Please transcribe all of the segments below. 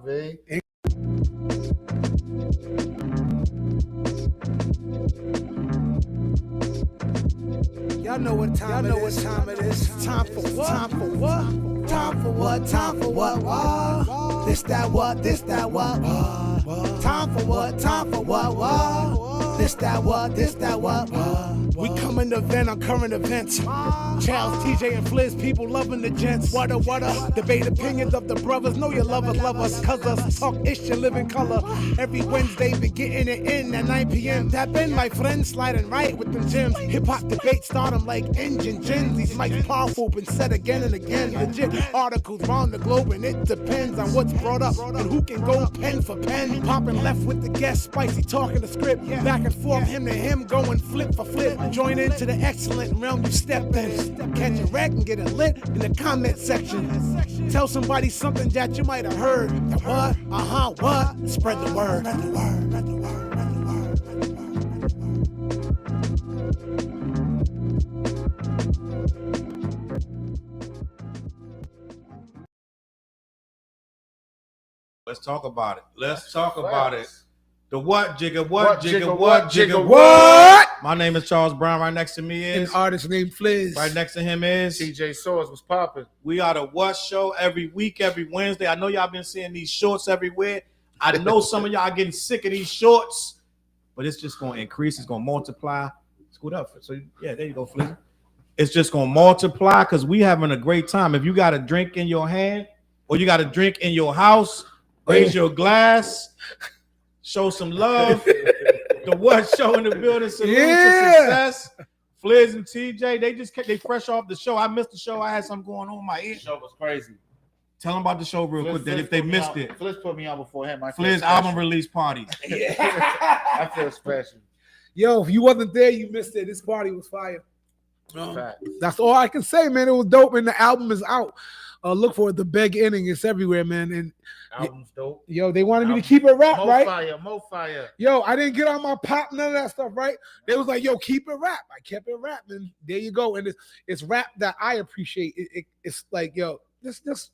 V. Y'all know what time it is. Time for what? Time for what? Time for what? Time for what? This that what? This that what? Time for what? Time for what? This that what? This that what? We coming to vent on current events. Challz, TJ, and Flizz, people loving the gents. What a debate opinions of the brothers. Know your lovers love us, cause us talk ish and live in color. Every Wednesday, be getting it in at 9 p.m. Tap in, my friends, sliding right with them gems. Hip hop debate start them like engine gens. These mics powerful, been said again and again. Legit articles round the globe, and it depends on what's brought up and who can go pen for pen. Popping left with the guest, spicy talking the script. Back and forth, him to him, going flip for flip. Join into the excellent realm you step in. Catch a wreck and get it lit in the comment section. Tell somebody something that you might have heard. The what? What? Spread the word. Let's talk about it. Let's talk about it. The what, Jigga, What? My name is Charles Brown. Right next to me is An artist named Flizz. Right next to him is TJ Source was popping. We are the What Show every week, every Wednesday. I know y'all been seeing these shorts everywhere. I know some of y'all are getting sick of these shorts, but it's just going to increase. It's going to multiply. Scoot up. So yeah, there you go, Flizz. It's just going to multiply because we having a great time. If you got a drink in your hand or you got a drink in your house, raise your glass. Show some love. The What Show in the building. Salute to success. Flizz and TJ, they fresh off the show. I missed the show. I had something going on in my ear. The show was crazy. Tell them about the show real quick. That if they missed it. Flizz put me on before him. Flizz album release party. I feel special. Yo, if you wasn't there, you missed it. This party was fire. That's all I can say, man. It was dope, and the album is out. Look for it. The Beg Inning. It's everywhere, man. And album's dope. Yo, they wanted me to keep it rap, right? Mo fire. Yo, I didn't get on my pop, none of that stuff, right? They was like, yo, keep it rap. I kept it rap, and there you go. And it's rap that I appreciate. It's like, yo, just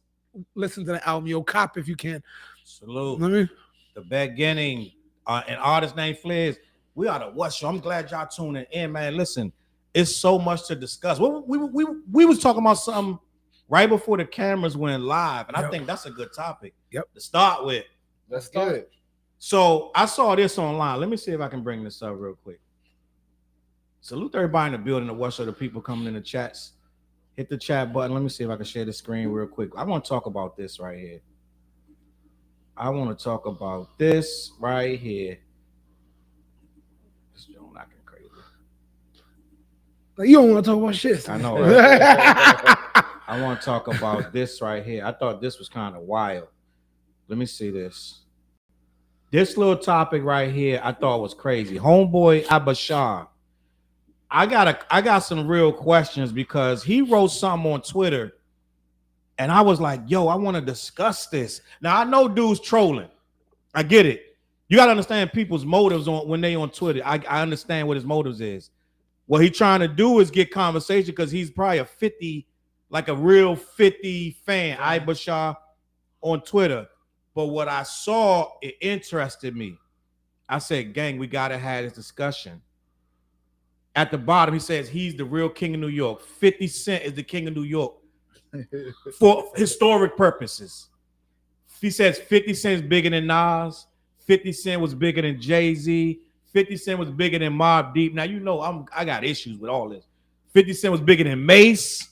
listen to the album. Yo, cop if you can. Salute. I mean, The Beginning. An artist named Flizz. We are the What Show. I'm glad y'all tuning in, man. Listen, it's so much to discuss. We was talking about something right before the cameras went live, and I think that's a good topic. To start with. Let's start it. So I saw this online. Let me see if I can bring this up real quick. Salute to everybody in the building. The What Show, the people coming in the chats. Hit the chat button. Let me see if I can share the screen real quick. I want to talk about this right here. I want to talk about this right here. This Joe knocking crazy. like, you don't want to talk about shit. I know, right? I want to talk about this right here. I thought this was kind of wild. Let me see this. This little topic right here, I thought was crazy. Homeboy Abashar. I got some real questions because he wrote something on Twitter, and I was like, yo, I want to discuss this. Now I know dudes trolling. I get it. You gotta understand people's motives when they on Twitter. I understand what his motives is. What he trying to do is get conversation because he's probably a 50, like a real 50 fan, Abashar on Twitter. But what I saw, it interested me. I said, gang, we got to have this discussion. At the bottom, he says he's the real king of New York. 50 Cent is the king of New York for historic purposes. He says 50 Cent is bigger than Nas. 50 Cent was bigger than Jay-Z. 50 Cent was bigger than Mobb Deep. Now, you know, I got issues with all this. 50 Cent was bigger than Mace.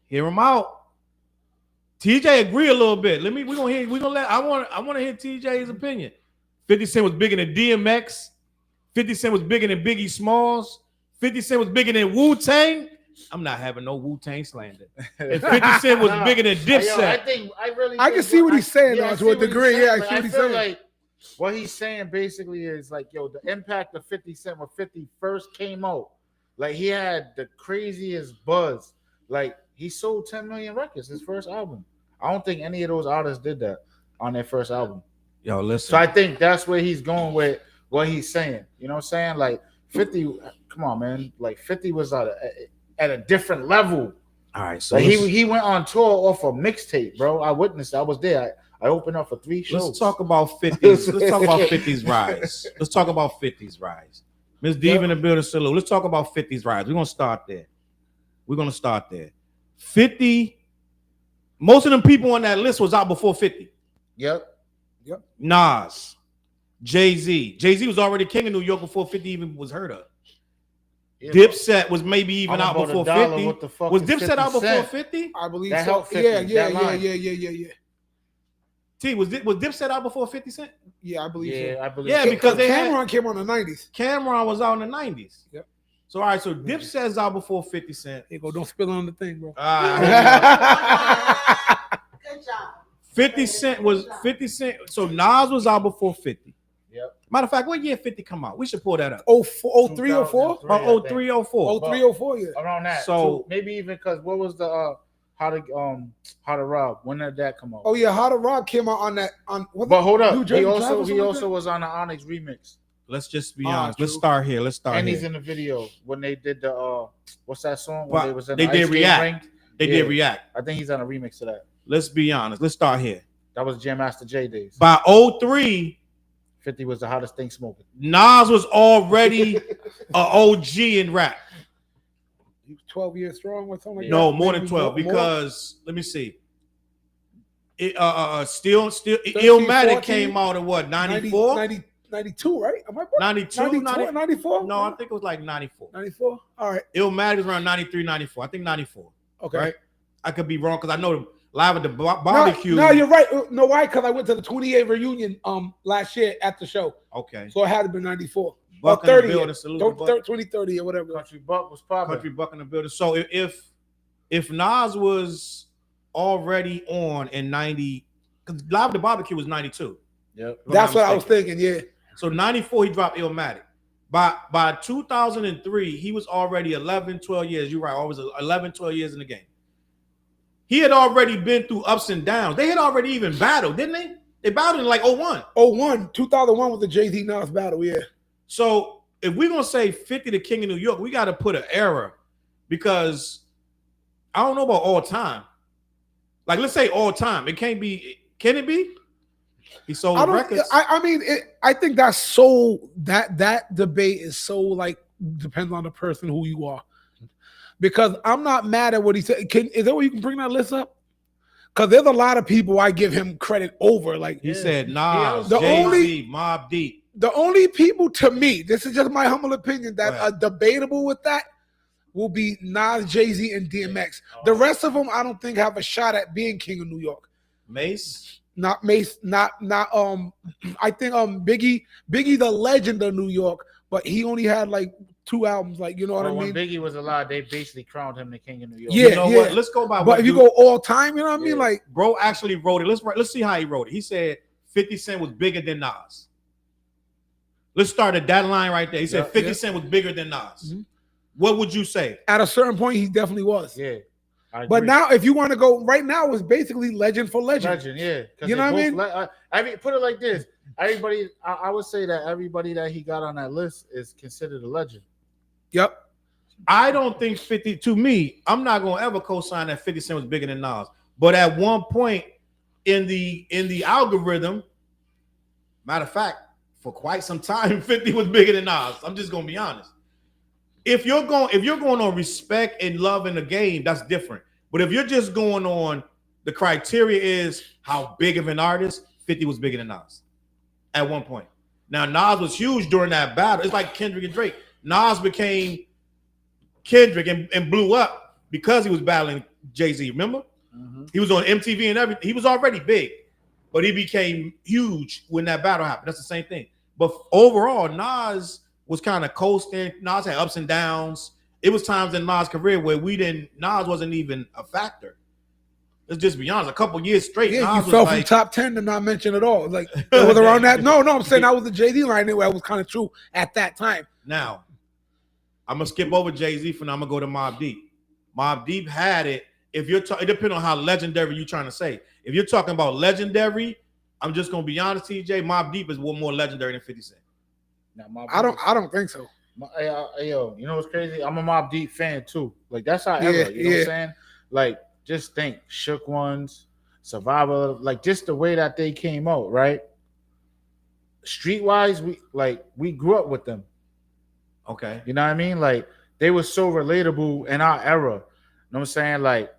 Hear him out. TJ agree a little bit. I want to hear TJ's opinion. 50 Cent was bigger than DMX. 50 Cent was bigger than Biggie Smalls. 50 Cent was bigger than Wu-Tang. I'm not having no Wu-Tang slander. And 50 Cent was bigger than Dipset. I can see what he's saying to a degree. Yeah, I see what he's saying. Like what he's saying basically is like, yo, the impact of 50 Cent when 50 first came out, like he had the craziest buzz. Like he sold 10 million records his first album. I don't think any of those artists did that on their first album. Yo, listen. So I think that's where he's going with what he's saying. You know what I'm saying? Like 50, come on, man. Like 50 was at a different level. All right. So like he went on tour off a mixtape, bro. I witnessed it. I was there. I opened up for 3 shows. Let's talk about 50s. Let's talk about 50s rise. Let's talk about 50s rise. Miss Diva in the building, salute. Let's talk about 50s rise. We're gonna start there. 50. Most of them people on that list was out before 50. Yep. Nas, Jay-Z. Jay-Z was already king of New York before 50 even was heard of. Yeah, Dipset was maybe even out before 50. Was Dipset out before 50? I believe That so. helped 50, Yeah. T, was Dipset out before 50 Cent? Yeah, I believe so. Yeah, I believe. Yeah, so. because they had Cameron came on the 90s. Cameron was out in the 90s. Yep. So all right, so Dipset's out before 50 Cent. Here you go, don't spill it on the thing, bro. Good job. 50 Cent was 50 Cent. So Nas was out before 50. Yep. Matter of fact, what year 50 come out? We should pull that up. 03, 04? About 03, 04. 03, 04, yeah. Around that. So maybe even because what was the how to rob? When did that come out? Oh yeah, How to Rob came out on that what But hold up, New Jersey he Drive or also something like that? was on the Onyx remix, let's just be Ah, honest. Let's true. start here. and he's in the video when they did the what's that song? When But they was in they the did Ice Skate React. ring? They Yeah. did React. I think he's on a remix of that. Let's be honest. Let's start here. That was Jam Master J days. By 03, 50 was the hottest thing smoking. Nas was already a OG in rap. He was 12 years strong or something like that. No, more Maybe than 12. more. Because let me see. Still 13, Illmatic 14, came out in what, 90, 94? 92, right? Am I right? 92, 94? No, I think it was like 94. 94? All right. Illmatic was around 93, 94. I think 94. Okay. Right? I could be wrong because I know live at the barbecue. No, you're right. No, why? Because I went to the 28 reunion last year at the show. Okay. So it had to be 94. Buck Or in the 30. building. Salute to Buck. 2030 or whatever. Country Buck was popping. Country Buck in the building. So if Nas was already on in 90, because live at the barbecue was 92. Yep. That's what I was thinking, yeah. So 94, he dropped Illmatic. By 2003, he was already 11, 12 years. You're right, always 11, 12 years in the game. He had already been through ups and downs. They had already even battled, didn't they? They battled in like 01. 2001 was the Jay-Z Nas battle, yeah. So if we're going to say 50 the King of New York, we got to put an era because I don't know about all time. Like, let's say all time. It can't be. Can it be? He sold records. I mean, I think that's so that debate is so like depends on the person who you are. Because I'm not mad at what he said. Is that where you can bring that list up? Because there's a lot of people I give him credit over. Like He said Nas, The Jay-Z, Mobb Deep. the only people to me, this is just my humble opinion, that Right. are debatable with that will be Nas, Jay-Z, and DMX. The rest of them, I don't think have a shot at being king of New York. Mace. Not Mace, not I think Biggie, the legend of New York, but he only had like 2 albums, like you know what I When mean? Biggie was alive, they basically crowned him the king of New York. Yeah. You know what? Let's go by But what if you dude- go all time, you know what I mean? Yeah. Like Bro actually wrote it. Let's see how he wrote it. He said 50 Cent was bigger than Nas. Let's start at that line right there. He said Yeah, 50 yeah. Cent was bigger than Nas. Mhm. What would you say? at a certain point, he definitely was. Yeah. I But agree. now, if you want to go right now, it's basically legend for legend. Legend, yeah. 'Cause You know they what I both I mean, put it like this: everybody, I would say that everybody that he got on that list is considered a legend. Yep. I don't think 50, to me, I'm not gonna ever co-sign that 50 Cent was bigger than Nas. But at one point in the algorithm, matter of fact, for quite some time, 50 was bigger than Nas. I'm just gonna be honest. If you're going on respect and love in the game, that's different. But if you're just going on the criteria is how big of an artist, 50 was bigger than Nas at one point. Now Nas was huge during that battle. It's like Kendrick and Drake. Nas became Kendrick and blew up because he was battling Jay-Z. Remember? He was on MTV and everything. He was already big, but he became huge when that battle happened. That's the same thing. But overall, Nas was kind of coasting. Nas had ups and downs. It was times in Nas' career where Nas wasn't even a factor. Let's just be honest. A couple years straight, Yeah, Nas you was fell like, from top 10 to not mention at all. Like it was around that. No, I'm saying that was the Jay-Z line where it was kind of true at that time. Now, I'm gonna skip over Jay-Z for now. I'm gonna go to Mobb Deep. Mobb Deep had it. If you're it depends on how legendary you're trying to say. If you're talking about legendary, I'm just gonna be honest, TJ. Mobb Deep is one more legendary than 50 Cent. Now, I don't think so. Yo, you know what's crazy? I'm a Mobb Deep fan too. Like that's how Yeah, ever. You know what yeah. I'm saying? Like, just think, Shook Ones, survival, like just the way that they came out, right? Streetwise, we grew up with them. Okay. You know what I mean? Like they were so relatable in our era. You know what I'm saying? Like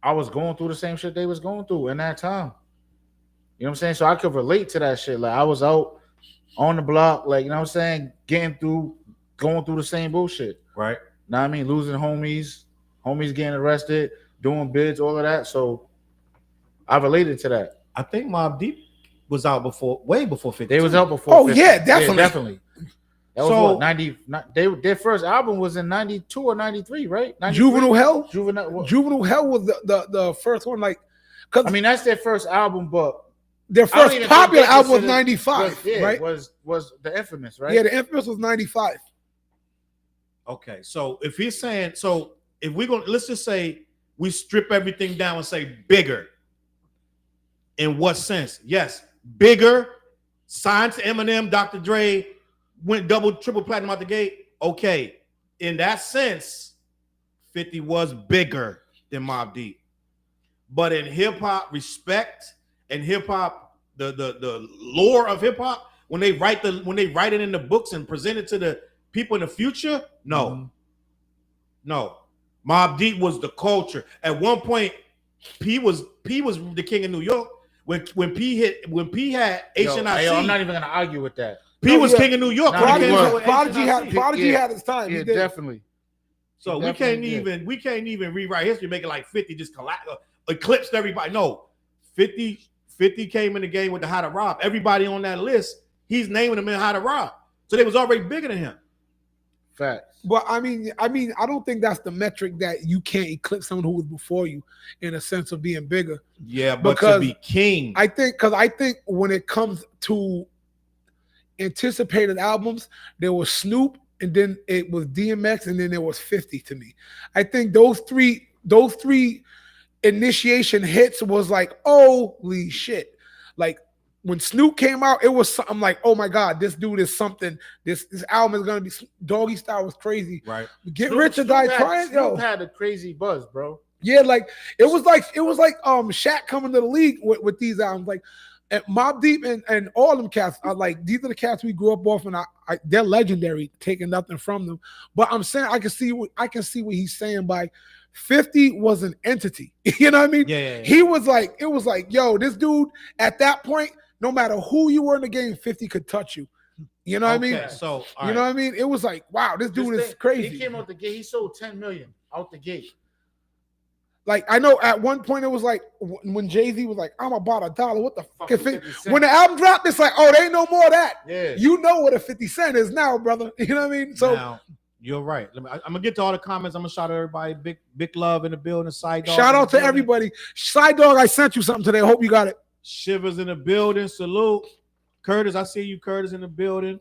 I was going through the same shit they was going through in that time. You know what I'm saying? So I could relate to that shit. Like I was out on the block, like, you know what I'm saying, going through the same bullshit. Right. Know what I mean? Losing homies getting arrested, doing bids, all of that. So I related to that. I think Mobb Deep was out way before 50. They was out before. Oh 50. yeah, definitely. Yeah, definitely. That was So- what, 90. Their first album was in 92 or 93, right? 93? Juvenile Hell. Juvenile Hell was the first one. Like, cause I mean, that's their first album, but their I don't first even popular think they album was considered- 95, right? Was the Infamous, right? Yeah, the Infamous was 95. Okay, so if he's saying, so if we're going to, let's just say we strip everything down and say bigger. In what sense? Yes, bigger, signed to Eminem, Dr. Dre, went double, triple platinum out the gate. Okay, in that sense, 50 was bigger than Mobb Deep. But in hip hop respect and hip hop, the lore of hip hop, when they write it in the books and present it to the people in the future, no. No. Mobb Deep was the culture. At one point, P was the king of New York. When P had HNIC, I'm not even gonna argue with that. P was king of New York. Nah, he was. Prodigy had his time. Yeah, He did. definitely. So He we can't definitely even rewrite history, make it like 50 just eclipsed everybody. No, 50 came in the game with the How to Rob. Everybody on that list, he's naming them in How to Rob. So they was already bigger than him. Facts. But I mean, I don't think that's the metric that you can't eclipse someone who was before you in a sense of being bigger. Yeah, but Because to be king. I think when it comes to anticipated albums, there was Snoop, and then it was DMX, and then there was 50 to me. I think those three initiation hits was like, holy shit. Like when Snoop came out, it was something like, oh my God, this dude is something. This album is gonna be Doggy Style was crazy. Right. Get Rich or Die Trying, yo. Snoop had a crazy buzz, bro. Yeah, like it was like Shaq coming to the league with these albums. Like and Mobb Deep and all them cats are like, these are the cats we grew up off, and they're legendary, taking nothing from them. But I'm saying I can see what he's saying by 50 was an entity. You know what I mean? Yeah. He was like, it was like, yo, this dude at that point, no matter who you were in the game, 50 could touch you. You know what I mean? So you know what I mean? It was like, wow, this dude is crazy. He came out the gate. He sold 10 million out the gate. Like I know at one point it was like when Jay-Z was like, I'm about $1. What the fuck? Fuck 50 cent. When the album dropped, it's like, oh, they ain't no more of that. Yeah. You know what a 50 cent is now, brother. You know what I mean? So now, you're right. I'm gonna get to all the comments. I'm gonna shout out everybody. Big love in the building. Side Dog. shout out to everybody. Side Dog, I sent you something today. I hope you got it. Shivers in the building. Salute. Curtis, I see you. Curtis in the building.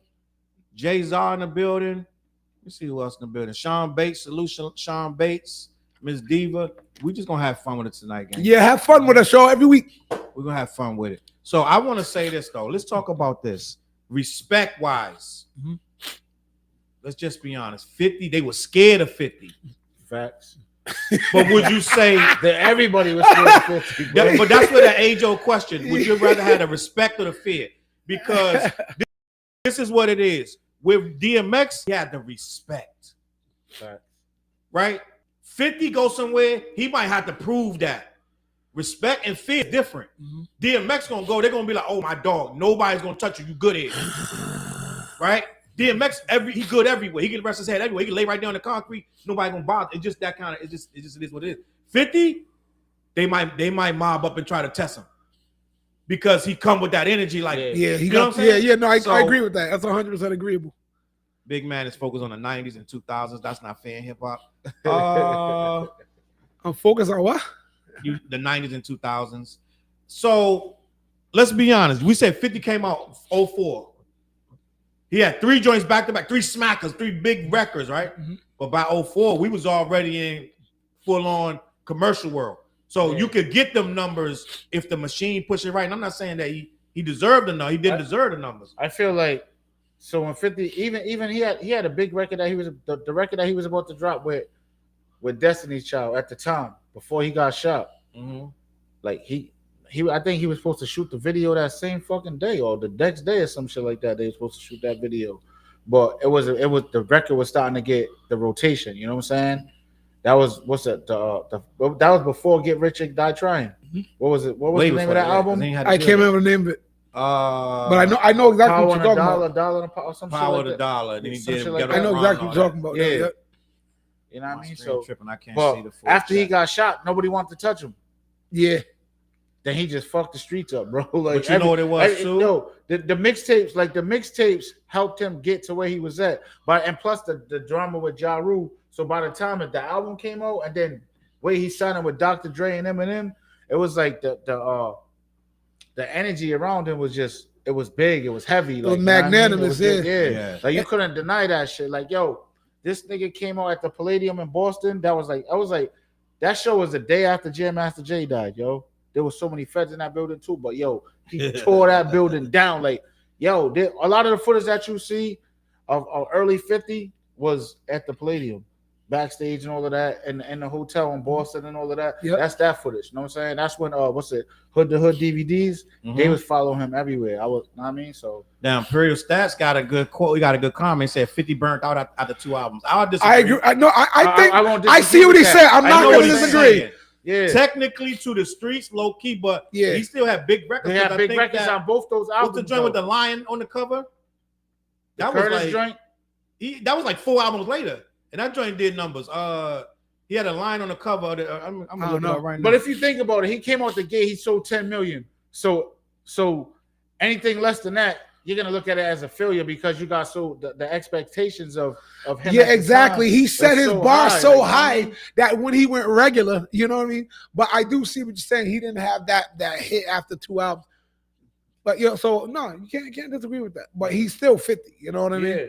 Jay Zar in the building. Let me see who else in the building. Sean Bates. Salute Sean Bates. Miss Diva. We just gonna have fun with it tonight, gang. Yeah, have fun with us, show every week. We're gonna have fun with it. So I want to say this though. Let's talk about this. Respect wise. Mhm. Let's just be honest. 50, they were scared of 50. Facts. But would you say That everybody was scared of 50, bro. but that's where the age-old question. Would you rather have the respect or the fear? Because this is what it is. With DMX, he had the respect. Facts. Right? 50 go somewhere, he might have to prove that. Respect and fear is different. Mhm. DMX gonna go, they're gonna be like, oh my dog, nobody's gonna touch you, you good here. Right? DMX, he good everywhere. He can rest his head everywhere. He can lay right down on the concrete. Nobody gonna bother. It's just that kind of. It is what it is. 50, they might mob up and try to test him because he come with that energy. Like Yeah, he you know got. what I'm saying? Yeah. No, I So- agree with that. That's 100% agreeable. Big man is focused on the 90s and 2000s. That's not fair in hip hop. I'm focused on what? The 90s and 2000s. So let's be honest. We said 50 came out 04. He had 3 joints back to back, 3 smackers, 3 big records, right? Mhm. But by 04, we was already in full-on commercial world. So you could get them numbers if the machine pushed it right. And I'm not saying that he deserved the number. He didn't deserve the numbers. I feel like so when 50, even he had a big record that he was the record that he was about to drop with Destiny's Child at the time before he got shot. Mm-hmm. like he I think he was supposed to shoot the video that same fucking day or the next day or some shit like that. They were supposed to shoot that video, but it was the record was starting to get the rotation. You know what I'm saying? That was that was before Get Rich or Die Trying. What was it? What was the name of that album? I can't remember the name of it. But I know exactly what you're talking about. Dollar or some Power shit the like dollar. Then he did. Like I know exactly what you're talking about. Yeah. Yeah. You know what I mean? So tripping. I can't but see the full after he chat. got shot, nobody wanted to touch him. Yeah. Then he just fucked the streets up, bro. But you know what it was too? No, the mixtapes helped him get to where he was at. But and plus the drama with Ja Rule. So by the time that the album came out, and then way he signed with Dr. Dre and Eminem, it was like the energy around him was just it was big, it was heavy, it was magnanimous. Yeah. Like you couldn't deny that shit. Like yo, this nigga came out at the Palladium in Boston. That was like that show was the day after Jam Master Jay died, yo. There was so many feds in that building too, but yo, he tore that building down. Like, yo, a lot of the footage that you see of early 50 was at the Palladium, backstage and all of that, and the hotel in Boston and all of that. Yep. That's that footage. You know what I'm saying? That's when Hood to Hood DVDs, they was following him everywhere. Know what I mean? So now Imperial Stats got a good quote. He got a good comment. He said 50 burnt out after 2 albums. I disagree. I agree. I think I won't see what he said. I'm not going to disagree. Yeah, technically to the streets, low key, but he still had big records. They had big records on both those albums. What's the joint with the lion on the cover? That was like joint. That was like 4 albums later, and that joint did numbers. He had a line on the cover. I'm gonna look it up right now. But if you think about it, he came out the gate. He sold 10 million. So anything less than that, you're gonna look at it as a failure because you got the expectations of him. Yeah, exactly. He set his bar so high like, that when he went regular, you know what I mean. But I do see what you're saying. He didn't have that hit after 2 albums. But so no, you can't disagree with that. But he's still 50. You know what I mean? Yeah.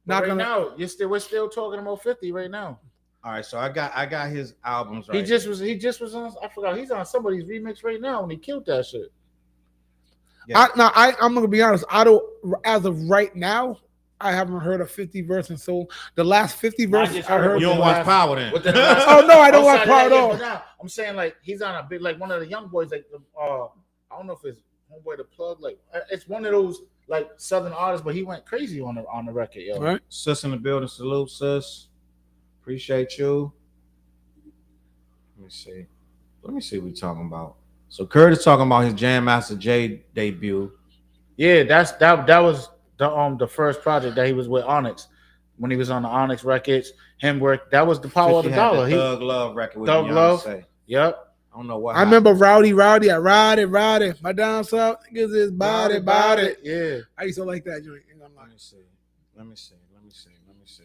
Not right now. We're still talking about 50 right now. All right, so I got his albums right. He just was on. I forgot he's on somebody's remix right now, and he killed that shit. Yeah. I'm gonna be honest. I don't. As of right now, I haven't heard a 50 verse, and so the last 50 verses I heard. You don't watch Power then? Oh no, I don't watch Power at all. Now, I'm saying like he's on a big like one of the young boys like I don't know if it's Homeboy the Plug, like it's one of those like southern artists, but he went crazy on the record, yo. Right. Sis in the building, salute, sis. Appreciate you. Let me see what we're talking about. So Kurt is talking about his Jam Master Jay debut. Yeah, that was the first project that he was with Onyx when he was on the Onyx Records. That was the Power of the Dollar. Thug Love record with Thug Love. I Yep. don't know what. I remember Rowdy. I ride it. My down south gives his body. Yeah. I used to like that joint. Let me see.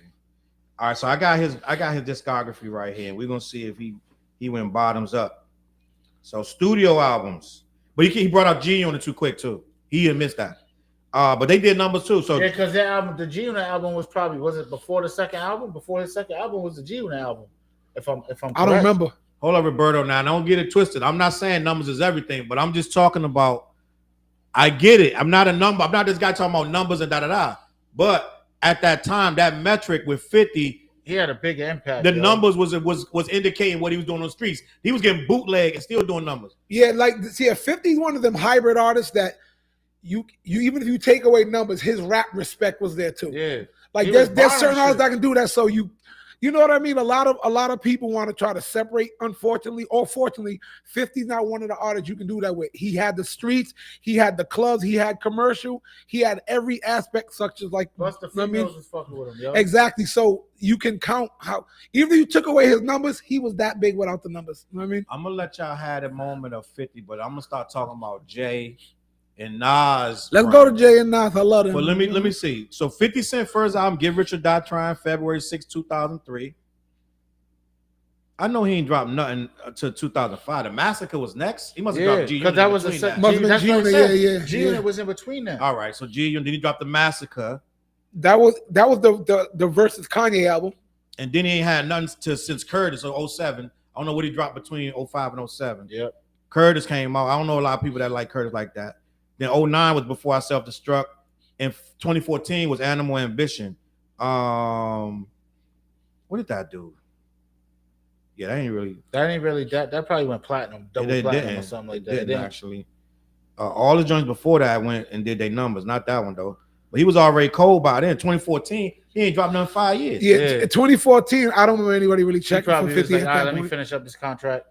All right, so I got his discography right here. We're gonna see if he went bottoms up. So studio albums, but he brought out G Unit too quick too. He admits that. But they did numbers too. So yeah, because that album, the G Unit album was it before the second album? Before his second album was the G Unit album. If I'm correct. I don't remember. Hold up, Roberto. Now, don't get it twisted. I'm not saying numbers is everything, but I'm just talking about. I get it. I'm not this guy talking about numbers and da. But at that time, that metric with 50, he had a big impact. The numbers was indicating what he was doing on the streets. He was getting bootleg and still doing numbers. Yeah, like 50 is one of them hybrid artists that you even if you take away numbers, his rap respect was there too. Yeah, like there's certain artists that can do that. So you know what I mean? A lot of people want to try to separate. Unfortunately or fortunately, 50's not one of the artists you can do that with. He had the streets, he had the clubs, he had commercial, he had every aspect, such as like. Plus the females was fucking with him, yo. Exactly. So you can count how even if you took away his numbers, he was that big without the numbers. You know what I mean? I'm gonna let y'all have a moment of 50, but I'm gonna start talking about Jay and Nas. Let's go to Jay and Nas. I love them. But let me see. So 50 Cent first album, Get Rich or Die Trying, February 6, 2003. I know he ain't dropped nothing until 2005. The Massacre was next. He must have dropped G Unit. That was must have been G Unit. G Unit was in between them. All right, so G Unit. Then he dropped the Massacre. That was the versus Kanye album. And then he ain't had nothing since Curtis or 07. I don't know what he dropped between 05 and 07. Yep. Curtis came out. I don't know a lot of people that like Curtis like that. Then 09 was Before I Self-Destruct. And 2014 was Animal Ambition. What did that do? Yeah, that ain't really. That probably went platinum, double platinum or something like that. It didn't actually. All the joints before that went and did their numbers. Not that one though. But he was already cold by then. 2014, he ain't dropped nothing in 5 years. Yeah, 2014. I don't remember anybody really checking for 50. Like, let me finish up this contract.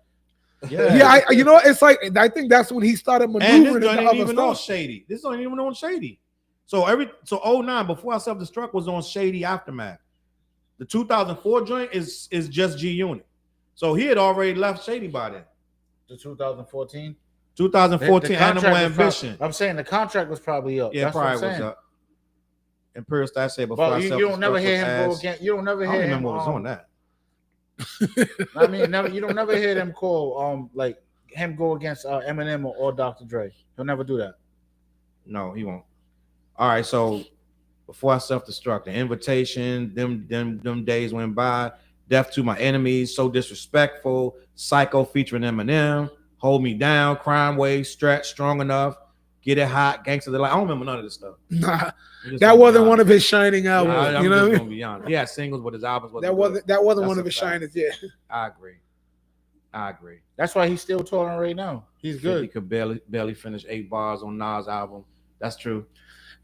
Yeah, you know, it's like I think that's when he started maneuvering. And this into ain't other even stuff. on Shady. This ain't even on Shady. So 09 before I self-destruct was on Shady Aftermath. The 2004 joint is just G Unit. So he had already left Shady by then. The 2014. 2014 Animal Ambition. I'm saying the contract was probably up. Yeah, that's probably was up. Imperial Stat said before but you don't never hear him go against. You don't never hear him. I don't remember what was on that. I mean, you don't never hear them call like him go against Eminem or Dr. Dre. He'll never do that. No, he won't. All right, so before I self-destruct, the invitation, them days went by. Death to My Enemies, So Disrespectful, Psycho featuring Eminem, Hold Me Down, Crime Wave, Stretch, Strong Enough, Get It Hot, Gangsta Delight. I don't remember none of this stuff. Nah, that wasn't one of his shining albums. I'm you know what I mean? Gonna be honest. He had singles, but his albums wasn't one of his shiners. Yeah, I agree. That's why he's still touring right now. He's good. He could barely finish 8 bars on Nas' album. That's true.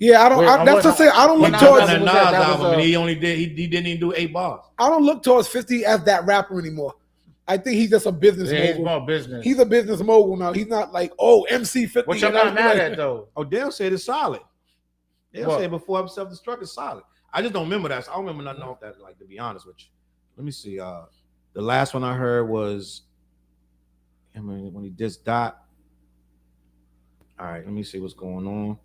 Yeah, I don't. That's to say I don't look towards Nas album. And he only did. He didn't even do 8 bars. I don't look towards 50 as that rapper anymore. I think he's just a business mogul. He's more business. He's a business mogul now. He's not like, MC 50. Which I'm not mad at though. Oh, Dale said it's solid. Dale said before self-destruct is solid. I just don't remember that. So I don't remember nothing off that. Like, to be honest with you, let me see. The last one I heard was when he dissed Dot. All right, let me see what's going on.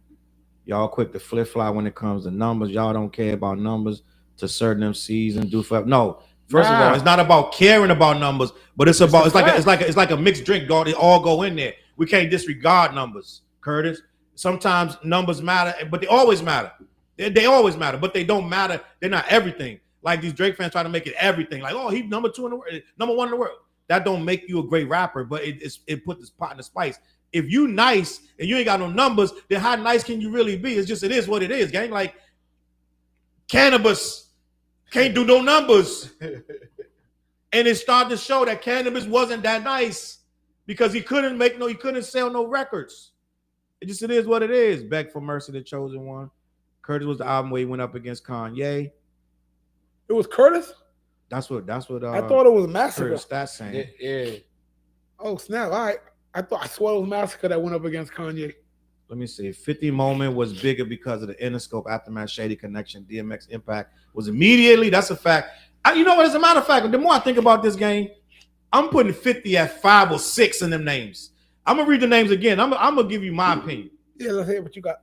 Y'all quick to flip-flop when it comes to numbers. Y'all don't care about numbers to certain MCs and do for no. First of all, it's not about caring about numbers, but it's like a mixed drink. They all go in there. We can't disregard numbers, Curtis. Sometimes numbers matter, but they always matter. They always matter, but they don't matter. They're not everything. Like these Drake fans try to make it everything. Like, oh, he's number 2 in the world, number 1 in the world. That don't make you a great rapper, but it put this pot in the spice. If you nice and you ain't got no numbers, then how nice can you really be? It is what it is, gang. Like Cannabis can't do no numbers. And it started to show that Cannabis wasn't that nice because he couldn't sell no records. It is what it is. Beg for Mercy, the chosen one. Curtis was the album where he went up against Kanye. It was Curtis? That's what I thought it was Massacre. That's saying. Yeah. Oh, snap. All right. I swear it was Massacre that went up against Kanye. Let me see. 50 Moment was bigger because of the Interscope, Aftermath, Shady Connection, DMX Impact was immediately. That's a fact. You know what? As a matter of fact, the more I think about this game, I'm putting 50 at 5 or 6 in them names. I'm gonna read the names again. I'm gonna give you my opinion. Yeah, let's hear what you got.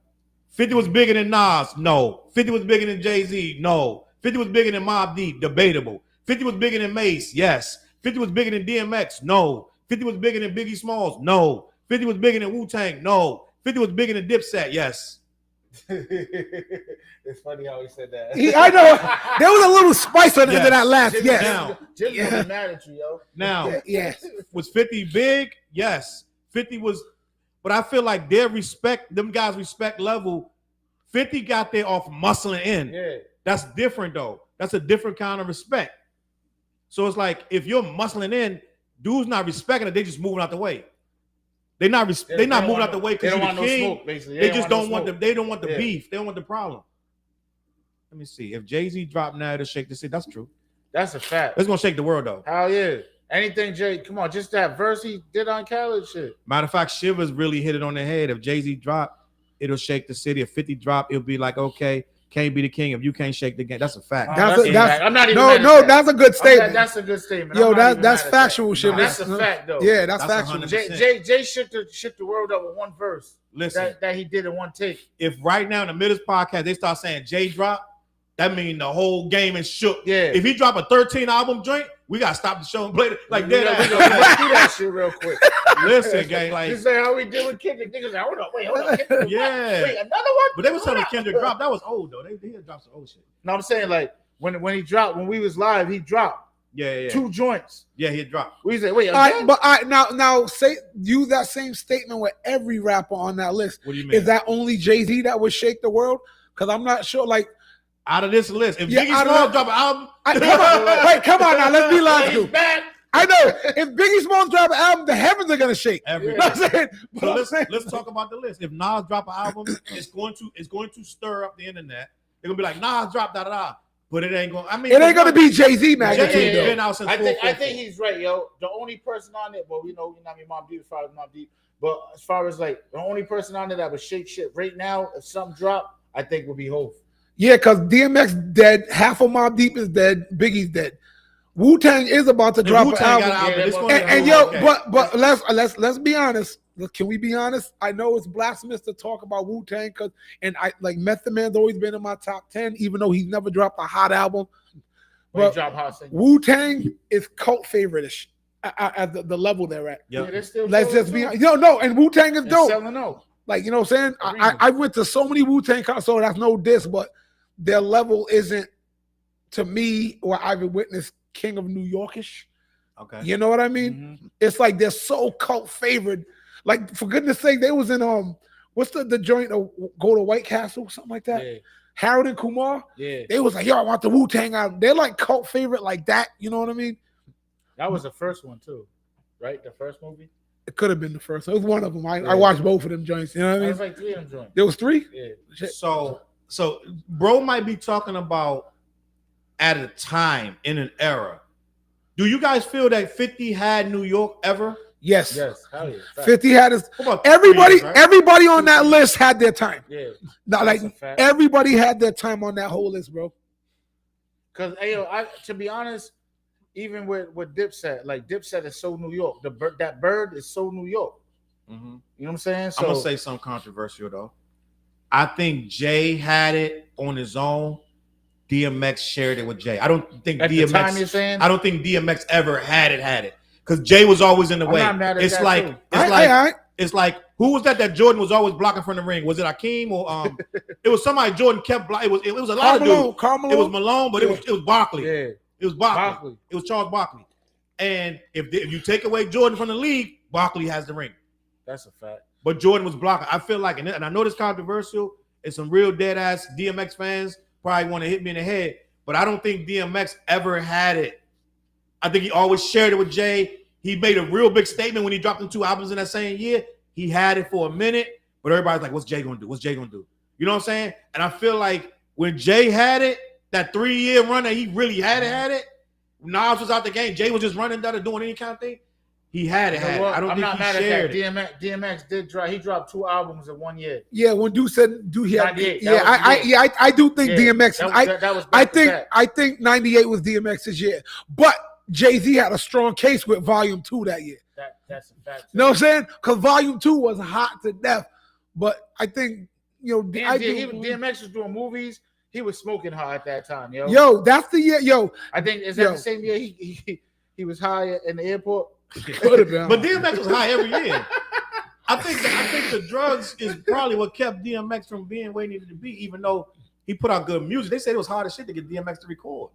50 was bigger than Nas. No. 50 was bigger than Jay-Z. No. 50 was bigger than Mobb Deep. Debatable. 50 was bigger than Mace. Yes. 50 was bigger than DMX. No. 50 was bigger than Biggie Smalls. No. 50 was bigger than Wu-Tang. No. 50 was bigger than Dipset. Yes. It's funny how he said that. I know. There was a little spice on the end of that last. Yes. Now, Jim's gonna be mad at you, yo. Now, yes. Was 50 big? Yes. 50 was, but I feel like them guys' respect level, 50 got there off muscling in. Yeah. That's different though. That's a different kind of respect. So it's like if you're muscling in, dudes not respecting it, they just moving out the way. They not moving out the way because you're the king. No smoke, basically. They just don't want the beef. They don't want the problem. Let me see. If Jay-Z dropped now to shake the city, that's true. That's a fact. It's gonna shake the world though. Hell yeah. Anything Jay, come on, just that verse he did on Khaled shit. Matter of fact, Shivers really hit it on the head. If Jay-Z dropped, it'll shake the city. If 50 dropped, it'll be like, okay, can't be the king if you can't shake the game. That's a fact. I'm not even that's a good statement. That's a good statement. Yo, that's factual shit. That's a fact though. Yeah, that's factual. 100%. Jay shook the world up with one verse. Listen, that he did in one take. If right now in the middle of this podcast they start saying Jay drop, that means the whole game is shook. Yeah. If he drop a 13 album joint, we gotta stop the show and play it like that. Let's do that shit real quick. Listen, gang, like you say how we doing Kendrick. Niggas like, hold on. Kendrick, yeah. Wait, another one? But they was telling Kendrick drop. That was old though. They had dropped some old shit. No, I'm saying like when he dropped, when we was live, he dropped. Yeah. 2 joints. Yeah, he dropped. We say, wait, now say use that same statement with every rapper on that list. What do you mean? Is that only Jay-Z that would shake the world? Because I'm not sure. Like out of this list, if Biggie Smalls drop an album, come on now, let's be logical. I know. If Biggie Smalls drop an album, the heavens are gonna shake. Every You know what I'm saying? So But let's talk about the list. If Nas drop an album, it's going to stir up the internet. They're gonna be like, Nas dropped da. But it ain't going. I mean, it ain't gonna be Jay-Z magnitude. Jay ain't though. been out since. I think he's right, yo. The only person on it, well, we know, you know, I mean, Mobb Deep as far as Mobb Deep, but as far as like the only person on it that would shake shit right now, if something drop, I think would be Hov. Yeah, because DMX dead, half of Mobb Deep is dead, Biggie's dead. Wu-Tang is about to drop an album. And yo, but let's be honest. Can we be honest? I know it's blasphemous to talk about Wu-Tang because and I like Method Man's always been in my top 10, even though he's never dropped a hot album. But Wu-Tang is cult favorite-ish at the level they're at. Yep. Yeah, let's just be honest. No, and Wu-Tang is dope. Selling out. Like, you know what I'm saying? I went to so many Wu-Tang concerts, so that's no diss, but their level isn't, to me, or I've witnessed King of New Yorkish. Okay. You know what I mean? Mm-hmm. It's like they're so cult favored. Like, for goodness sake, they was in what's the joint go to White Castle, something like that? Yeah. Harold and Kumar. Yeah. They was like, yo, I want the Wu-Tang album. They're like cult favorite like that. You know what I mean? That was the first one too, right? The first movie? It could have been the first. It was one of them. I watched both of them joints. You know what I mean? It was like 3 of them joints. There was 3? Yeah. So bro might be talking about at a time in an era. Do you guys feel that 50 had New York ever? Yes. Hell yeah. 50 had his everybody on that list had their time. Yeah. Not like everybody had their time on that whole list, bro. Because to be honest, even with Dipset, like Dipset is so New York. That bird is so New York. Mm-hmm. You know what I'm saying? So, I'm gonna say something controversial though. I think Jay had it on his own. DMX shared it with Jay. I don't think at DMX. The time you're saying? I don't think DMX ever had it. Because Jay was always in the way. It's like who was that Jordan was always blocking from the ring? Was it Akeem or it was somebody Jordan kept blocking? It was a lot of dudes. It was Malone, but it was Barkley. Yeah. It was Barkley. It was Charles Barkley. And if you take away Jordan from the league, Barkley has the ring. That's a fact. But Jordan was blocking. I feel like, and I know this controversial, and some real dead ass DMX fans probably want to hit me in the head, but I don't think DMX ever had it. I think he always shared it with Jay. He made a real big statement when he dropped them 2 albums in that same year. He had it for a minute, but everybody's like, what's Jay gonna do? What's Jay gonna do? You know what I'm saying? And I feel like when Jay had it, that 3-year run that he really had it, Nas was out the game. Jay was just running down and doing any kind of thing. He had it. I don't think he shared it. DMX did drop. He dropped 2 albums in 1 year. Yeah, when Dude said he had. I do think DMX. I think 98 was DMX's year, but Jay-Z had a strong case with Volume 2 that year. That's a fact. You know what I'm saying? Because Volume 2 was hot to death, but I think DMX was doing movies. He was smoking high at that time, yo. Yo, that's the year, yo. I think is that the same year he was high in the airport. Could have been. But DMX was high every year. I think the drugs is probably what kept DMX from being where he needed to be, even though he put out good music. They said it was hard as shit to get DMX to record.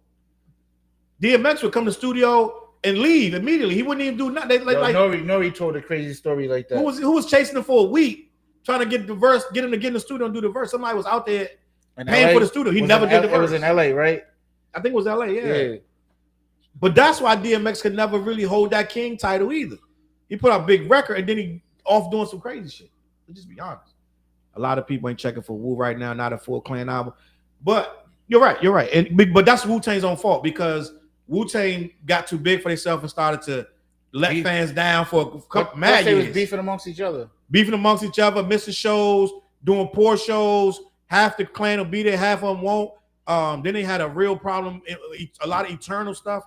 DMX would come to the studio and leave immediately. He wouldn't even do nothing. Nori told a crazy story like that. Who was chasing him for a week, trying to get the verse, get him to get in the studio and do the verse. Somebody was out there paying for the studio. He never did the verse. It was in LA, right? I think it was LA, yeah. But that's why DMX could never really hold that king title either. He put out a big record and then he off doing some crazy shit. Let's just be honest. A lot of people ain't checking for Wu right now, not a full Clan album. But you're right. But that's Wu-Tang's own fault because Wu-Tang got too big for themselves and started to let fans down for a couple mad years. They was beefing amongst each other, missing shows, doing poor shows. Half the clan will be there, half of them won't. Then they had a real problem, a lot of internal stuff.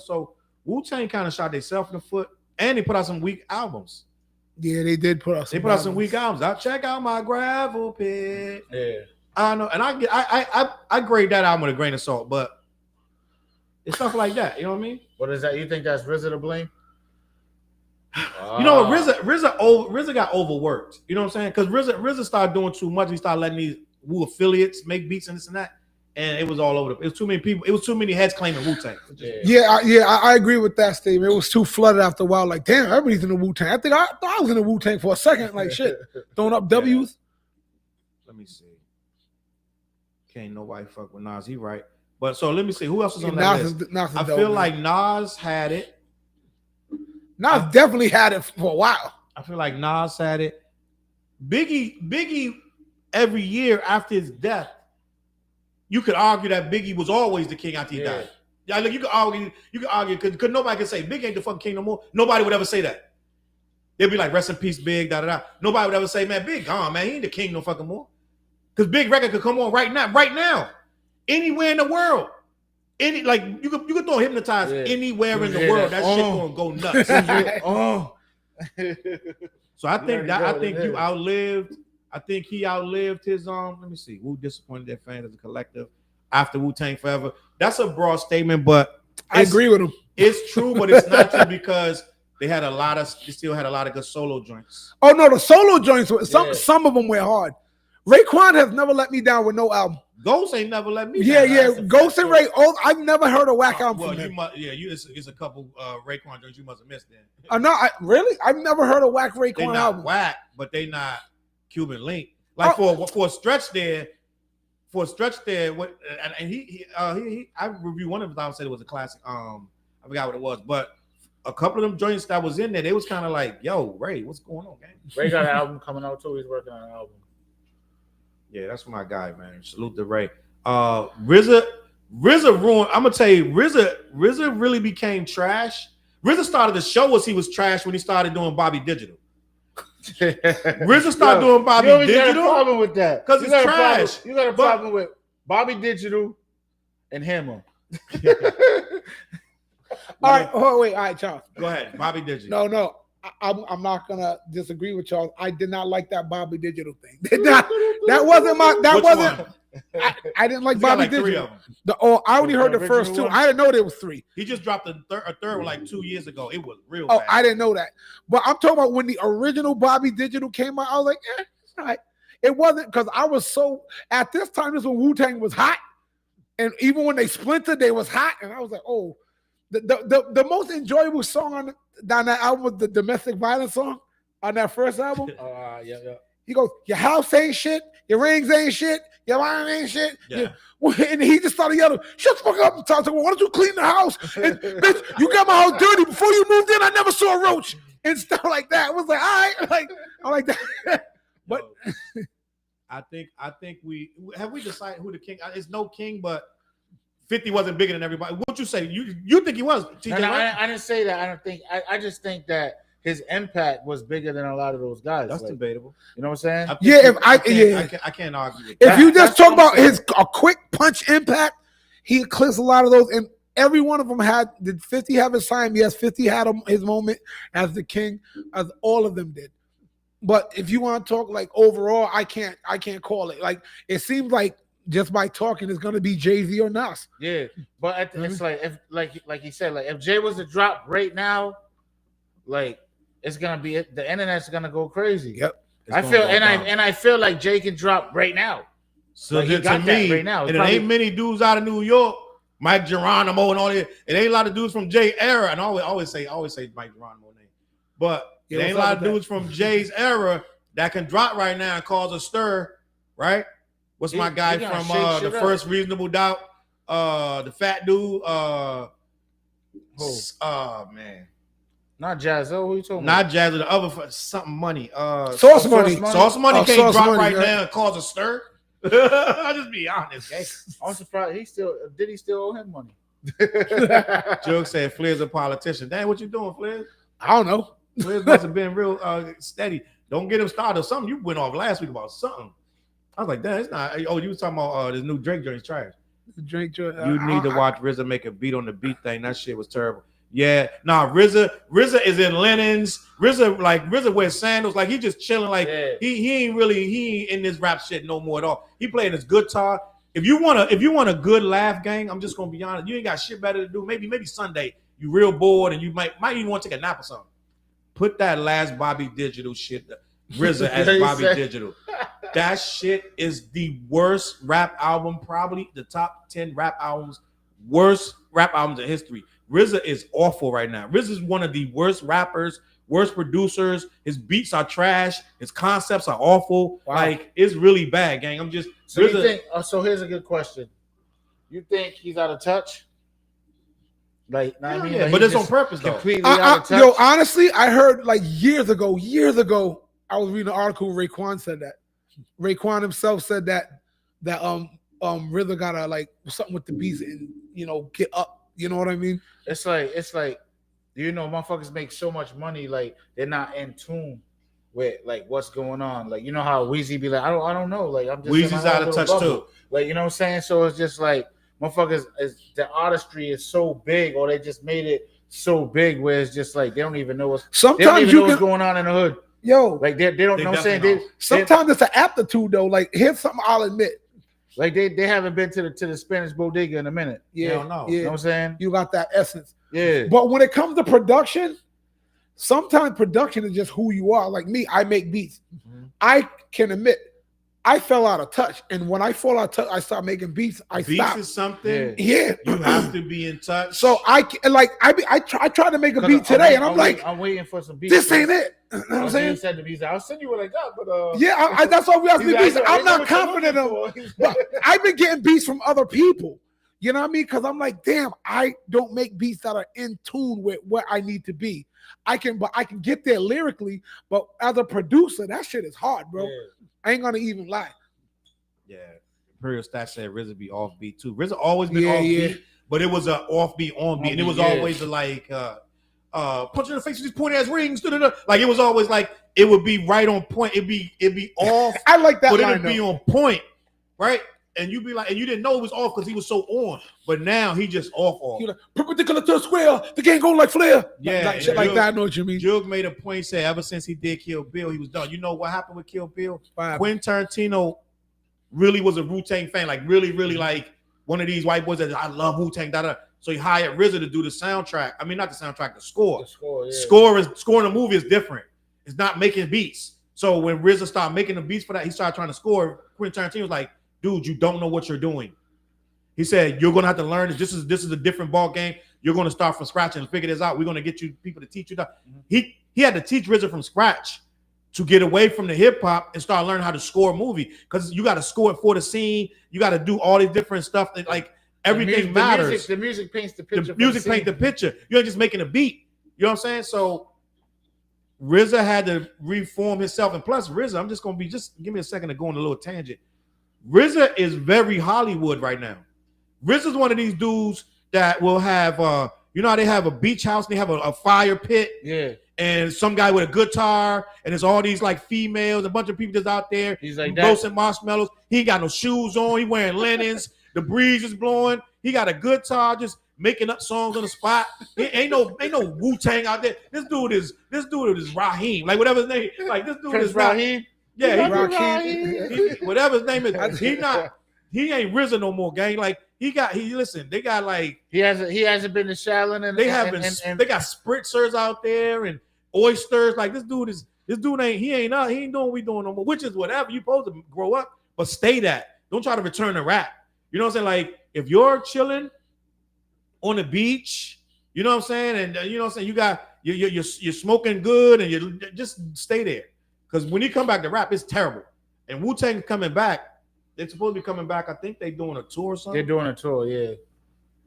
So Wu-Tang kind of shot themselves in the foot, and they put out some weak albums. Yeah, they did put out. Some weak albums. Check out my gravel pit. Yeah, I know, and I grade that album with a grain of salt, but it's stuff like that. You know what I mean? What is that? You think that's RZA to blame? You know what? RZA got overworked. You know what I'm saying? Because RZA started doing too much. He started letting these Wu affiliates make beats and this and that. And it was all over. It was too many people. It was too many heads claiming Wu-Tang. I agree with that statement. It was too flooded after a while. Like, damn, everybody's in the Wu-Tang. I thought I was in the Wu-Tang for a second. Like, shit, throwing up W's. Let me see. Can't nobody fuck with Nas. He right. But so let me see. Who else is on that list? I feel like Nas had it. Nas definitely had it for a while. I feel like Nas had it. Biggie, every year after his death, you could argue that Biggie was always the king after he died. Yeah, look, you could argue because nobody can say Biggie ain't the fucking king no more. Nobody would ever say that. They'd be like, rest in peace, Big, da da da. Nobody would ever say, man, Big gone, man. He ain't the king no fucking more. Because Big record could come on right now, anywhere in the world. You could throw Hypnotize anywhere in the world. That shit gonna go nuts. So I think he outlived his let me see. Wu disappointed their fans as a collective after Wu-Tang Forever. That's a broad statement, but I agree with him. It's true, but it's not true because they still had a lot of good solo joints. Oh no, the solo joints some of them were hard. Raekwon has never let me down with no album. Ghost ain't never let me down. Yeah. Ghost and Ray. Oh, I've never heard a whack album from him. It's a couple Raekwon joints you must have missed then. Really? I've never heard a whack Raekwon album. Whack, but they not Cuban Link. Like for a stretch there, what and he I reviewed one of his albums, said it was a classic. I forgot what it was, but a couple of them joints that was in there, they was kind of like, yo, Ray, what's going on, man? Ray got an album coming out too. He's working on an album. Yeah, that's my guy, man. Salute to Ray. RZA ruined. I'm gonna tell you, RZA really became trash. RZA started to show us he was trash when he started doing Bobby Digital. RZA started doing Bobby Digital. You got a problem with that because it's trash. You got a problem with Bobby Digital and Hammer. All right, Challz. Go ahead, Bobby Digital. No. I'm not gonna disagree with y'all. I did not like that Bobby Digital thing. That wasn't my. That Which wasn't. One? I didn't like Bobby Digital. I only heard the first two. I didn't know there was three. He just dropped a third one like 2 years ago. It was real. Oh, bad. I didn't know that. But I'm talking about when the original Bobby Digital came out. I was like, it's all right. It wasn't because I was so at this time. This when Wu-Tang was hot, and even when they splintered, they was hot, and I was like, oh. The most enjoyable song on that album was the domestic violence song on that first album. Yeah. He goes, your house ain't shit, your rings ain't shit, your wine ain't shit. Yeah. And he just started yelling, shut the fuck up and talk to me. Why don't you clean the house? And bitch, you got my house dirty. Before you moved in, I never saw a roach and stuff like that. I was like, all right, I'm like that. But I think we decided who the king. It's no king, but 50 wasn't bigger than everybody. What you say? You think he was? TJ, no, I didn't say that. I don't think. I just think that his impact was bigger than a lot of those guys. That's debatable. You know what I'm saying? Yeah, I can't argue with that. If you just talk about a quick punch impact, he eclipsed a lot of those, and every one of them had. Did 50 have his time? Yes, 50 had his moment as the king, as all of them did. But if you want to talk like overall, I can't call it. Like it seems like. Just by talking, it's gonna be Jay-Z or Nas. Yeah, but it's like if like he said, like if Jay was to drop right now, like it's gonna be the internet's gonna go crazy. Yep. I feel like Jay can drop right now. So like he got that right now. And it ain't many dudes out of New York, Mike Geronimo and all that. It ain't a lot of dudes from Jay era, and I always say Mike Geronimo name, but it ain't a lot of dudes from Jay's era that can drop right now and cause a stir, right? What's my guy from the first Reasonable Doubt? The fat dude. Man. Not Jazzo. Who you talking about? Not Jazzo. The other something money. Sauce Money. Sauce Money can't drop right now and cause a stir. I'll just be honest. Okay? I'm surprised he still owe him money. Joke said Flizz a politician. Dang, what you doing, Flizz? I don't know. Flizz must have been real steady. Don't get him started. Something you went off last week about something. I was like, damn, it's not. Oh, you was talking about this new Drake joint is trash. Drake joint. You need to watch RZA make a beat on the beat thing. That shit was terrible. Yeah, RZA is in linens. RZA wears sandals. Like he just chilling. Like he ain't in this rap shit no more at all. He playing his guitar. If you want a good laugh, gang, I'm just gonna be honest. You ain't got shit better to do. Maybe Sunday you real bored and you might even want to take a nap or something. Put that last Bobby Digital shit. RZA as Bobby Digital. That shit is the worst rap album, probably the top 10 worst rap albums in history. RZA is awful right now. RZA is one of the worst rappers, worst producers. His beats are trash. His concepts are awful. Wow. Like it's really bad, gang. I'm just so you think. So here's a good question. You think he's out of touch? Like, know what I mean? Yeah, Like, but he's it's on just purpose though. completely out of touch. Yo, honestly, I heard like years ago, I was reading an article where Raekwon said that. Raekwon himself said that RZA gotta like something with the beats and get up. You know what I mean? It's like motherfuckers make so much money, like they're not in tune with like what's going on. Like, you know how Weezy be like, I don't know. Like, I'm just Weezy's out of touch too. Like, you know what I'm saying? So it's just like motherfuckers, the artistry is so big, or they just made it so big where it's just like they don't even know what's going on in the hood. Yo, like they don't know what I'm saying. Sometimes it's an aptitude though. Like, here's something I'll admit. Like they haven't been to the Spanish bodega in a minute. Yeah, no. You know what I'm saying? You got that essence. Yeah. But when it comes to production, sometimes production is just who you are. Like me, I make beats. Mm-hmm. I can admit I fell out of touch, and when I fall out of touch, I start making beats. Beats is something. Yeah, you have to be in touch. So I try to make a beat today, and I'm waiting for some beats. This ain't it. You know what I'm saying? Said the beats. I'll send you what I got, but yeah, that's why we asked me beats. I'm not confident of. But I've been getting beats from other people. You know what I mean? Because I'm like, damn, I don't make beats that are in tune with where I need to be. I can get there lyrically, but as a producer, that shit is hard, bro. Yeah. I ain't gonna even lie. Yeah, Imperial Stat said RZA be offbeat too. RZA always been offbeat, but it was an offbeat on beat, and it was always like punch in the face with these pointy ass rings. Like, it was always like it would be right on point. It'd be off. I like that, but it'd be on point, right? And you'd be like, and you didn't know it was off because he was so on. But now he just off. You're like, perpendicular to a square. The game going like flare. Yeah, like shit like that. I know what you mean. Jug made a point. Said ever since he did Kill Bill, he was done. You know what happened with Kill Bill? Quentin Tarantino really was a Wu-Tang fan. Like, really, really, like one of these white boys that I love Wu-Tang. So he hired RZA to do the soundtrack. I mean, not the soundtrack, the score. Scoring a movie is different. It's not making beats. So when RZA started making the beats for that, he started trying to score. Quentin Tarantino was like, dude, you don't know what you're doing. He said, you're going to have to learn this. This is a different ball game. You're going to start from scratch and figure this out. We're going to get you people to teach you that. Mm-hmm. He had to teach RZA from scratch to get away from the hip hop and start learning how to score a movie, because you got to score it for the scene. You got to do all these different stuff. Like, everything matters. The music paints the picture. The music paints the picture. You ain't just making a beat. You know what I'm saying? So RZA had to reform himself. And plus, RZA, I'm just going to be, just give me a second to go on a little tangent. RZA is very Hollywood right now. RZA's one of these dudes that will have, you know how they have a beach house and they have a fire pit? Yeah. And some guy with a guitar, and there's all these like females, a bunch of people just out there. He's like roasting marshmallows. He ain't got no shoes on. He wearing linens. The breeze is blowing. He got a guitar, just making up songs on the spot. Ain't no Wu-Tang out there. This dude is Raheem. Like, whatever his name. Like, this dude is Raheem. Yeah, whatever his name is. He ain't RZA no more, gang. Like, they got like, he hasn't been to Shaolin, and they got spritzers out there and oysters. Like, this dude ain't doing what we doing no more, which is whatever. You supposed to grow up, but stay that. Don't try to return to rap. You know what I'm saying? Like, if you're chilling on the beach, you know what I'm saying, and you know what I'm saying, you're smoking good, and you just stay there. Because when you come back to rap, it's terrible. And Wu-Tang coming back. They're supposed to be coming back. I think they're doing a tour or something. They're doing a tour, yeah.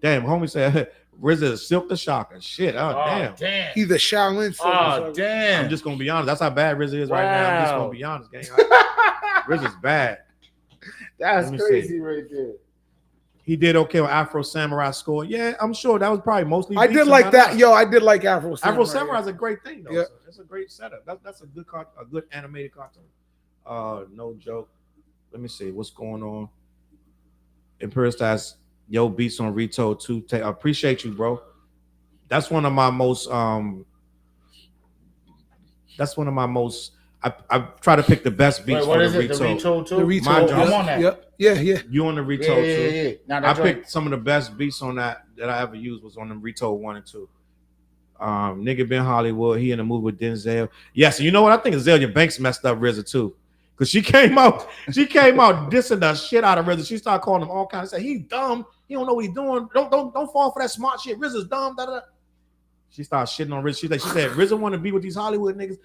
Damn, homie said RZA is Silk the Shocker. Shit, damn. He's the Shaolin. Damn. I'm just gonna be honest. That's how bad RZA is right now. I'm just gonna be honest, gang. RZA's bad. That's crazy right there. He did okay with Afro Samurai score. Yeah, I'm sure that was probably mostly. I did like that. Yo, I did like Afro Samurai. Afro Samurai is a great thing, though. Yeah. So it's a great setup. That's a good animated cartoon. No joke. Let me see what's going on. Imperial Stats, yo, beats on Retold too. I appreciate you, bro. That's one of my most. I try to pick the best beats. What is it? The Retold too. The Retold. I'm on that. Yep. Yeah. You on the Retold too? Yeah. I picked some of the best beats on that I ever used was on the Retold 1 and 2. Nigga been Hollywood. He in the movie with Denzel. Yes, you know what? I think Azalea Banks messed up RZA too. Because she came out dissing the shit out of RZA. She started calling him all kinds of say he's dumb. He don't know what he's doing. Don't fall for that smart shit. RZA's dumb. Da, da, da. She started shitting on RZA. She said RZA want to be with these Hollywood niggas.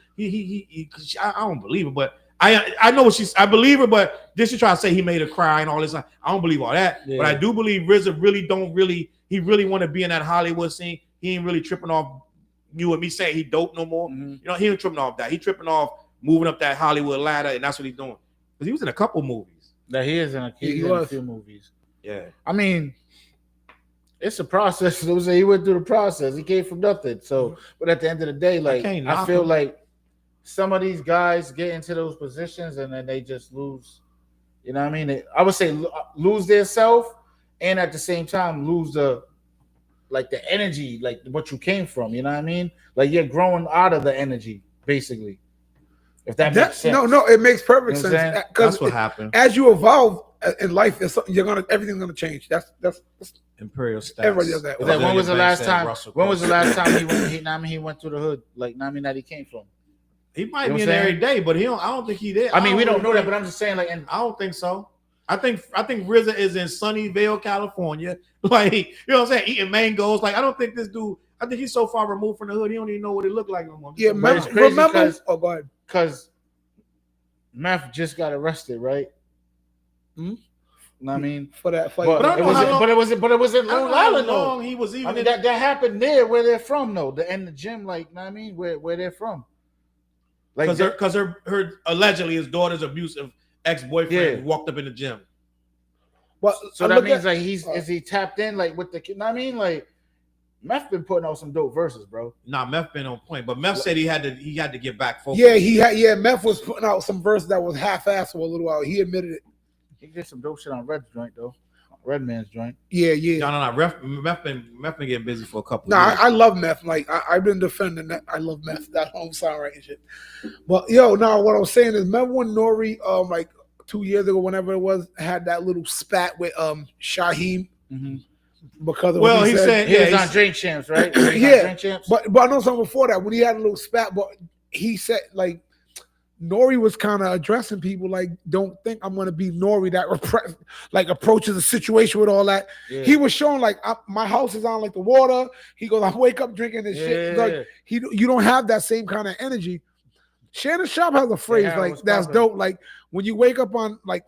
I don't believe her, but I know what I believe her, but then she tried to say he made her cry and all this. I don't believe all that. Yeah. But I do believe RZA he he really want to be in that Hollywood scene. He ain't really tripping off you and me saying he dope no more. Mm-hmm. You know, he ain't tripping off that. He tripping off moving up that Hollywood ladder, and that's what he's doing. Because he was in a couple movies. That he is in a few movies. Yeah. I mean, it's a process. He went through the process. He came from nothing. So, but at the end of the day, like I feel like some of these guys get into those positions and then they just lose. You know what I mean? I would say lose their self, and at the same time lose the energy, like what you came from. You know what I mean? Like you're growing out of the energy, basically. If that makes sense. No, it makes perfect sense. That's what happened. As you evolve in life, everything's gonna change. That's Imperial stats. Everybody does that. Like, when was the last time? When was the last time he went through the hood? Like, that he came from. He might be in there every day, but I don't think he did. I mean, we don't know that, but I'm just saying, like, and I don't think so. I think RZA is in Sunnyvale, California, like, you know what I'm saying, eating mangoes. Like, I don't think this dude. I think he's so far removed from the hood, he don't even know what it looked like no more. Yeah, remember? Oh, go ahead. Because Meth just got arrested, right? Hmm? I mean, for that fight, but it was in Long Island. Long he was even. I mean, that happened there where they're from, though. In the gym, like, you know what I mean, where they're from. Like, because her allegedly his daughter's abusive ex-boyfriend walked up in the gym. Well, so that means like is he tapped in like with the kid? You know what I mean, like Meth been putting out some dope verses, bro. Nah, Meth been on point, but Meth said he had to get back focused. Yeah, Meth was putting out some verses that was half-assed for a little while. He admitted it. He did some dope shit on Red's joint though. Redman's joint. Yeah. No. Meth been getting busy for a couple of years. I love Meth. Like I've been defending that. I love Meth. That home songwriting shit. But what I'm saying is, remember when Nori, like 2 years ago, whenever it was, had that little spat with Shaheem because of what he said he was on Drink Champs, right? Drink Champs. But I know something before that when he had a little spat, but he said like. Nori was kind of addressing people like, don't think I'm going to be Nori that approaches the situation with all that. Yeah. He was showing like, my house is on like the water. He goes, I wake up drinking this shit. Like, you don't have that same kind of energy. Shannon Sharp has a phrase that's dope. Like when you wake up on like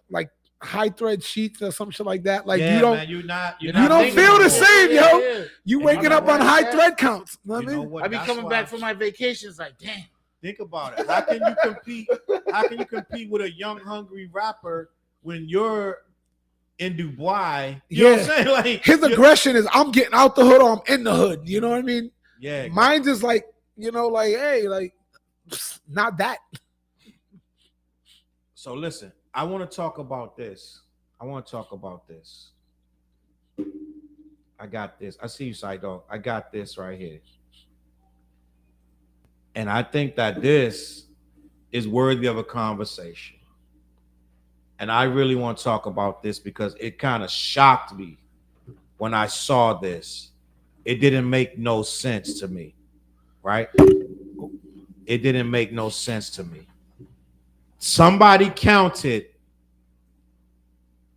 high thread sheets or some shit like that. Like you don't feel the same, yo. Yeah. You waking up on high thread counts. You know what I mean? I be coming back from my vacations like, damn. Think about it. How can you compete? How can you compete with a young, hungry rapper when you're in Dubai? You know what I'm saying? Like his aggression is, I'm getting out the hood or I'm in the hood. You know what I mean? Yeah. Mine's is like, like, hey, like, not that. So listen, I want to talk about this. I got this. I see you, Side Dog. I got this right here. And I think that this is worthy of a conversation. And I really want to talk about this because it kind of shocked me when I saw this. It didn't make no sense to me, right? It didn't make no sense to me. Somebody counted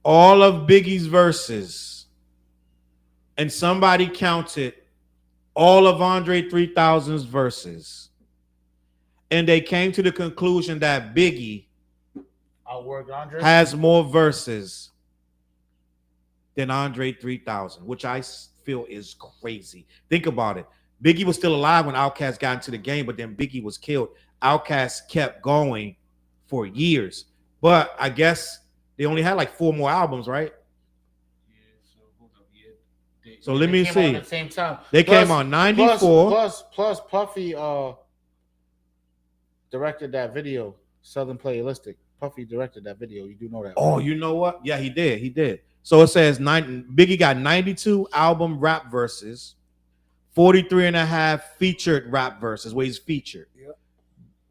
all of Biggie's verses, and somebody counted all of Andre 3000's verses. And they came to the conclusion that Biggie has more verses than Andre 3000, which I feel is crazy. Think about it. Biggie was still alive when Outkast got into the game, but then Biggie was killed. Outkast kept going for years. But I guess they only had like 4 more albums, right? So let me see. At the same time. They came on 94. Plus Puffy directed that video, Southern Playalistic. Puffy directed that video. You do know that. Oh, you know what? Yeah, he did. So it says Biggie got 92 album rap verses, 43 and a half featured rap verses where he's featured. Yep.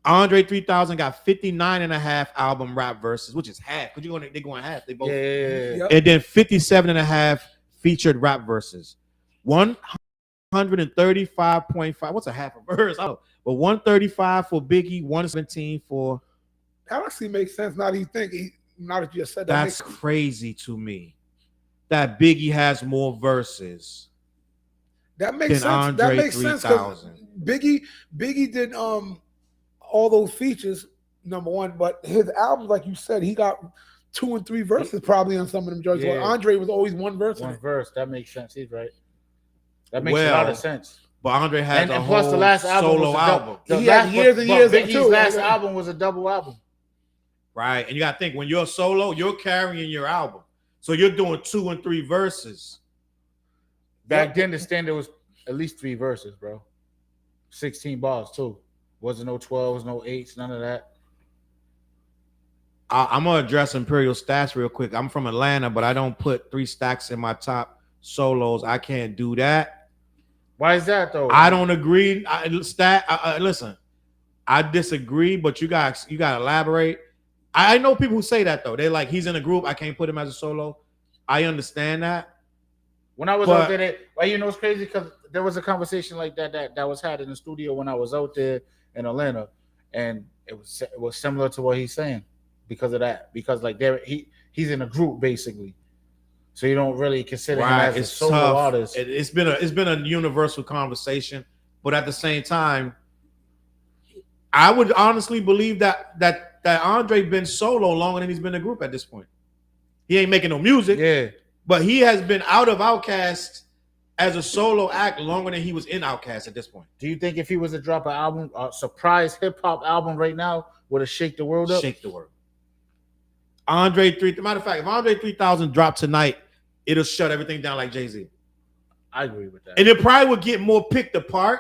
Andre 3000 got 59 and a half album rap verses, which is half. Because they're going half. They both. Yeah. And then 57 and a half featured rap verses. 135.5. What's a half a verse? I don't know. But 135 for Biggie, 117 for. That actually makes sense. Now that you think, now that you just said that. That's crazy to me. That Biggie has more verses. That makes sense. That makes sense. Biggie did all those features, number one, but his albums, like you said, he got 2 and 3 verses probably on some of them joints. Yeah. Well, Andre was always one verse. One verse. That makes sense. He's right. That makes a lot of sense. But Andre has and plus the last album solo album. He had years and years Biggie's too. last album was a double album. Right. And you got to think, when you're a solo, you're carrying your album. So you're doing 2 and 3 verses. Back then, the standard was at least 3 verses, bro. 16 bars, too. Wasn't no 12s, no 8s, none of that. I'm going to address Imperial Stats real quick. I'm from Atlanta, but I don't put 3 stacks in my top solos. I can't do that. Why is that, though? I don't agree. Listen, I disagree, but you guys, you got to elaborate. I know people who say that, though. They're like, he's in a group, I can't put him as a solo. I understand that. When I was out there, you know, it's crazy because there was a conversation like that was had in the studio when I was out there in Atlanta, and it was similar to what he's saying because of that. Because like he's in a group basically, so you don't really consider him as a solo artist. It's been a universal conversation, but at the same time, I would honestly believe that Andre been solo longer than he's been in a group at this point. He ain't making no music. Yeah. But he has been out of Outkast as a solo act longer than he was in Outkast at this point. Do you think if he was to drop an album, a surprise hip hop album right now, would it shake the world up? Shake the world. Matter of fact, if Andre 3000 dropped tonight, it'll shut everything down like Jay-Z. I agree with that. And it probably would get more picked apart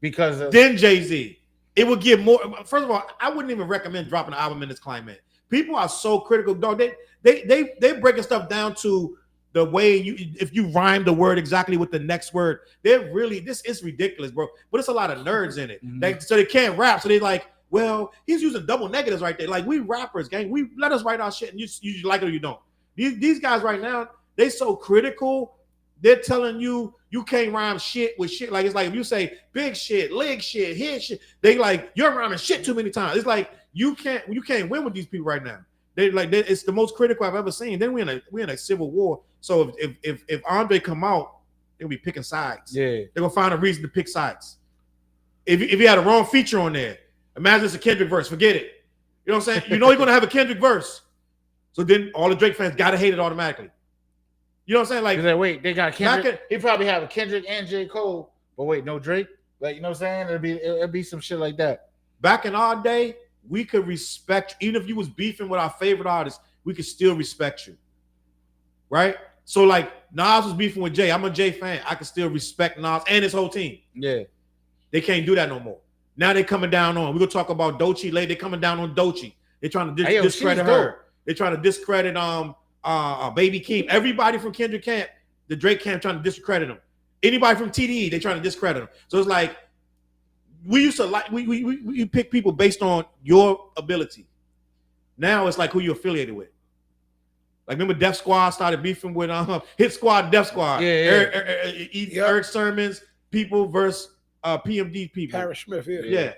than Jay-Z. It would get more. First of all, I wouldn't even recommend dropping an album in this climate. People are so critical, dog. They breaking stuff down to the way if you rhyme the word exactly with the next word. This is ridiculous, bro. But it's a lot of nerds in it. Mm-hmm. So they can't rap. So they like, well, he's using double negatives right there. Like, we rappers, gang. We let us write our shit, and you like it or you don't. These guys right now, they so critical. They're telling you can't rhyme shit with shit. Like, it's like if you say big shit, leg shit, head shit, they like, you're rhyming shit too many times. It's like you can't win with these people right now. It's the most critical I've ever seen. Then we're in a civil war. So if Andre come out, they'll be picking sides. Yeah, they're gonna find a reason to pick sides. If he had a wrong feature on there, imagine it's a Kendrick verse. Forget it. You know what I'm saying? You know he's gonna have a Kendrick verse. So then all the Drake fans gotta hate it automatically. You know what I'm saying? Like, wait, they got Kendrick. He probably have a Kendrick and J. Cole, but wait, no Drake. Like, you know what I'm saying? It'll be some shit like that. Back in our day, we could respect, even if you was beefing with our favorite artists, we could still respect you. Right? So like Nas was beefing with Jay. I'm a Jay fan. I can still respect Nas and his whole team. Yeah. They can't do that no more. Now they're coming down on. We're gonna talk about Doechii later. They're coming down on Doechii. They're trying to discredit her. They're trying to discredit Baby Keem. Everybody from Kendrick camp, the Drake camp, trying to discredit him. Anybody from TDE, they're trying to discredit him. So it's like, we used to like we pick people based on your ability. Now it's like who you're affiliated with. Like, remember Def Squad started beefing with Hit Squad, Def Squad. Yeah. Eric Sermon's people versus PMD people. Parrish Smith, yeah.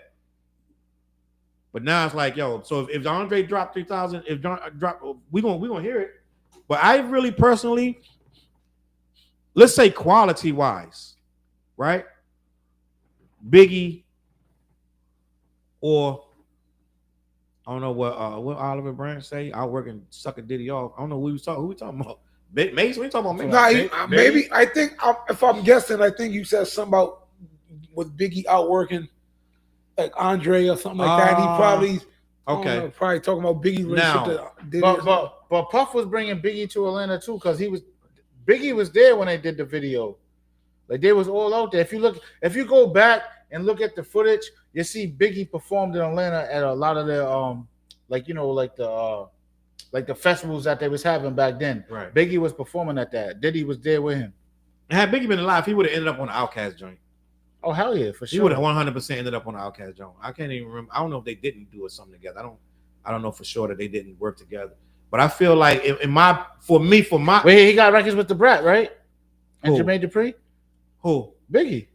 But now it's like, yo, so if Andre dropped 3000, if John dropped, we gonna hear it. But I really personally, let's say quality wise, right? Biggie or I don't know what Oliver Branch say. I work and suck a Diddy off. I don't know who we talking about. Mace? We talking about Mace? Nah, maybe I think if I'm guessing, I think you said something about with Biggie outworking like Andre or something like that. He probably probably talking about Biggie now. But Puff was bringing Biggie to Atlanta too, because Biggie was there when they did the video. Like, they was all out there. If you go back and look at the footage, you see Biggie performed in Atlanta at a lot of their the festivals that they was having back then. Right. Biggie was performing at that. Diddy was there with him. And had Biggie been alive, he would have ended up on the Outkast joint. Oh, hell yeah, for sure. He would have 100% ended up on the Outkast joint. I can't even remember. I don't know if they didn't do something together. I don't know for sure that they didn't work together. But I feel like for my wait, he got records with the Brat, right? And Jermaine Dupri? Who? Biggie.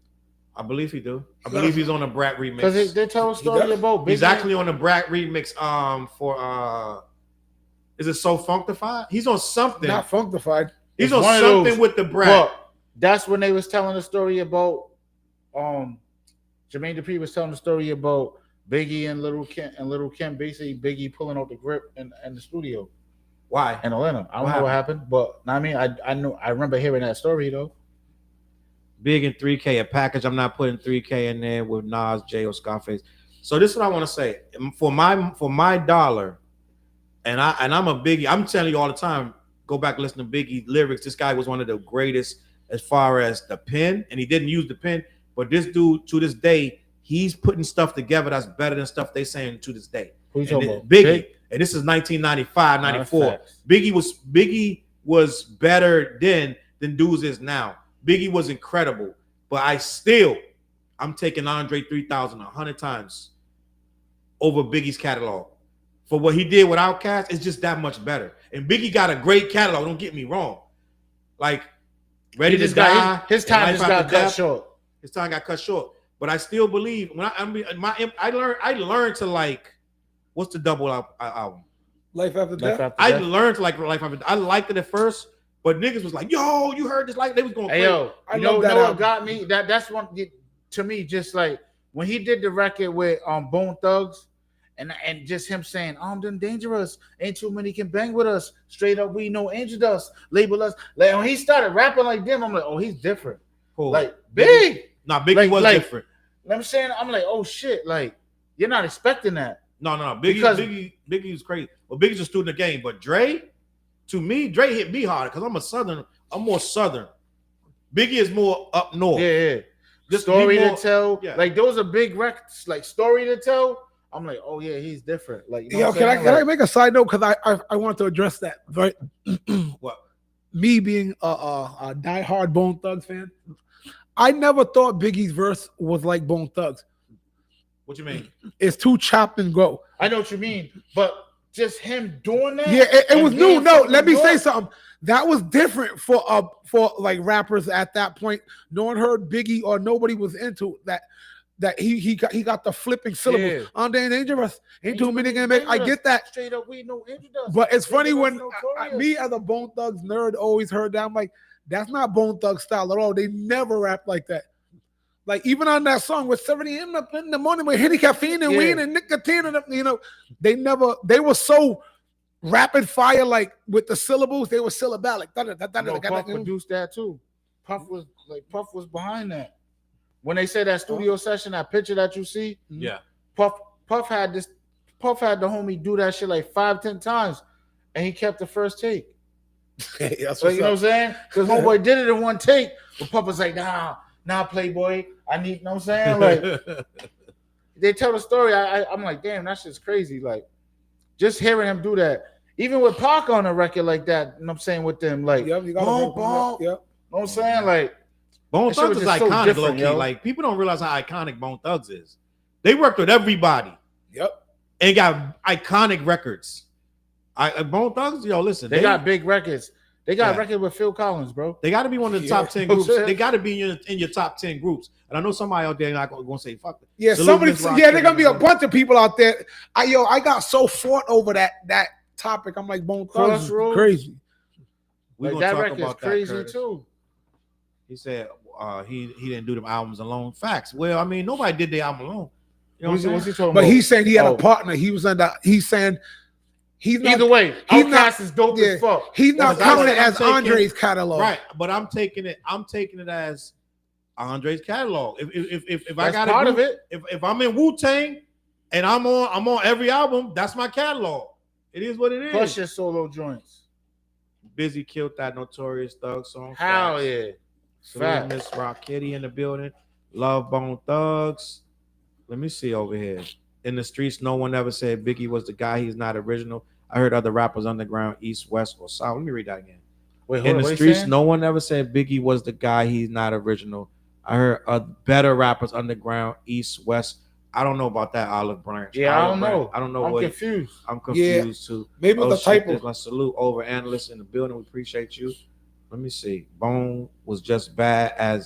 I believe he do. I believe he's on a Brat remix. Because they tell a story about Biggie. He's actually on a Brat remix for is it So Functified? He's on something. Not Functified. He's on something with the Brat. But that's when they was telling the story about Jermaine Dupri was telling the story about Biggie and Little Kim, basically Biggie pulling out the grip in the studio. Why? In Atlanta. I don't know what happened, but I mean, I remember hearing that story though. Big and 3K a package. I'm not putting 3K in there with Nas, Jay, or Scarface. So this is what I want to say. For my dollar, and I'm a Biggie. I'm telling you all the time. Go back and listen to Biggie lyrics. This guy was one of the greatest as far as the pen, and he didn't use the pen. But this dude, to this day, he's putting stuff together that's better than stuff they saying to this day. Who you talking about? Biggie. And this is 1995, 94. Biggie was better then than dudes is now. Biggie was incredible. But I'm taking Andre 3000 100 times over Biggie's catalog. For what he did with Outkast, it's just that much better. And Biggie got a great catalog, don't get me wrong. Like, Ready to Die. His time just got cut short. His time got cut short. But I still believe when I learned to like, what's the double album? Life After Death. I learned to like Life After Death. I liked it at first, but niggas was like, "Yo, you heard this?" Like they was going. Hey, yo, you know what got me? That's one to me. Just like when he did the record with Bone Thugs, and just him saying, "I'm done dangerous. Ain't too many can bang with us. Straight up, we know angel dust. Label us." Like when he started rapping like them, I'm like, "Oh, he's different." Cool. Like Big. Nah, Biggie was different. I'm saying, I'm like, "Oh shit!" Like you're not expecting that. No. Biggie was crazy. Well, Biggie's a student of the game, but Dre, to me, Dre hit me harder because I'm more southern. Biggie is more up north. Yeah. Just story to tell. Yeah. Like those are big records. Like story to tell. I'm like, oh yeah, he's different. Like, you know can I make a side note because I want to address that. Right. What? Me being a diehard Bone Thugs fan, I never thought Biggie's verse was like Bone Thugs. What you mean? It's too chopped and go. I know what you mean, but just him doing that. Yeah, it was new. No, let me say something. That was different for like rappers at that point. No one heard Biggie or nobody was into that. That he got the flipping syllables. Yeah. Andre and dangerous. Ain't too many gonna make. I get that. Straight up, we know introduction. But it's funny when me as a Bone Thugs nerd always heard that. I'm like, that's not Bone Thugs style at all. They never rap like that. Like even on that song with 70 up in the morning with Henny caffeine and weed and nicotine and they were so rapid fire, like with the syllables, they were syllabic. Puff produced that too. Puff was behind that. When they say that studio session, that picture that you see, Puff had the homie do that shit like 5-10 times, and he kept the first take. So you know what I'm saying? Because homeboy did it in one take, but Puff was like, nah, Playboy, I need, you know what I'm saying? Like, they tell the story. I'm like, damn, that shit's crazy. Like, just hearing him do that, even with Pac on a record like that, you know what I'm saying, with them, like, you know what I'm saying? Like, Bone Thugs is iconic, so low-key. Like, people don't realize how iconic Bone Thugs is. They worked with everybody. Yep. And got iconic records. Bone Thugs, listen. They got big records. They got a record with Phil Collins, bro. They got to be one of the top 10 groups. They got to be in your top 10 groups. And I know somebody out there not going to say fuck it. Yeah, they're going to be a bunch of people out there. I got so fought over that topic. I'm like, Bone Thugs is crazy. Like, that record is crazy too. He said he didn't do them albums alone. Facts. Well, I mean, nobody did the album alone. You know what's he talking about? He's saying he had a partner. He was under. He's saying he's not. Either way, Outkast is dope as fuck. He's not counting it as Andre's catalog, right? But I'm taking it as Andre's catalog. If I got part of it, if I'm in Wu-Tang and I'm on every album, that's my catalog. It is what it is. Plus your solo joints. Busy killed that Notorious Thug song. Hell yeah. Miss Rock Kitty in the building. Love Bone Thugs. Let me see over here. In the streets, no one ever said Biggie was the guy. He's not original. I heard other rappers underground, east, west, or south. Let me read that again. In the streets, no one ever said Biggie was the guy. He's not original. I heard better rappers underground, east, west. I don't know about that Olive Branch. Yeah, I don't know. I'm confused. I'm confused too. Maybe the typo. I salute over analysts in the building. We appreciate you. Let me see. Bone was just bad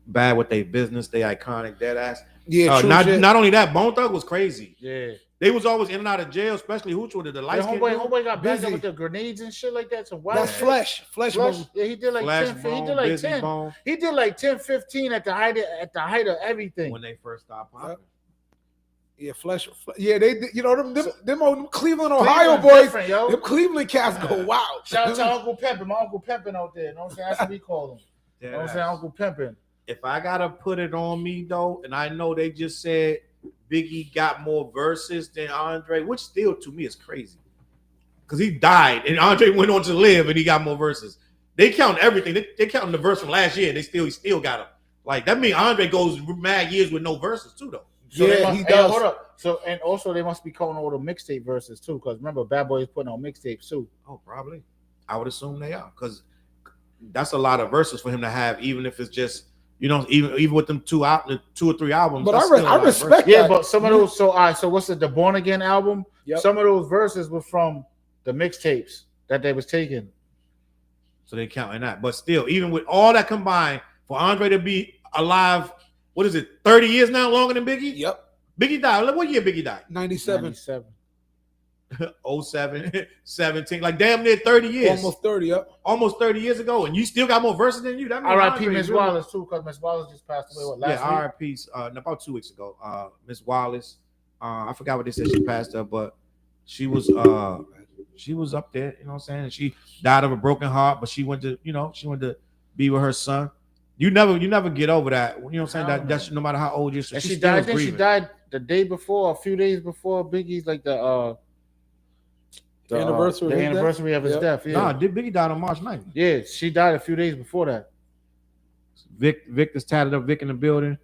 with their business, they iconic dead ass. Yeah, not only that, Bone Thug was crazy. Yeah, they was always in and out of jail, especially Hooch with the lights. Homeboy got backed up with the grenades and shit like that. So that's Flesh. Yeah, he did like 10. He did like 10. Bone. He did like 10, 15 at the height of everything when they first started popping. Yeah, Flesh. Yeah, they them Cleveland, Ohio boys. Them Cleveland cats go wild. Shout out to Uncle Pimpin', my Uncle Pimpin' out there. You know what I'm saying? That's what we call him. You know what I'm saying? Uncle Pimpin'. if I gotta put it on me though, and I know they just said Biggie got more verses than Andre, which still to me is crazy. Because he died and Andre went on to live and he got more verses. They count everything. They counting the verse from last year. He still got him. Like that means Andre goes mad years with no verses too though. So Yeah, he does. Hold up. So and also they must be calling all the mixtape verses too, because remember Bad Boy is putting on mixtapes too. Oh, probably. I would assume they are, because that's a lot of verses for him to have, even if it's just, you know, even with them two or three albums. But I respect Yeah, that. but some of those. So all right. So what's the Born Again album? Yep. Some of those verses were from the mixtapes that they was taking. So they counting that. But still, even with all that combined, for Andre to be alive, what is it, 30 years now, longer than Biggie? Yep. Biggie died. What year Biggie died? 97. 07, 17, like damn near 30 years. Almost 30, yep. Almost 30 years ago. And you still got more verses than you. That means R.I.P. Andre Miss really- Wallace too, because Miss Wallace just passed away. What, last week? R.I.P. About 2 weeks ago. Miss Wallace. I forgot what they said she passed up, but she was up there, you know what I'm saying? And she died of a broken heart, but she went to be with her son. You never get over that. You know what I'm saying? That's no matter how old you're. And she died. I think she died the day before, a few days before Biggie's like the anniversary of his death. Yeah. Nah, Biggie died on March 9th. Yeah, she died a few days before that. Vic is tatted up. Vic in the building.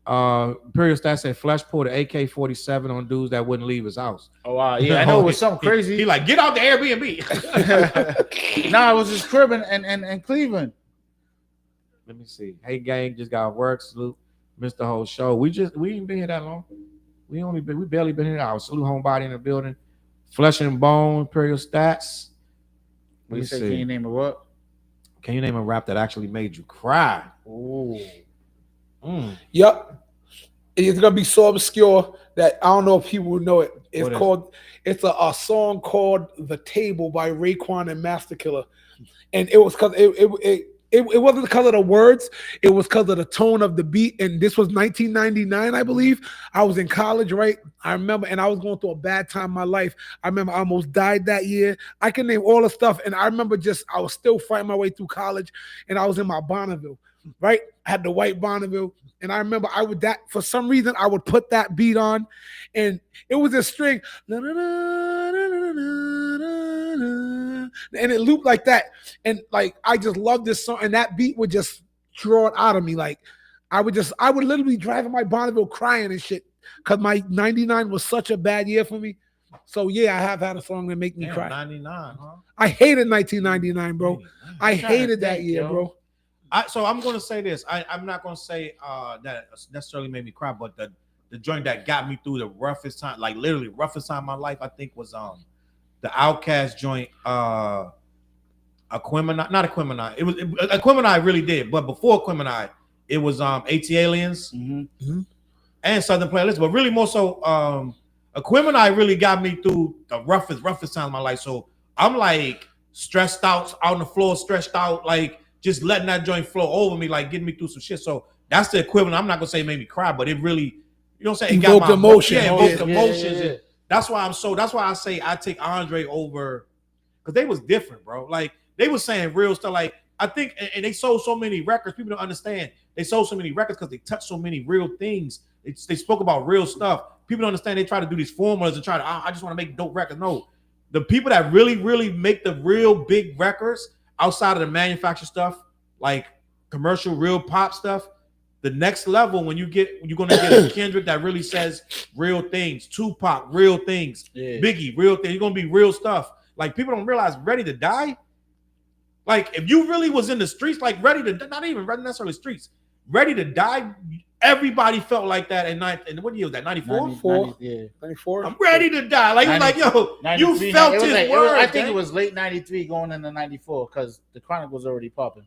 Imperial Stats said Flesh pulled an AK-47 on dudes that wouldn't leave his house. Oh wow, yeah, I know it was something crazy. He like, get out the Airbnb. Nah, it was his crib in Cleveland. Let me see. Hey gang, just got work. Salute, missed the whole show. We ain't been here that long. We barely been here. Our salute homebody in the building. Flesh and Bone, Imperial Stats. When you say, can you name it what? Can you name a rap that actually made you cry? Ooh. Yep. It's gonna be so obscure that I don't know if people would know it. It's a song called "The Table" by Raekwon and Master Killer, and it was because it wasn't because of the words, it was because of the tone of the beat. And this was 1999, I believe. I was in college, right? I remember, and I was going through a bad time in my life. I remember I almost died that year. I can name all the stuff, and I remember I was still fighting my way through college, and I was in my Bonneville, right? I had the white Bonneville, and I remember for some reason I would put that beat on, and it was a string, and it looped like that, and like I just loved this song, and that beat would just draw it out of me. Like I would literally be driving my Bonneville crying and shit, because my 99 was such a bad year for me. So yeah, I have had a song that make me cry. 99, huh? I hated 1999, bro. I hated that year, bro. So I'm going to say this. I'm not going to say that necessarily made me cry, but the joint that got me through the roughest time, like literally roughest time in my life, I think was the Outkast joint, Aquemini. Not Aquemini. It was Aquemini really did, but before Aquemini, it was AT-Aliens and Southern Playlist, but really more so Aquemini really got me through the roughest time of my life. So I'm like stressed out on the floor, stretched out, like just letting that joint flow over me, like getting me through some shit. So that's the equivalent. I'm not gonna say it made me cry, but it really, you know what I'm saying? It evoked got my emotion. Yeah, evoked emotions. Yeah. That's why I say I take Andre over, because they was different, bro. Like they was saying real stuff. Like I think, and they sold so many records. People don't understand. They sold so many records because they touched so many real things. They spoke about real stuff. People don't understand. They try to do these formulas and I just want to make dope records. No, the people that really, really make the real big records outside of the manufactured stuff, like commercial, real pop stuff, the next level when you're gonna get a Kendrick that really says real things, Tupac, real things, Biggie, real things. You're gonna be real stuff. Like people don't realize Ready to Die. Like if you really was in the streets, like not even necessarily streets, Ready to Die, everybody felt like that at night. And what year was that? 94? 94. I'm ready to die. Like, 90, it was like, yo, you felt his word. I think it was late 93 going into 94 because the Chronic was already popping.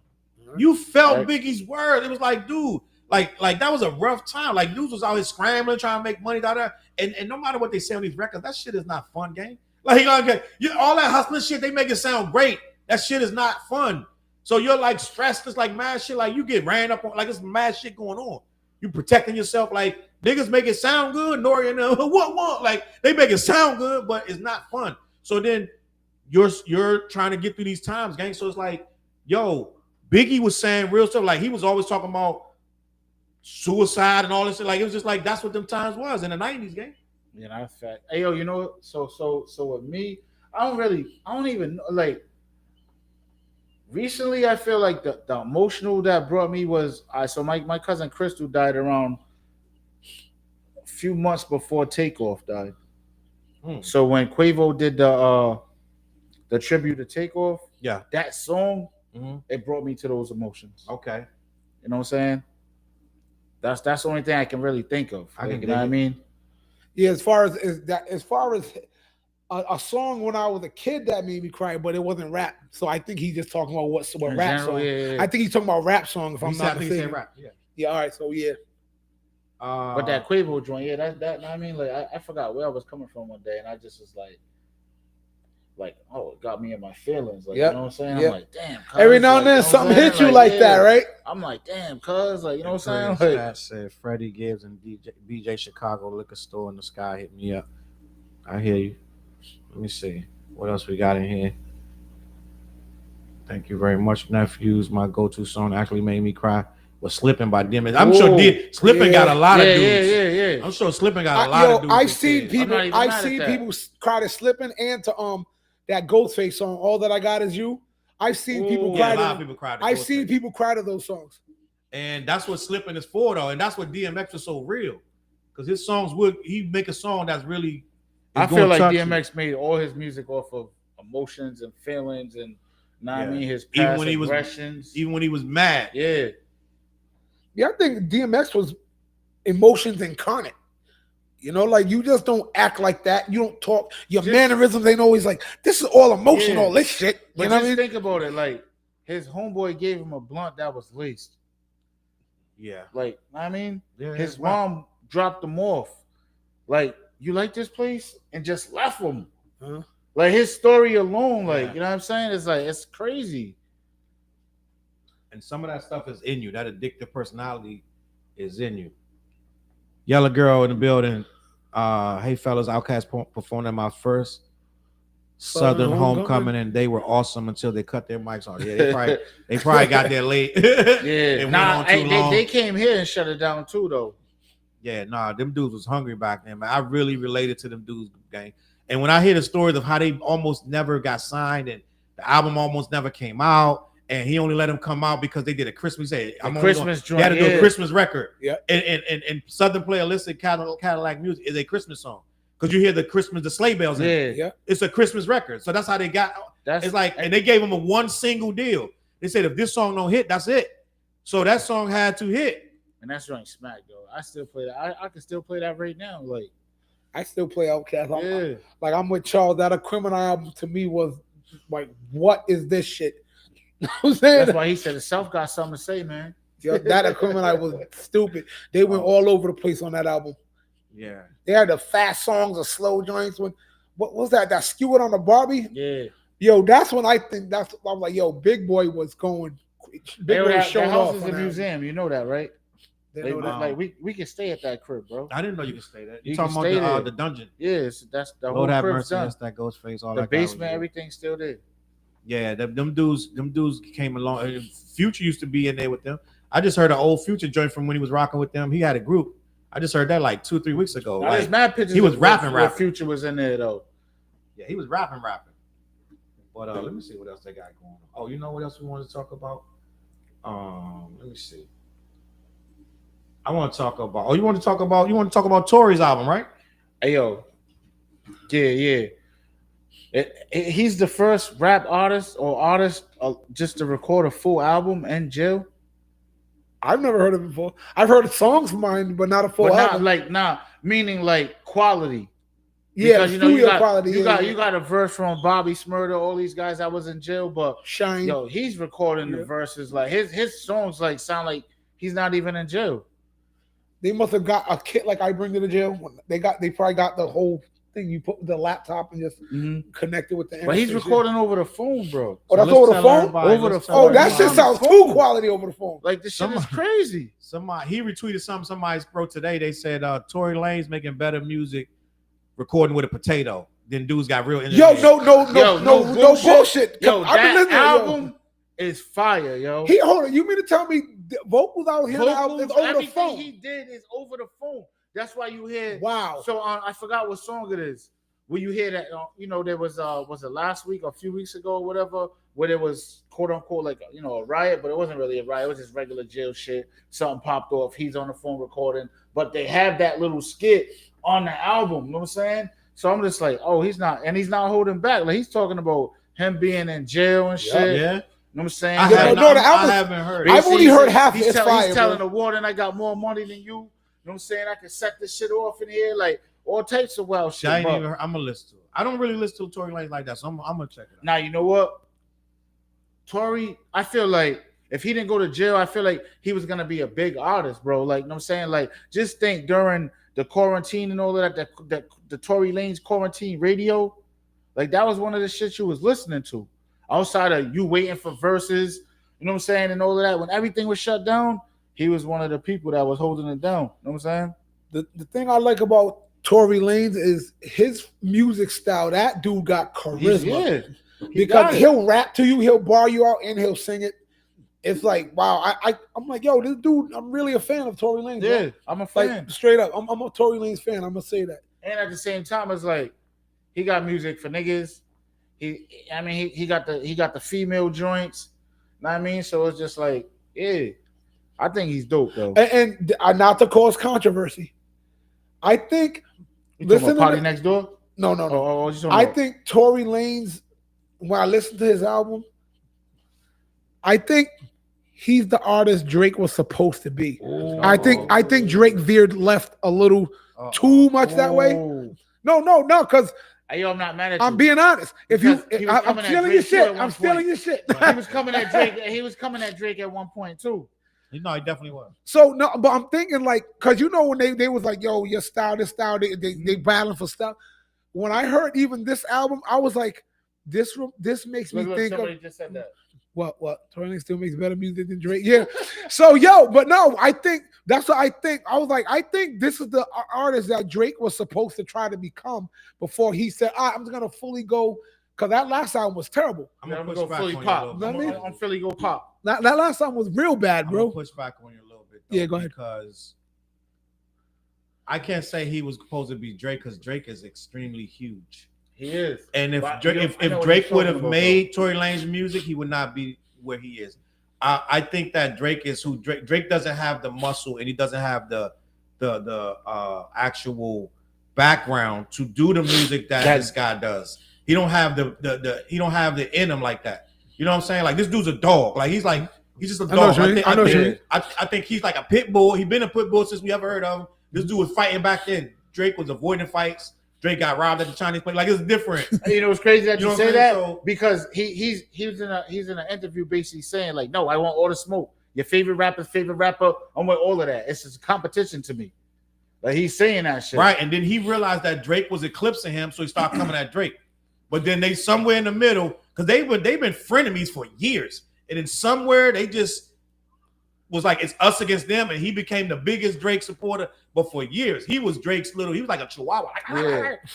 You felt Biggie's word. It was like, dude, like that was a rough time. Like, dudes was always scrambling, trying to make money out there. And no matter what they say on these records, that shit is not fun, gang. Like, all that hustling shit, they make it sound great. That shit is not fun. So you're like stressed. It's like mad shit. Like you get ran up on, like it's mad shit going on. You protecting yourself. Like niggas make it sound good. Nori and what? Like they make it sound good, but it's not fun. So then you're trying to get through these times, gang. So it's like, yo, Biggie was saying real stuff. Like he was always talking about suicide and all this shit. Like it was just like that's what them times was in the 90s, gang. Yeah, that's fact. Hey, yo, you know, so with me, I don't even know, like. Recently, I feel like the emotional that brought me was so my cousin Crystal died around a few months before Takeoff died. So when Quavo did the tribute to Takeoff, yeah, that song, it brought me to those emotions. Okay, you know what I'm saying? That's the only thing I can really think of. I can, you know what I mean? Yeah, as far as a song when I was a kid that made me cry, but it wasn't rap. So I think he's just talking about what rap general, song. yeah. I think he's talking about rap song. If I'm not mistaken, rap. Yeah. Yeah. All right. So yeah. But that Quavo joint, yeah, that I mean, like I forgot where I was coming from one day, and I just was like, oh, it got me in my feelings. Like, you know what I'm saying? I'm like, damn. Cuz, every now and then something hits you like that, right? I'm like, damn, cuz, like, you know what I'm saying? saying? Like, said Freddie Gibbs and BJ Chicago liquor store in the sky hit me up. I hear you. Let me see what else we got in here. Thank you very much, nephews. My go-to song actually made me cry was "Slipping" by DMX. I'm sure Slipping got a lot of dudes. Yeah. I'm sure Slipping got a lot of dudes. I've seen people cry to Slipping and to that Ghostface song. All That I Got Is You. I've seen people cry. A lot of people cry. I've seen people cry to those songs. And that's what Slipping is for, though. And that's what DMX was so real, because his songs he make a song that's really. I feel like DMX made all his music off of emotions and feelings, and I mean his past aggressions. Even when he was mad. Yeah, I think DMX was emotions incarnate. You know, like you just don't act like that. You don't talk. Your mannerisms ain't always like this is all emotion, all this shit. You know what I mean? Think about it. Like his homeboy gave him a blunt that was laced. Yeah. Like I mean, his mom dropped him off. Like, you like this place? And just left him. Huh? Like his story alone, like, you know what I'm saying? It's like, it's crazy. And some of that stuff is in you. That addictive personality is in you. Yellow Girl in the building. Hey fellas, Outkast performed at my first Southern homecoming, and they were awesome until they cut their mics off. Yeah, they probably got there late. They came here and shut it down too, though. Yeah, them dudes was hungry back then, man. I really related to them dudes, gang. And when I hear the stories of how they almost never got signed and the album almost never came out, and he only let them come out because they did a Christmas. They had to do a Christmas record. Yeah. And Southern Playalistic Cadillac Music is a Christmas song, because you hear the sleigh bells in it. Yeah. It's a Christmas record. So that's how they got. It's like, and they gave them a one single deal. They said if this song don't hit, that's it. So that song had to hit. And that's right, smack though. I still play that. I can still play that right now. Like, I still play Outkast. I'm with Challz. That A Criminal album to me was like, what is this shit? You know what I'm saying? That's why he said himself got something to say, man. That A Criminal was stupid. They went all over the place on that album. Yeah. They had the fast songs, the slow joints. What was that? That Skew It on the Barbie? Yeah. Yo, that's when I was like, yo, Big Boy was going. Big Boy was showing off. The house is a museum. You know that, right? Like we can stay at that crib, bro. I didn't know you could stay there. You talking about the dungeon? Yes, that's the Lord whole have crib's mercy, done. that's that Ghostface, all the that basement, everything's still there. Yeah, them dudes came along. Future used to be in there with them. I just heard an old Future joint from when he was rocking with them. He had a group. I just heard that like 2 or 3 weeks ago. Now, there's mad pictures. He was rapping. Future was in there though. Yeah, he was rapping. But let me see what else they got going on. Oh, you know what else we wanted to talk about? Let me see. I want to talk about. You want to talk about Tory's album, right? Hey yo, yeah. He's the first rap artist just to record a full album in jail. I've never heard of it before. I've heard songs of mine, but not a full album. Meaning like quality. Yeah, because, you got a verse from Bobby Smurda, all these guys that was in jail, but Shine. Yo, he's recording the verses like his songs like sound like he's not even in jail. They must have got a kit like I bring to the jail. They probably got the whole thing. You put the laptop and just connect it with the. But he's recording over the phone, bro. Oh, that's over the phone. Over the phone. Oh, that shit sounds too quality over the phone. Like this shit is crazy. He retweeted something somebody wrote today. They said Tory Lanez making better music recording with a potato. Then dudes got real. No bullshit. Yo, that album is fire, yo. Hold on. You mean to tell me the vocals out here now is over the everything phone. he did is over the phone. That's why you hear. Wow. So I forgot what song it is. Where you hear that, there was it last week or a few weeks ago or whatever, where there was quote unquote like a riot, but it wasn't really a riot. It was just regular jail shit. Something popped off. He's on the phone recording, but they have that little skit on the album. You know what I'm saying? So I'm just like, oh, he's not holding back. Like he's talking about him being in jail and shit. Yeah. You know what I'm saying? I haven't heard. I've only heard half. He's telling the warden, I got more money than you. You know what I'm saying? I can set this shit off in here. Like, all types of wild shit. I'm gonna listen to it. I don't really listen to Tory Lanez like that, so I'm gonna check it out. Now you know what, Tory. I feel like if he didn't go to jail, I feel like he was gonna be a big artist, bro. Like, you know what I'm saying? Like, just think during the quarantine and all of that the Tory Lanez quarantine radio, like that was one of the shit you was listening to. Outside of you waiting for verses, you know what I'm saying, and all of that. When everything was shut down, he was one of the people that was holding it down. You know what I'm saying? The thing I like about Tory Lanez is his music style. That dude got charisma. Because he'll rap to you, he'll bar you out, and he'll sing it. It's like, wow. I'm like, yo, this dude, I'm really a fan of Tory Lanez. Yeah, bro. I'm a fan. Like, straight up, I'm a Tory Lanez fan. I'm gonna say that. And at the same time, it's like he got music for niggas. He got the female joints. Know what I mean? So it's just like, yeah, I think he's dope though. And not to cause controversy, I think. Listen, Party Next Door. No. I think Tory Lanez, when I listen to his album, I think he's the artist Drake was supposed to be. I think Drake veered left a little too much that way. No, because I'm not mad at you. I'm being honest. I'm stealing your shit. I'm stealing your shit. He was coming at Drake. He was coming at Drake at one point too. No, he definitely was. So no, but I'm thinking like, cause when they was like, yo, your style, this style, they battling for stuff. When I heard even this album, I was like, this makes me think somebody just said that. What? Tory Lanez still makes better music than Drake. Yeah. So but no, I think that's what I think. I was like, I think this is the artist that Drake was supposed to try to become before he said, I'm just gonna fully go. Cause that last album was terrible. I'm gonna go fully pop. I'm fully go pop. That last album was real bad, bro. I'm gonna push back on you a little bit. Though, yeah, go ahead. Because I can't say he was supposed to be Drake because Drake is extremely huge. He is. And if Drake would have made Tory Lanez music, he would not be where he is. I think that Drake is who Drake doesn't have the muscle and he doesn't have the actual background to do the music that this guy does. He don't have he don't have the in him like that. You know what I'm saying? Like this dude's a dog. Like he's just a dog. I think he's like a pit bull. He's been a pit bull since we ever heard of him. This dude was fighting back then. Drake was avoiding fights. Drake got robbed at the Chinese place. Like it's different. You know, it's crazy that you say that so, because he's in an interview basically saying like, no, I want all the smoke. Your favorite rapper, I want all of that. It's just a competition to me. Like he's saying that shit. Right. And then he realized that Drake was eclipsing him, so he started coming at Drake. But then they somewhere in the middle, because they've been frenemies for years. And then somewhere they just was like, it's us against them, and he became the biggest Drake supporter. But for years, he was Drake's he was like a chihuahua.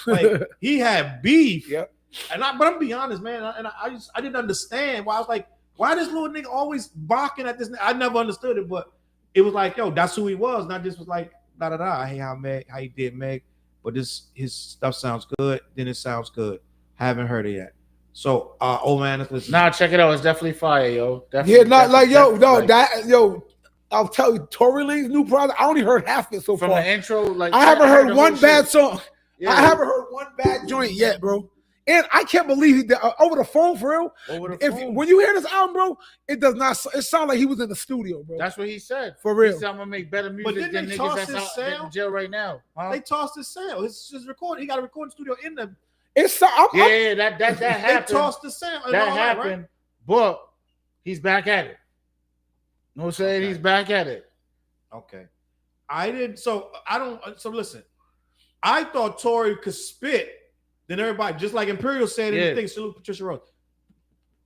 Like he had beef. Yep. But I'm gonna be honest, man. I didn't understand why. I was like, why this little nigga always barking at this? I never understood it, but it was like, yo, that's who he was. Not just was like, da da da. Hey, how he did Meg, but his stuff sounds good. Then it sounds good. Haven't heard it yet. So, old man, let's listen. Nah, check it out. It's definitely fire, yo. I'll tell you, Tory Lanez new project. I only heard half of it so from far. The intro, like I haven't heard one bad song. Yeah. I haven't heard one bad joint yet, bro. And I can't believe he did over the phone for real. When you hear this album, bro, it does not. It sounds like he was in the studio, bro. That's what he said. For real. He said, I'm gonna make better music than niggas that's out in jail right now. Huh? They tossed his sound. It's just recording. He got a recording studio in the. That happened. They tossed the sound. That happened, right? But he's back at it. You know what I'm saying? He's back at it. Okay. So listen. I thought Tory could spit. Then everybody, just like Imperial said in the thing, salute Patricia Rose.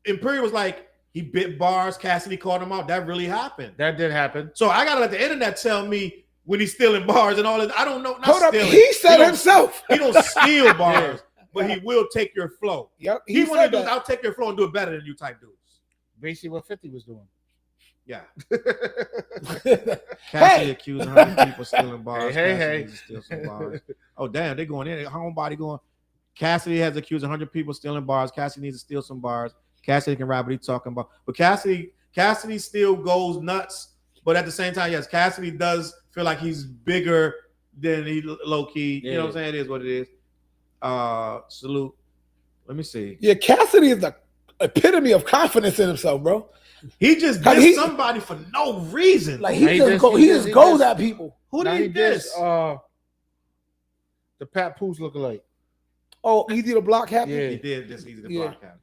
Imperial was like, he bit bars, Cassidy called him out. That really happened. That did happen. So I gotta let the internet tell me when he's stealing bars and all that. I don't know. Hold up, he said himself. He don't steal bars, but he will take your flow. Yep. He want to do I'll take your flow and do it better than you type dudes. Basically what 50 was doing. Yeah. Hey! Cassidy accusing 100 people stealing bars. Hey, Cassidy hey. needs to steal some bars. Oh, damn, they going in. Homebody going. Cassidy has accused 100 people stealing bars. Cassidy needs to steal some bars. Cassidy can rap what he's talking about. But Cassidy still goes nuts. But at the same time, yes, Cassidy does feel like he's bigger than he low key. Yeah. You know what I'm saying? It is what it is. Salute. Let me see. Yeah, Cassidy is the epitome of confidence in himself, bro. He just Like, dissed somebody for no reason. Like Nah, he he just just- go, he he just- just he goes just- at people. Who Now did he diss? the Pat Poos lookalike. Oh, Easy to Block happened. Yeah. He did this easy to Yeah. block out.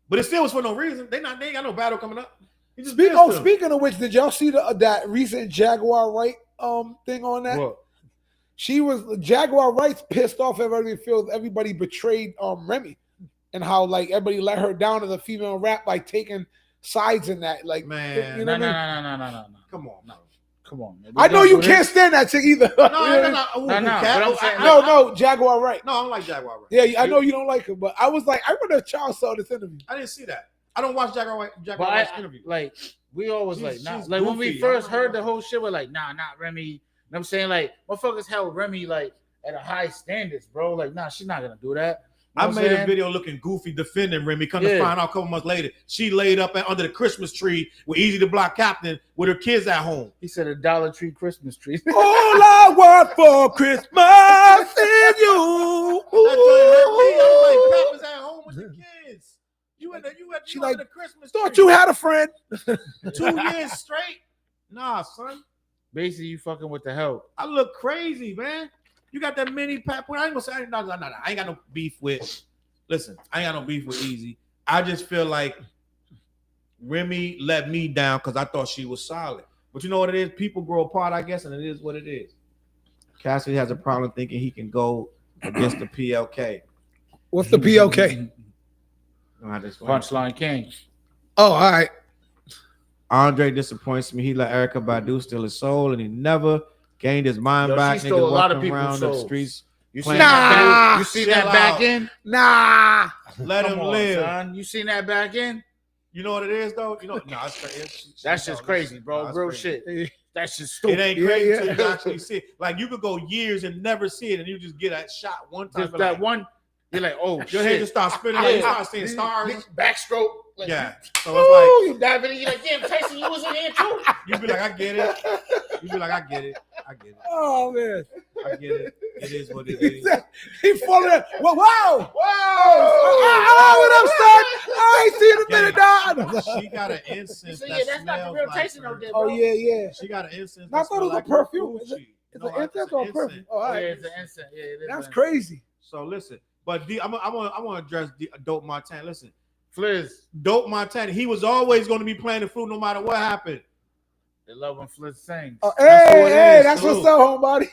But it still was for no reason. They ain't got no battle coming up. He just dissed them. Speaking of which, did y'all see that recent Jaguar Wright thing on that? What? Jaguar Wright's pissed off. Everybody feels everybody betrayed Remy, and how like everybody let her down as a female rap by taking sides in that. Like, Man, you know No, what I no, mean? no. Come on, no. Come on, man. I know you can't stand that chick either. No. No, but I'm saying- No, Jaguar Wright. No, I don't like Jaguar Wright. Yeah, I know you don't like her, but I was like, I wonder if Challz saw this interview. I didn't see that. I don't watch Jaguar But Wright's I, interview. like, we always She's like when we goofy. first I don't heard know. the whole shit, we're like, nah, not Remy. You know what I'm saying? Like, motherfuckers held Remy like at a high standards, bro. Like, nah, she's not gonna do that. You know I what I'm made a saying? video looking goofy defending Remy. Come to Yeah. find out a couple months later, she laid up under the Christmas tree with Easy to Block Captain with her kids at home. He said a Dollar Tree Christmas tree. All I want for Christmas is you. That joint hurt me. I'm like, Papa's at home with the kids. You at She under like, the Christmas Thought tree. you had a friend. 2 years straight. Nah, son. Basically, you fucking with the help. I look crazy, man. You got that mini Pat. I ain't gonna say I ain't got no beef with. Listen, I ain't got no beef with Easy. I just feel like Remy let me down because I thought she was solid. But you know what it is? People grow apart, I guess, and it is what it is. Cassidy has a problem thinking he can go against the PLK. What's the PLK? Punchline King. Oh, all right. Andre disappoints me. He let Erykah Badu steal his soul, and he never gained his mind Yo, back. she stole a lot of walking people's around the souls. streets. You Nah. seen that? You seen Chill that back out. in? Nah. Let Come him on, live. son. You seen that back in? You know what it is, though? You know, That's just crazy, bro. Real shit. That's just It stupid. ain't Yeah, crazy yeah. until you actually see it. Like you could go years and never see it, and you just get that shot one time. Just for that like, one. You're like, oh your head shit. just starts spinning. Yeah. Like you start seeing stars. Backstroke. Like, Yeah. So Ooh, it's you dive in and you're like, damn, Tyson, you was in here too. like you be like, I get it. You be like, I get it. I get it. Oh man. I get it. It is what it He is. said- he falling in. Whoa, wow. Whoa! What up, son? I ain't seen a minute, dog. She got an incense So, that yeah, that's not the smells real like Tyson her. out there, Oh bro. yeah, yeah. She got an incense. I that thought it was smell a like her perfume. Is it- Gucci. It's No, an incense or a perfume? incense. Oh, all Yeah, right. it's an instant. Yeah, it is. That's an crazy. So listen, but I want to address Dope Montana. Listen, Flizz. Dope Montana. He was always going to be playing the flute no matter what happened. They love when Flizz sings. Oh, That's hey, what it hey, is. that's Salute. what's up, homebody.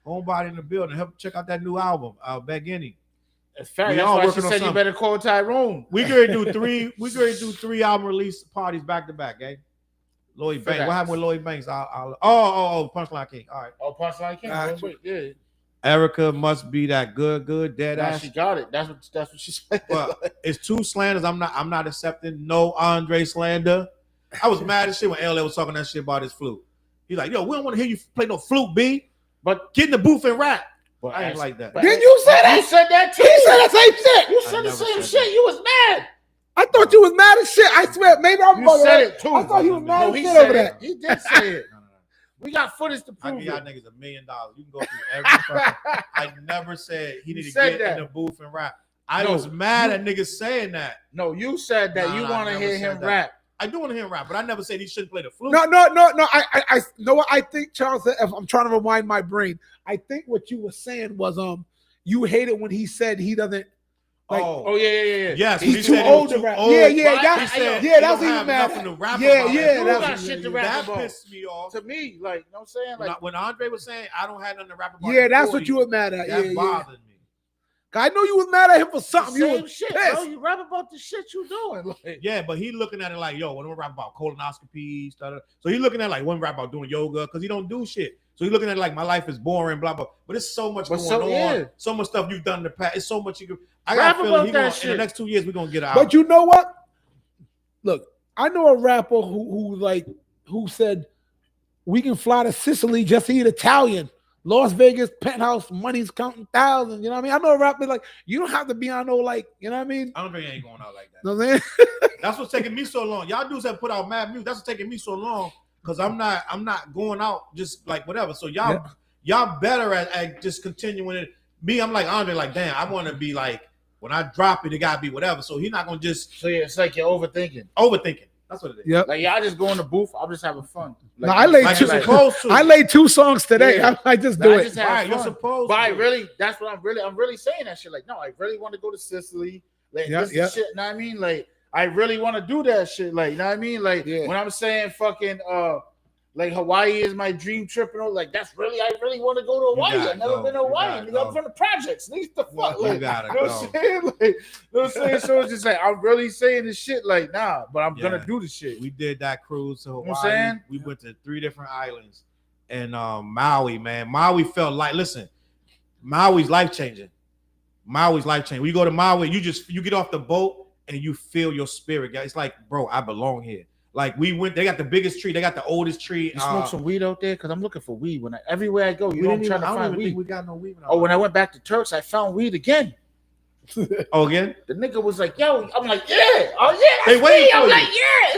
Homebody in the building. Help check out that new album, Beginning. It's fact. we That's all why she working on said you something. better call Tyrone. We gonna do three. We gonna do 3 album release parties back to back, eh? Lloyd Banks. What happened with Lloyd Banks? Punchline King. All right. Oh, Punchline King. Gotcha. Wait, yeah. Erica must be that good dead Nah, ass. she got it. That's what she said. But it's 2 slanders. I'm not accepting no Andre slander. I was mad as shit when LA was talking that shit about his flute. He's like, yo, we don't want to hear you play no flute, B. But Get in the booth and rap. but I ain't like that. but- Didn't you say that? You said that too. He said the same shit. You I said the never same said shit. You was mad. I thought you was mad as shit. I swear, maybe I'm You bugging said out. it too. I thought he was mad No, as he shit said over it. that. He did say it. No. We got footage to I prove give y'all it. niggas $1 million. You can go through every fucking. I never said he You needed to said get that. in the booth and rap. I No, was mad you- at niggas saying that. No, you said that Nah, you I want to never hear said him that. rap. I do want to hear him rap, but I never said he shouldn't play the flute. No. I know what I think, Charles. If I'm trying to rewind my brain, I think what you were saying was you hated when he said he doesn't. Like, Oh yeah. Yes, He's he too said he was old to too rap. old. Yeah, But He said yeah, he that's don't even have mad. nothing to rap Yeah, about. yeah, You that's got shit to rap that about. pissed me off. To me, like, you know what I'm saying? Like, When Andre was saying I don't have nothing to rap about. Yeah, in that's 40, what you were mad at. That Yeah. bothered me. I know you was mad at him for something. You same was shit, pissed. bro. You rap about the shit you doing. Like, Yeah, but he looking at it like, yo, what do I rap about? Colonoscopies. So he looking at it like, one rap about doing yoga because he don't do shit. So he looking at it like my life is boring, blah blah. But it's so much going on. yeah. So much stuff you've done in the past. It's so much you could. I Rap got a about feeling that in the shit. next 2 years we're gonna get out. But you know what? Look, I know a rapper who said we can fly to Sicily just to eat Italian. Las Vegas penthouse, money's counting thousands. You know what I mean? I know a rapper like you don't have to be on no like, you know what I mean? I don't think it ain't going out like that. You know what I'm saying? That's what's taking me so long. Y'all dudes have put out mad music. That's what's taking me so long because I'm not going out just like whatever. So y'all better at just continuing it. Me, I'm like Andre, like damn, I want to be like when I drop it, it gotta be whatever. So he's not gonna just. So yeah, it's like you're overthinking. That's what it is. Yep. Like y'all just go in the booth. I'm just having fun. Like, No, I laid 2 songs today. Yeah. I just do I it. just have Right, you're fun. supposed But to. I really, that's what I'm really saying that shit. Like, no, I really want to go to Sicily. Like, this is shit, know what I mean? Like, I really want to do that shit. Like, you know what I mean? Like, when I'm saying fucking, like Hawaii is my dream trip and all, like that's really, I really want to go to Hawaii. I've never been to Hawaii. I'm from the projects. Leave the fuck. Like, you gotta know what I'm saying? Like, you know what I'm saying? So it's just like, I'm really saying this shit, like, nah, but I'm gonna do the shit. We did that cruise to Hawaii. You know what I'm saying? We went to 3 different islands. And Maui, man. Maui felt like, listen, Maui's life-changing. Maui's life-changing. When you go to Maui, you get off the boat and you feel your spirit. It's like, bro, I belong here. Like we went, they got the biggest tree, they got the oldest tree. You smoke some weed out there? Because I'm looking for weed. Everywhere I go, I'm trying to find weed. We got no weed. When I went back to Turks, I found weed again. Oh, again? The nigga was like, yo, I'm like, yeah. Oh yeah. They waiting for I'm you.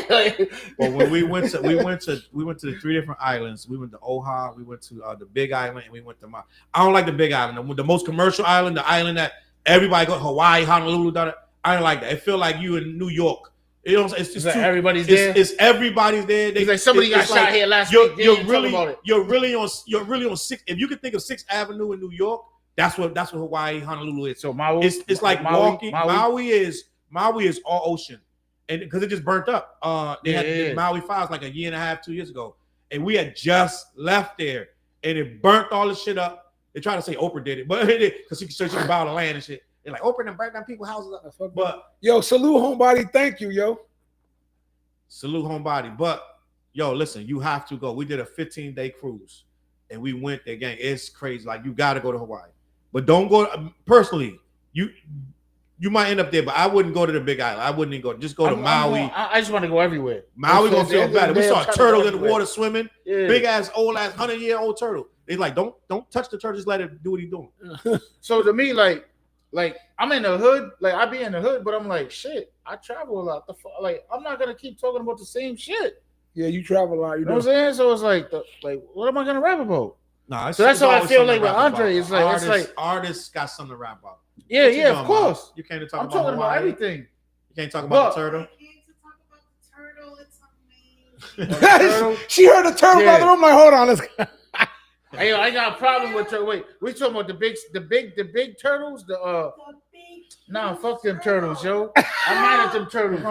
like, yeah. Well, when we went to the 3 different islands. We went to Oahu, we went to the Big Island, and we went to I don't like the Big Island, the most commercial island, the island that everybody go, Hawaii, Honolulu, I don't like that. It feel like you in New York. You know, it's just like everybody's there. It's everybody's there. It's like somebody got shot here last week. You're really on 6th. If you can think of 6th Avenue in New York, that's what Hawaii, Honolulu is. So Maui, it's like walking. Maui is all ocean, and because it just burnt up. They had the Maui fires like a year and a half, 2 years ago, and we had just left there, and it burnt all the shit up. They try to say Oprah did it, but it did because she can buy all the land and shit. They're like Oprah and burnt down people's houses up. But yo, salute homebody, thank you, yo. Salute homebody, but yo, listen, you have to go. We did a 15-day cruise, and we went there again. It's crazy. Like you got to go to Hawaii, but don't go personally. You might end up there, but I wouldn't go to the Big Island. I wouldn't even go. Just go to Maui. I just want to go everywhere. Maui gonna feel better. We saw turtles in the water swimming. Yeah. Big ass, old ass, 100-year-old turtle. They like don't touch the turtle. Just let it do what he's doing. So to me, like I'm in the hood, like I be in the hood, but I'm like, shit, I travel a lot. Like I'm not gonna keep talking about the same shit. Yeah, you travel a lot. You know what I'm saying? So it's like, what am I gonna rap about? Nah, so that's how I feel like with Andre. It's like artists got something to rap about. Yeah, of course. You can't talk I'm talking about everything. You can't talk about the turtle. She heard the turtle brother. I'm like, hold on, let's. Hey, I got a problem with turtle. Wait, we talking about the big turtles? Nah, fuck them turtles, yo. I'm mad at them turtles.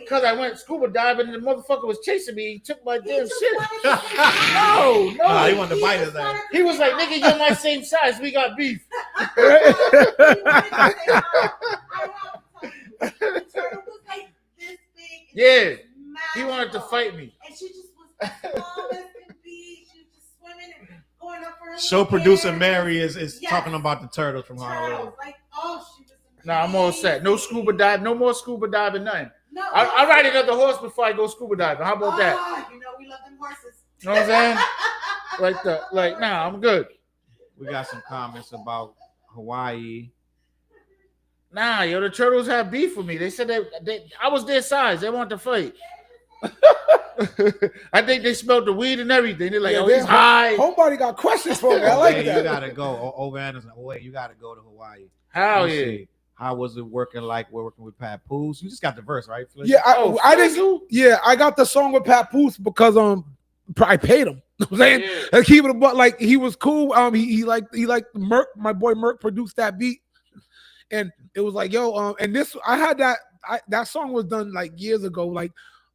Because I went scuba diving and the motherfucker was chasing me. He took my damn shit. No. He wanted to bite his ass. He was like, nigga, you're my same size. We got beef. Yeah. He wanted to fight me. And she just was flawless and be. She was just swimming and going up for her. Show producer Mary is talking about the turtles from Honolulu. Like, oh, she was amazing. Nah, I'm all set. No scuba dive. No more scuba diving, nothing. No, I ride another horse before I go scuba diving. How about that? You know we love them horses. You know what I'm saying? Nah, I'm good. We got some comments about Hawaii. Nah, yo, the turtles have beef with me. They said I was their size. They want to fight. I think they smelled the weed and everything. They're like, he's high. Homebody got questions for me. I like that. You gotta go. Over Anderson. Wait, you gotta go to Hawaii. Hell yeah. How was it working? Like we're working with Papoose. You just got the verse, right? Flizz? Yeah, I didn't. Yeah, I got the song with Papoose because I paid him. You know what I'm saying, and keep it about like he was cool. He liked Merc. My boy Merc produced that beat, and it was like and this I had that song was done like years ago. Like,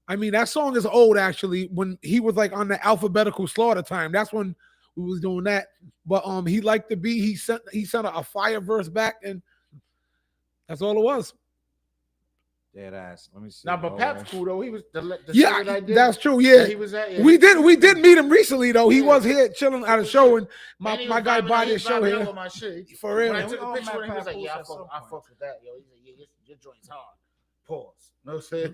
I mean that song is old actually. When he was like on the Alphabetical Slaughter time, that's when we was doing that. But he liked the beat. He sent a fire verse back and. That's all it was. Dead ass. Let me see. Nah, but Pap's cool though. He was the that's true. Yeah, he was at. Yeah. We did meet him recently though. He was here chilling at a show, and my guy bought his show here. My shit. For real. When I took a picture with him, he was like, "Yeah, I fuck with that, yo." He's like, "Yeah, your joint's hard." Pause. No shit.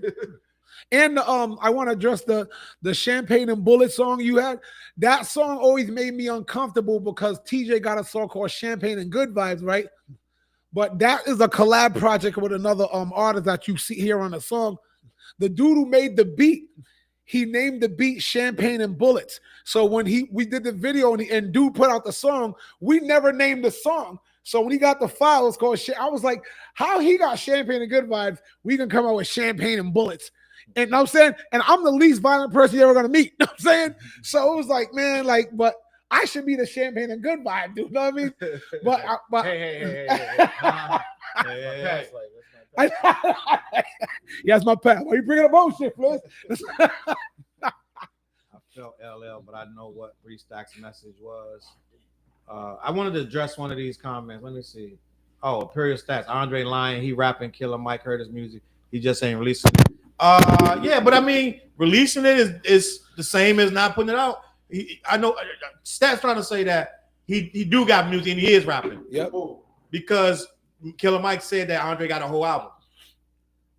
And I want to address the Champagne and Bullet song you had. That song always made me uncomfortable because TJ got a song called Champagne and Good Vibes, right? But that is a collab project with another artist that you see here on the song. The dude who made the beat, he named the beat Champagne and Bullets. So when we did the video and dude put out the song, we never named the song. So when he got the file, it's called I was like, how he got Champagne and Good Vibes, we can come out with Champagne and Bullets. And you know what I'm saying? And I'm the least violent person you're ever gonna meet. You know what I'm saying? So it was like, man, like, but I should be the Champagne and Good Vibe, dude. You know what I mean? But Hey. Yeah, it's my path. Why you bringing up old shit, Flizz? I felt LL, but I know what Three Stacks' message was. I wanted to address one of these comments. Let me see. Oh, Imperial Stats. Andre lying. He rapping Killer Mike heard his music. He just ain't releasing it. Yeah, but I mean, releasing it is the same as not putting it out. I know Stats trying to say that he do got music and he is rapping. Yep. Because Killer Mike said that Andre got a whole album.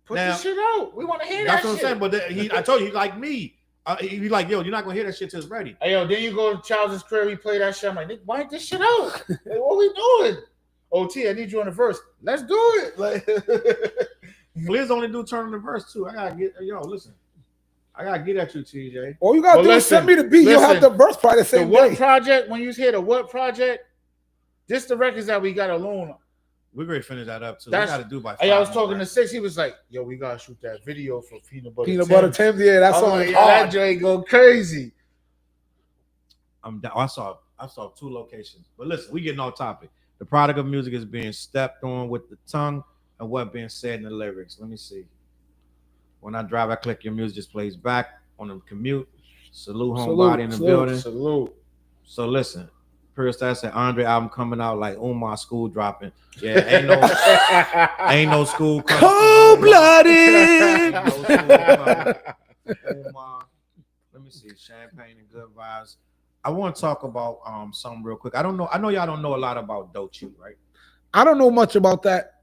Put this shit out. We want to hear that shit. That's what I'm saying. But I told you, he like me. He like, yo, you're not gonna hear that shit till it's ready. Hey, yo, then you go to Challz's crib, we play that shit. I'm like, why ain't this shit out? Like, what we doing? OT, I need you on the verse. Let's do it. Like, Flizz only do turn on the verse too. I gotta get listen. I gotta get at you, TJ. All you gotta do is send me the beat. You'll have the verse part the same the What day. project, when you hear the What project, this the records that we got alone. We're gonna finish that up too. That's, we gotta do by 5. Hey, I was talking to Six. He was like, yo, we gotta shoot that video for Peanut Butter Tim's. Yeah, that's all. Like, that joint go crazy. I'm down. I saw 2 locations. But listen, we getting off topic. The product of music is being stepped on with the tongue and what being said in the lyrics. Let me see. When I drive, I click your music just plays back on the commute. Salute homebody in the building. Salute. So listen, Pure Stats said Andre album coming out like Umar school dropping. Yeah, ain't no school coming. Cold-blooded. Umar. Let me see. Champagne and Good Vibes. I want to talk about something real quick. I know y'all don't know a lot about Doechii, right? I don't know much about that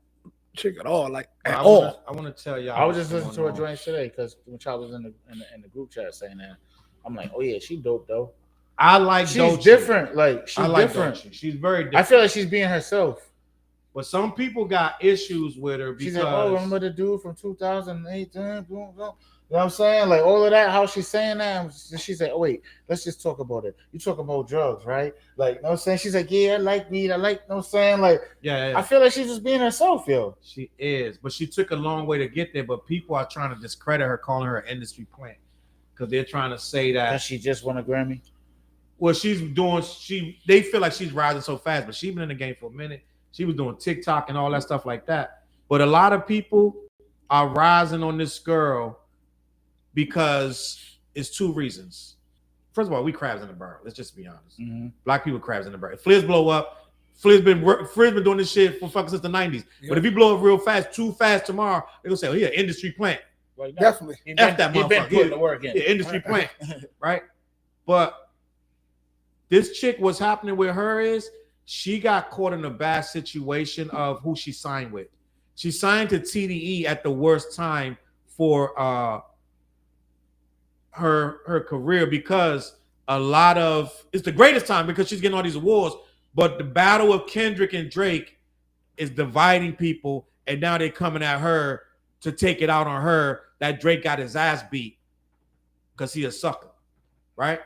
chick at all. Like I want to tell y'all. I was just listening to her joint today because when Challz was in the group chat saying that, I'm like, oh yeah, she dope though. I like she's Doechii. Different. Like she's different. Doechii. She's very different. I feel like she's being herself. But some people got issues with her because she's like, oh, remember the dude from 2008? You know what I'm saying? Like all of that, how she's saying that. And she's like, oh wait, let's just talk about it. You talk about drugs, right? Like, you know what I'm saying? She's like, yeah, I like weed. I like, you know what I'm saying? Like, yeah. I feel like she's just being herself, yo. She is, but she took a long way to get there. But people are trying to discredit her, calling her an industry plant because they're trying to say that she just won a Grammy. Well, they feel like she's rising so fast, but she's been in the game for a minute. She was doing TikTok and all that stuff like that. But a lot of people are rising on this girl because it's 2 reasons. First of all, we crabs in the barrel. Let's just be honest. Mm-hmm. Black people crabs in the barrel. If Flizz blow up, Flizz been doing this shit for fucking since the 90s. Yep. But if he blow up real fast, too fast tomorrow, they're gonna say, oh, he an industry plant. Right now, definitely. F that motherfucker. Been putting the work in. Yeah, industry plant. Right? But this chick, what's happening with her is she got caught in a bad situation of who she signed with. She signed to TDE at the worst time for her career because it's the greatest time because she's getting all these awards, but the battle of Kendrick and Drake is dividing people, and now they're coming at her to take it out on her that Drake got his ass beat because he a sucker, right?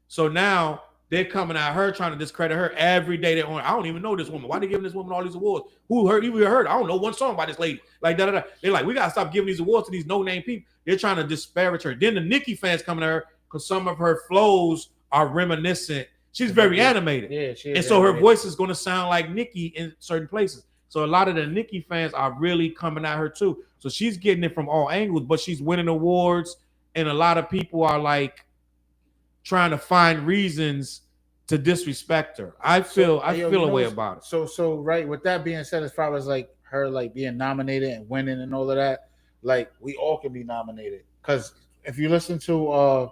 So now they're coming at her, trying to discredit her every day. They're on. I don't even know this woman. Why they giving this woman all these awards? Who heard? Even heard? I don't know one song by this lady. Like da. They're like, we gotta stop giving these awards to these no-name people. They're trying to disparage her. Then the Nicki fans coming at her because some of her flows are reminiscent. She's very animated, yeah. She is and so animated. her voice is going to sound like Nicki in certain places. So a lot of the Nicki fans are really coming at her too. So she's getting it from all angles, but she's winning awards, and a lot of people are like trying to find reasons to disrespect her. I feel a way about it. So right. With that being said, as far as like her like being nominated and winning and all of that, like we all can be nominated. Because if you listen to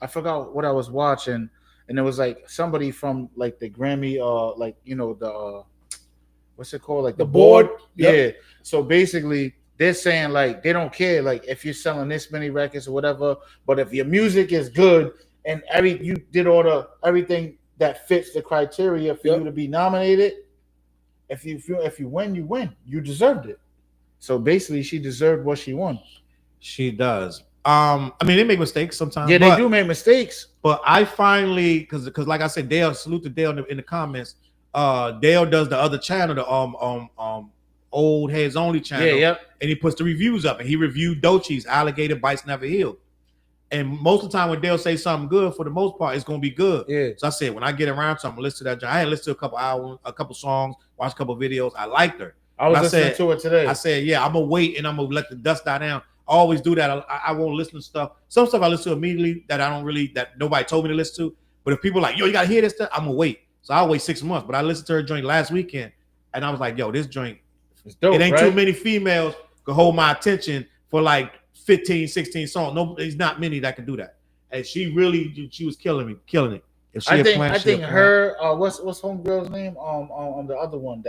I forgot what I was watching, and it was like somebody from like the Grammy like you know the what's it called, like the board. Yep. Yeah. So basically they're saying like they don't care like if you're selling this many records or whatever, but if your music is good and you did everything that fits the criteria for you to be nominated, if you win, you win. You deserved it. So basically, she deserved what she won. She does. I mean, they make mistakes sometimes. Yeah, they do make mistakes. But I finally, because like I said, Dale, salute to Dale in the comments. Dale does the other channel, the old heads only channel. Yeah, yep. And he puts the reviews up, and he reviewed Doechii's Alligator Bites Never Healed. And most of the time when Dale say something good, for the most part, it's gonna be good. Yeah. So I said, when I get around to, I'm gonna listen to that. I had listened to a couple albums, a couple songs, watched a couple videos. I liked her. I was listening to it today. I said, yeah, I'm gonna wait and I'm gonna let the dust die down. I always do that. I won't listen to stuff. Some stuff I listen to immediately that nobody told me to listen to. But if people are like, yo, you gotta hear this stuff, I'm gonna wait. So I'll wait 6 months. But I listened to her joint last weekend, and I was like, yo, this joint, it's dope, it ain't right? too many females could hold my attention for like 15, 16 songs. No, there's not many that can do that. And she was killing it. If she I think her what's homegirl's name? The other one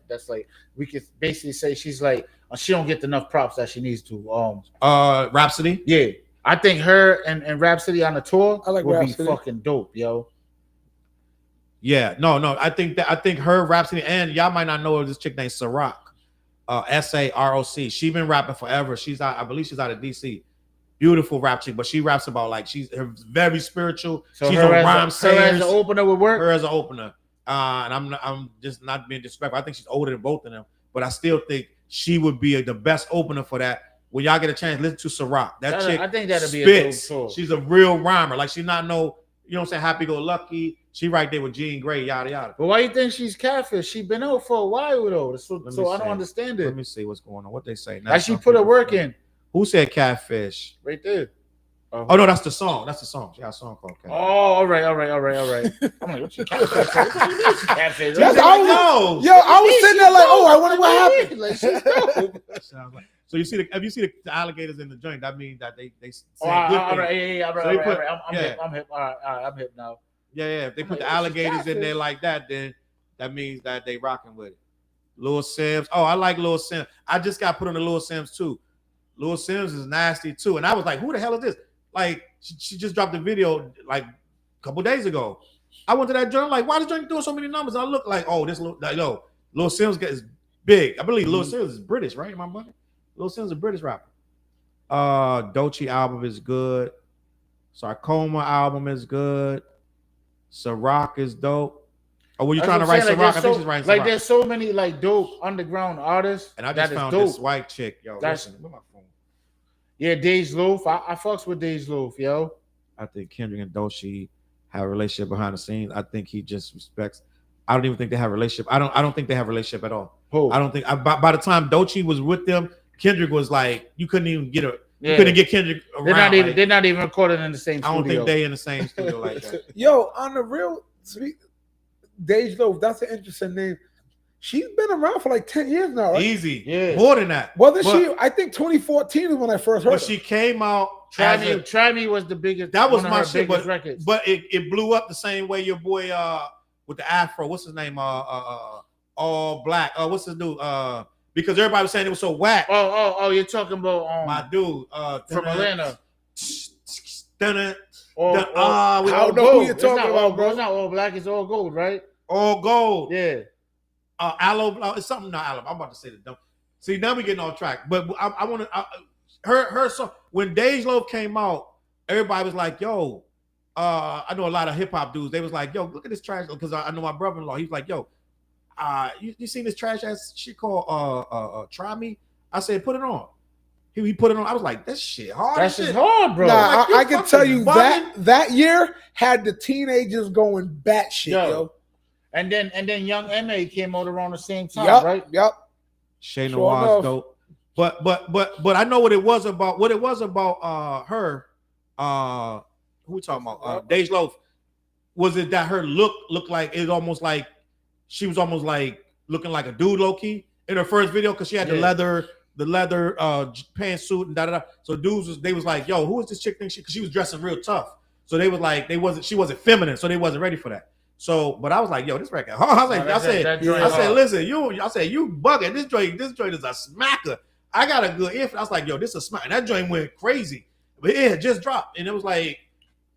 that's like we could basically say she's like she don't get enough props that she needs to. Rhapsody. Yeah, I think her and Rhapsody on the tour I like would Rhapsody. be fucking dope, yo. Yeah, no. I think her Rhapsody, and y'all might not know her, this chick named Saroc, SAROC. She been rapping forever. I believe she's out of DC. Beautiful rap chick, but she raps about like she's very spiritual. So she's her a as rhyme her as an opener would work. Her as an opener, and I'm just not being disrespectful. I think she's older than both of them, but I still think she would be the best opener for that. When y'all get a chance, listen to Saroc. That chick, I think that'd be spits. a dope tour. She's a real rhymer. Like she's not no, you know what I'm saying, happy go lucky. She right there with Jean Grey, yada yada. But why you think she's catfish? She been out for a while though, so I don't understand it. Let me see what's going on. What they say now? Like she put her work in. Who said catfish? Right there. Oh no, that's the song. That's the song. She got a song called Catfish. Oh, all right. I'm like, what you catfish? Catfish. Yes, I was sitting there like, oh, I wonder what happened. Like, she's dope. So you see if you see the alligators in the joint, that means that they say all right, yeah, I'm hip. All right, I'm hip now. Yeah. If they put the alligators in there like that, then that means that they rocking with it. Lil Sims. Oh, I like Lil Sims. I just got put on the Lil Sims too. Lil Sims is nasty too, and I was like, who the hell is this? Like she just dropped a video like a couple days ago. I went to that joint, like, why is the joint doing so many numbers? And I look like, oh, this Lil Sims is big. I believe Lil Sims is British, right? My money. Lil Sims is a British rapper. Doechii album is good. Sarcoma album is good. Ciroc is dope. Oh, were you trying to write Ciroc? I think she's writing Ciroc. Like there's so many like dope underground artists. And I just found this white chick, yo. Listen, where's my phone? Yeah, Dej Loaf. I fucks with Dej Loaf, yo. I think Kendrick and Doechii have a relationship behind the scenes. I think he just respects. I don't even think they have a relationship. I don't think they have a relationship at all. Who? I don't think. By the time Doechii was with them, Kendrick was like, you couldn't even get her. Yeah. You couldn't get Kendrick around. They're not even recording in the same studio. I don't think they in the same studio like that. Yo, on the real sweet, Dej Loaf, that's an interesting name. She's been around for like 10 years now, right? Easy. Yeah. More than that. She? I think 2014 is when I first heard her. But she came out. Try Me was the biggest. That was my shit, records. But it blew up the same way your boy with the afro. What's his name? All black. What's his dude? Because everybody was saying it was so whack. Oh, you're talking about my dude from Atlanta. I don't know who you're talking about, bro. It's not all black. It's all gold, right? All gold. Yeah. Aloe, it's something not aloe. I'm about to say the dumb. See, now we getting off track. But I want to. Her song when Dej Loaf came out, everybody was like, "Yo," I know a lot of hip hop dudes. They was like, "Yo, look at this trash." Because I know my brother-in-law. He's like, "Yo, you seen this trash ass shit called Try Me?" I said, "Put it on." He put it on. I was like, "That shit hard." That shit's hard, bro. Nah, like, I can tell you that year had the teenagers going batshit, yo. And then Young M.A. came out around the same time, right? Yep. Shay Noir's dope. But I know what it was about. What it was about her. Who we talking about? Dej Loaf. Was it that her looked like it almost like she was almost like looking like a dude low key in her first video because she had the leather pantsuit and da. So dudes was like, yo, who is this chick thing? Because she was dressing real tough. So they was like, she wasn't feminine, so they wasn't ready for that. So, but I was like, yo, this record. I said, listen, you bugging. This joint is a smacker. I got a good ear. I was like, yo, this is smart. And that joint went crazy. But it had just dropped. And it was like,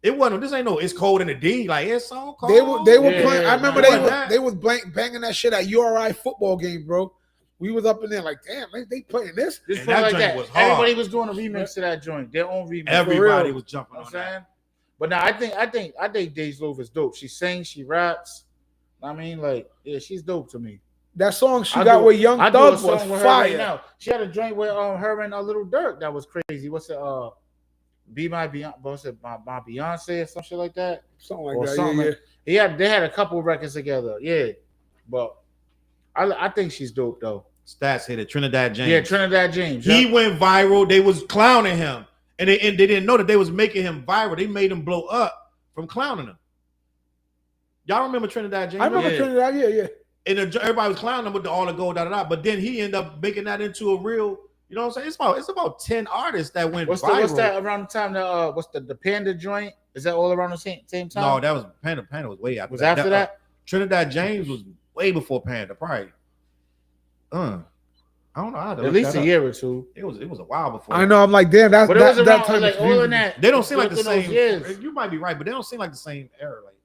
it wasn't, this ain't no, it's cold in the D. Like, it's so cold. They were playing. Yeah, I remember no, they was banging that shit at URI football game, bro. We was up in there like, damn, they playing this. This And felt that like joint that. was hard. Everybody was doing a remix to that joint, their own remix. Everybody was jumping You know on what I'm that. saying? But now I think Dej Loaf is dope. She sings, she raps. I mean, like, yeah, she's dope to me. That song she I got do- with Young I do a Thug song was with her right fire. now. She had a joint with her and Little Durk that was crazy. What's it? Be My Beyonce, what's it? My Beyonce or some shit like that. Something like Or that. something. Yeah. They had a couple records together. Yeah, but I think she's dope though. Stats hit it. Trinidad James. Yeah, Trinidad James. He yeah. went viral. They was clowning him. And they didn't know that they was making him viral. They made him blow up from clowning him. Y'all remember Trinidad James? I remember Yeah. Trinidad. Yeah. And everybody was clowning him with all the gold, But then he ended up making that into a real, you know what I'm saying? It's about 10 artists that went What's viral. that around the time that what's the Panda joint? Is that all around the same time? No, that was Panda. Panda was way after was that. after that. Trinidad James was way before Panda, probably. I don't know. I had to At look least that a up. year or two. It was a while before. I know. I'm like, damn. That's But it was that around time. like is all really- in that. They don't seem like the within those same. years. You might be right, but they don't seem like the same era. Like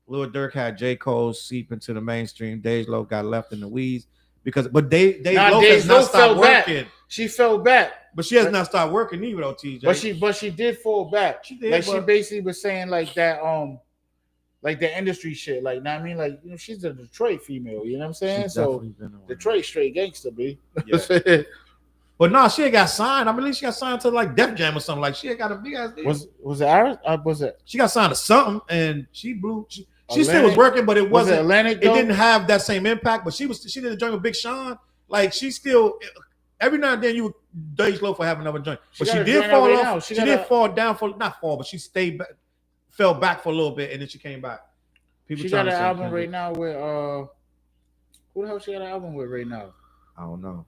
Lil Durk had J. Cole seep into the mainstream. Dej Loaf got left in the weeds but Dej Loaf has not stopped working. She fell back, But she has not stopped working either, though, TJ. but she did fall back. She did, Like she but- basically was saying like that like the industry shit. Like, know what I mean, like, you know, she's a Detroit female. You know what I'm saying? She's So definitely been on. Detroit straight gangster, B. Yeah. But no, she ain't got signed. I believe she got signed to like Def Jam or something. Like she ain't got a big ass deal. was it Iris? Was it? She got signed to something, and she blew. She still was Atlantic? working, but it Was it wasn't. Atlantic? It didn't have that same impact. But she did a joint with Big Sean. Like she still. Every now and then you would Dej Loaf for having another joint, but got she a did joint fall right off. now. She She got did a- fall down for not fall, but she stayed back, fell back for a little bit, and then she came back. People She trying got to an say album Kendrick. right now with who the hell she got an album with right now? I don't know.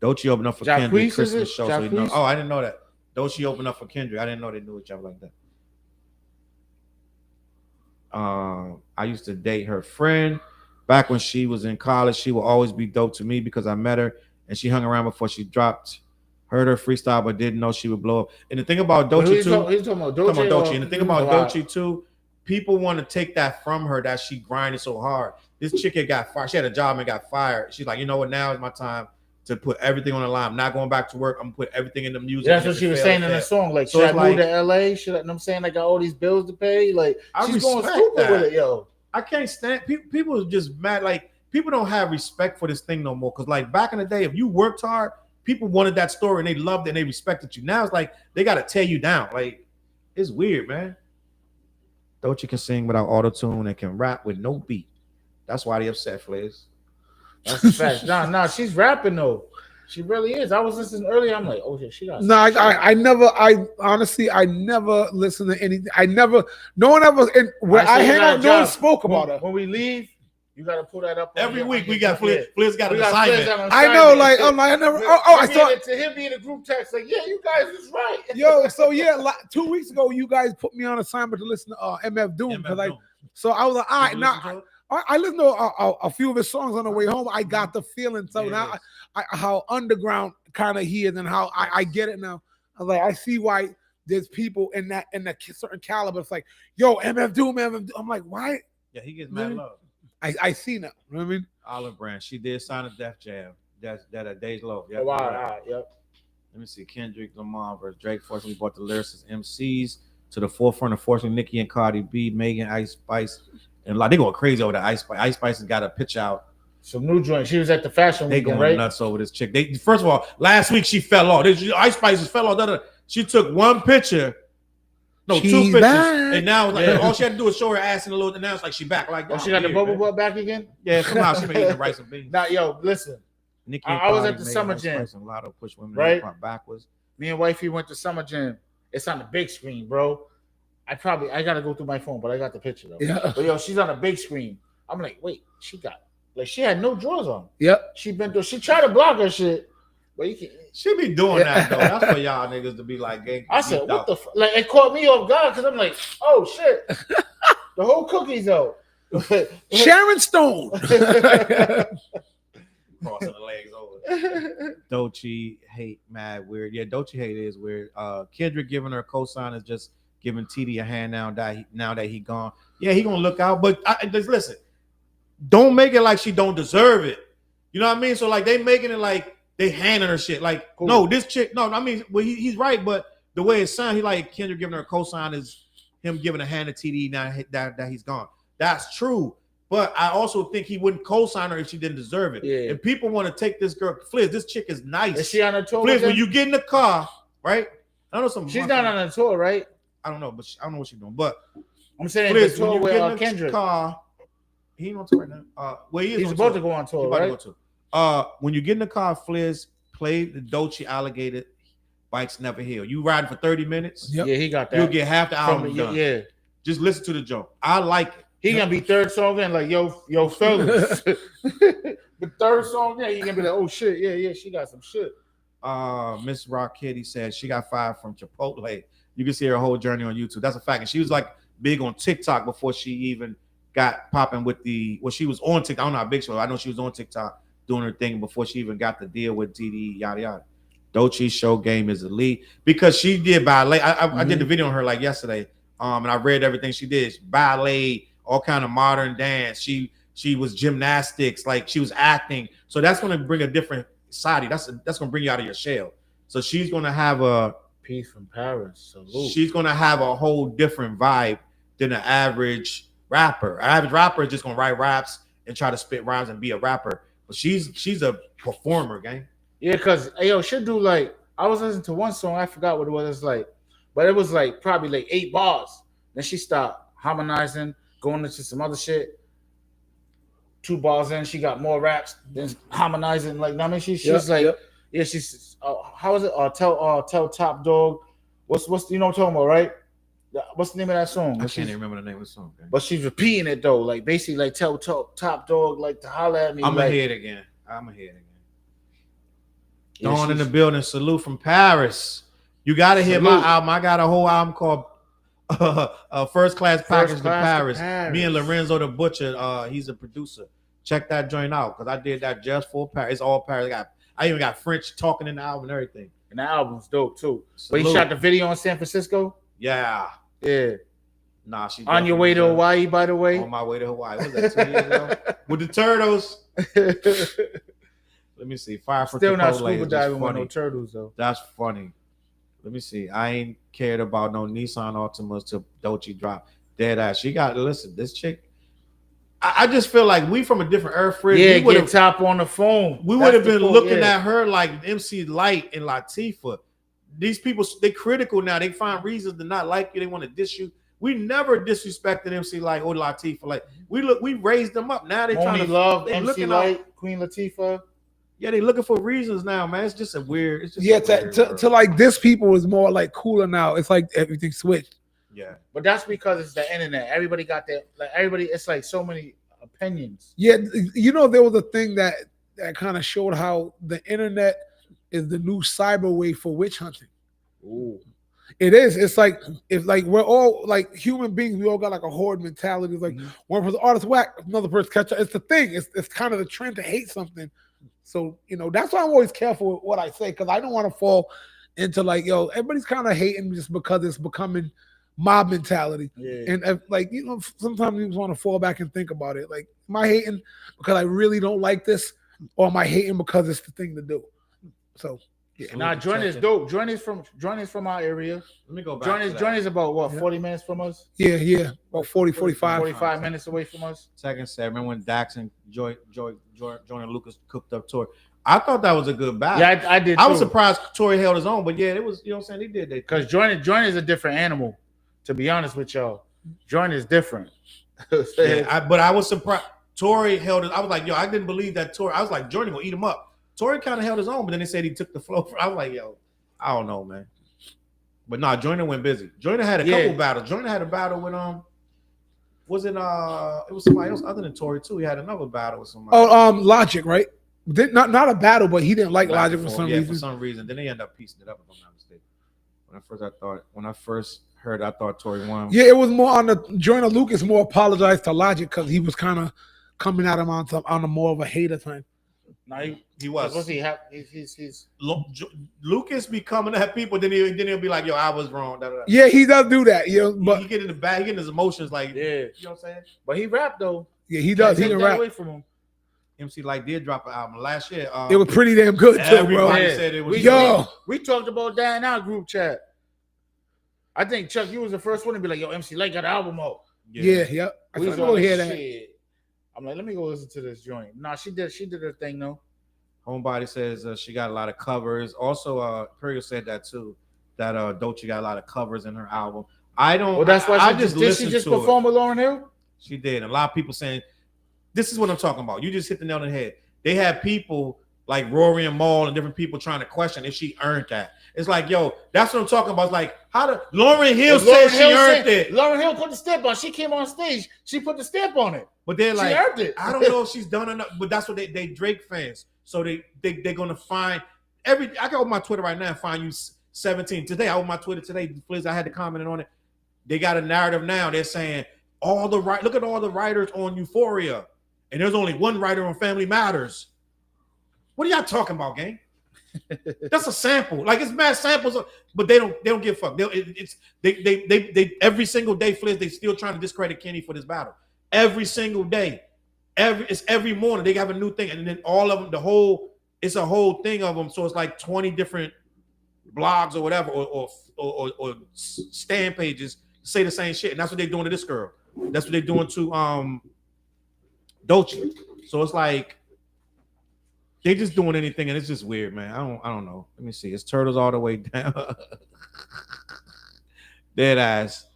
Doechii opened up for Jacquees, Kendrick is Christmas it? show. So you know. Jacquees? Oh, I didn't know that. Doechii opened up for Kendrick. I didn't know they knew each other like that. I used to date her friend back when she was in college. She will always be dope to me because I met her and she hung around before she dropped. Heard her freestyle, but didn't know she would blow up. And the thing about Doechii He's too, talking about Doechii. And the thing about Doechii too, people want to take that from her that she grinded so hard. This chick had got fired. She had a job and got fired. She's like, you know what? Now is my time to put everything on the line. I'm not going back to work. I'm gonna put everything in the music. That's what she was saying in the song. Like, So should it's I move like- to LA? Should I, you know what I'm saying? Like, got all these bills to pay. Like, I she's going respect stupid that. with it, yo. I can't stand people are just mad. Like people don't have respect for this thing no more. Cause like back in the day, if you worked hard, people wanted that story and they loved it and they respected you. Now it's like they gotta tear you down. Like it's weird, man. Doechii can sing without auto-tune and can rap with no beat. That's why they upset, Flizz. That's a fact. Nah, she's rapping though. She really is. I was listening earlier. I'm like, oh shit, she got. No, I never listened to anything. No one ever, and when I hang out, no one spoke about her. When we leave, you gotta pull that up on Every your- week on we your- got Flizz. Flizz got We an got Flizz assignment. on I know, assignment. like, I'm like, I never, I thought, to him be in a group text, like, yeah, you guys was right. yo, so yeah, 2 weeks ago, you guys put me on assignment to listen to MF Doom. Cause like, so I was like, all right, now I listened to a few of his songs on the way home. I got the feeling. So now how underground kind of he is and how I get it now. I was like, I see why there's people in that certain caliber. It's like, yo, MF Doom. I'm like, why? Yeah, he gets mad Mhm. love. I see now. You know what I mean? Olive Branch. She did sign a Def Jam. That a Dej Loaf. Oh, wow, all right, yep. Let me see. Kendrick Lamar versus Drake. Fortunately, brought the lyricists MCs to the forefront. Unfortunately, Nicki and Cardi B, Megan, Ice Spice, and like they going crazy over the Ice Spice. Ice Spice has got a pitch out. Some new joint. She was at the fashion They weekend, going right? nuts over this chick. They first of all, last week she fell off. Ice Spice fell off. She took one picture. No, She's 2 pictures. back. And now like Yeah. all she had to do is show her ass in a little. And now it's like she back. Like Oh, she got the yeah, bubble man. butt back again? Yeah, somehow she made the rice and beans. Nah, yo, listen. Nicki I and was Cardi, at the Megan, Summer Ice Jam. Spice, and Lotto push women Right? backwards. Me and wifey went to Summer Jam. It's on the big screen, bro. I gotta go through my phone, but I got the picture though. Yeah. But yo, she's on a big screen. I'm like, wait, she had no drawers on. Yep. She tried to block her shit, but you can't. She be doing that though. That's for y'all niggas to be like, gang. I said, what the fuck? Like, it caught me off guard because I'm like, oh shit, the whole cookie's out. Sharon Stone. crossing the legs over. Doechii hate mad weird. Yeah, Doechii hate is weird. Kendrick giving her a cosign is just giving TD a hand now that he gone. Yeah, he gonna look out. But just listen, don't make it like she don't deserve it. You know what I mean? So like they making it like they handing her shit. Like cool. No, this chick. No, I mean, well, he's right, but the way it sounds, he like Kendrick giving her a cosign is him giving a hand to TD now that he's gone. That's true. But I also think he wouldn't co-sign her if she didn't deserve it. Yeah. And people want to take this girl, Flizz. This chick is nice. Is she on a tour? Flizz, when you get in the car, right? I don't know something. She's not on a tour, right? I don't know, but I don't know what she's doing. But I'm saying Flizz, the tour when you with get in the Kendrick. car, he ain't on tour right now. Well, he's about to go on tour, right? When you get in the car, Flizz, play the Doechii Alligator. Bites Never Heal. You riding for 30 minutes? Yep. Yeah, he got that. You'll get half the album done. Yeah. Just listen to the joke. I like it. He gonna be third song in, like yo fellas. The third song in, he gonna be like, oh shit, yeah, she got some shit. Miss Rock Kitty said she got fired from Chipotle. You can see her whole journey on YouTube. That's a fact. And she was like big on TikTok before she even got popping with she was on TikTok. I don't know how big she was. I know she was on TikTok doing her thing before she even got the deal with TD, yada yada. Doechii show game is elite because she did ballet. I did the video on her like yesterday. And I read everything she did. Ballet, all kind of modern dance. She was gymnastics, like she was acting. So that's gonna bring a different side. That's gonna bring you out of your shell. So she's gonna have a piece from Paris. Salute. She's gonna have a whole different vibe than an average rapper. An average rapper is just gonna write raps and try to spit rhymes and be a rapper. But she's a performer, gang. Yeah, cause she'll do like I was listening to one song, I forgot what it was like, but it was like probably like 8 bars. Then she stopped harmonizing, going into some other shit. 2 bars in, she got more raps, then harmonizing. Like, I mean, she's like, yeah, she's how is it? Tell Top Dog. What's you know what I'm talking about, right? What's the name of that song? I can't even remember the name of the song. Okay? But she's repeating it though, like basically like tell Top Dog like to holler at me. I'm gonna hear it again. Dawn in the building. Salute from Paris. You gotta hear my album. I got a whole album called First Class Package to Paris. Me and Lorenzo the Butcher. He's a producer. Check that joint out because I did that just for Paris. It's all Paris. I even got French talking in the album and everything. And the album's dope too. Salute. But he shot the video in San Francisco. Yeah. Nah, she on your way to Hawaii, by the way. On my way to Hawaii. What was that 2 years ago? With the turtles. Let me see. Fire for Still Chipotle not scuba diving with no turtles though. That's funny. Let me see. I ain't cared about no Nissan Altimas till Doechii drop. Dead ass. She got listen. This chick. I just feel like we from a different earth. Yeah, we get top on the phone. We would have been looking at her like MC Light and Latifah. These people, they critical now. They find reasons to not like you. They want to diss you. We never disrespected MC Light or Latifah. Like we raised them up. Now they trying to love MC Light, Queen Latifah. Yeah, they looking for reasons now, man. It's just a weird. It's just to like this people is more like cooler now. It's like everything switched. Yeah, but that's because it's the internet. Everybody got that. Like everybody, it's like so many opinions. Yeah, you know there was a thing that kind of showed how the internet is the new cyber way for witch hunting. Ooh. It is. It's like if like we're all like human beings, we all got like a horde mentality. It's like one person artist whack, another person catch up. It's the thing. It's kind of the trend to hate something. So that's why I'm always careful with what I say because I don't want to fall into like everybody's kind of hating just because it's becoming mob mentality. Yeah. And like sometimes you just want to fall back and think about it. Like, am I hating because I really don't like this, or am I hating because it's the thing to do? So. Yeah. Nah, Jordan is dope. Jordan is from our area. Let me go back. Jordan is about what, 40 minutes from us? Yeah. About 45 minutes away from us. Second set. Remember when Dax and Joy and Lucas cooked up Tory? I thought that was a good battle. Yeah, I did. I was surprised Tory held his own, but yeah, it was. You know what I'm saying? He did that because Jordan is a different animal. To be honest with y'all, Jordan is different. But I was surprised. Tory held it. I was like, I didn't believe that Tory. I was like, Jordan will eat him up. Tory kind of held his own, but then they said he took the flow. I was like, I don't know, man. But nah, Jordan went busy. Jordan had a couple battles. Jordan had a battle with it was somebody else other than Tory too. He had another battle with somebody. Logic, right? Not a battle, but he didn't like Logic for some reason. For some reason. Then they end up piecing it up, if I'm not mistaken. When I first heard, I thought Tory won. Yeah, it was more on the Joyner Lucas more apologized to Logic because he was kind of coming at him on a more of a hater time. He was. What's he? He's Lucas be coming at people, then he'll be like, "Yo, I was wrong." Da, da, da. Yeah, he does do that. But he get in the back, he get in his emotions, like, yeah. you know what I'm saying? But he rap though. Yeah, he does. He Can't can take that rap. away from him. MC Light did drop an album last year. It was pretty damn good too, bro. Everybody Yeah. said it was. We talked about that in our group chat. I think Chuck, you was the first one to be like, "Yo, MC Light got an album out." Yeah. I We said, was go on hear that that. shit. I'm like, let me go listen to this joint. Nah, she did her thing though. Homebody says she got a lot of covers. Also, Period said that too. That Doechii got a lot of covers in her album. I don't. Well, that's why I did she just perform with Lauryn Hill? She did. A lot of people saying, "This is what I'm talking about." You just hit the nail on the head. They had people like Rory and Maul and different people trying to question if she earned that. It's like, yo, that's what I'm talking about. It's like, how did Lauryn Hill say she earned it? Lauryn Hill put the stamp on. She came on stage. She put the stamp on it. But they're like, she earned it. I don't know if she's done enough. But that's what they Drake fans. So they're gonna find every. I can open my Twitter right now and find you 17 today. I opened my Twitter today. Flizz, I had to comment on it. They got a narrative now. They're saying look at all the writers on Euphoria, and there's only one writer on Family Matters. What are y'all talking about, gang? That's a sample. Like, it's mad samples, but they don't give a fuck. They every single day, Flizz, they still trying to discredit Kenny for this battle. Every single day. Every morning they have a new thing, and then all of them, it's a whole thing of them. So it's like 20 different blogs or whatever, or stand pages say the same shit, and that's what they're doing to this girl. That's what they're doing to Doechii. So it's like they just doing anything, and it's just weird, man. I don't know. Let me see. It's Turtles all the way down. Dead ass.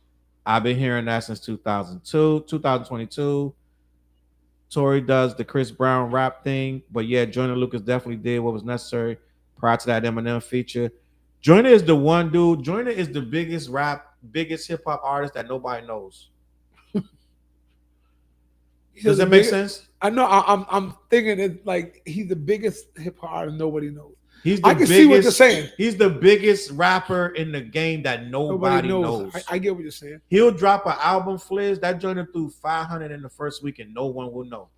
I've been hearing that since 2022. Tory does the Chris Brown rap thing, but yeah, Joyner Lucas definitely did what was necessary prior to that Eminem feature. Joyner is the one dude. Joyner is the biggest hip hop artist that nobody knows. Does that make sense? I know. I'm thinking it like he's the biggest hip hop artist nobody knows. I can see what you're saying. He's the biggest rapper in the game that nobody knows. I get what you're saying. He'll drop an album, Flizz, that joiner through 500 in the first week, and no one will know.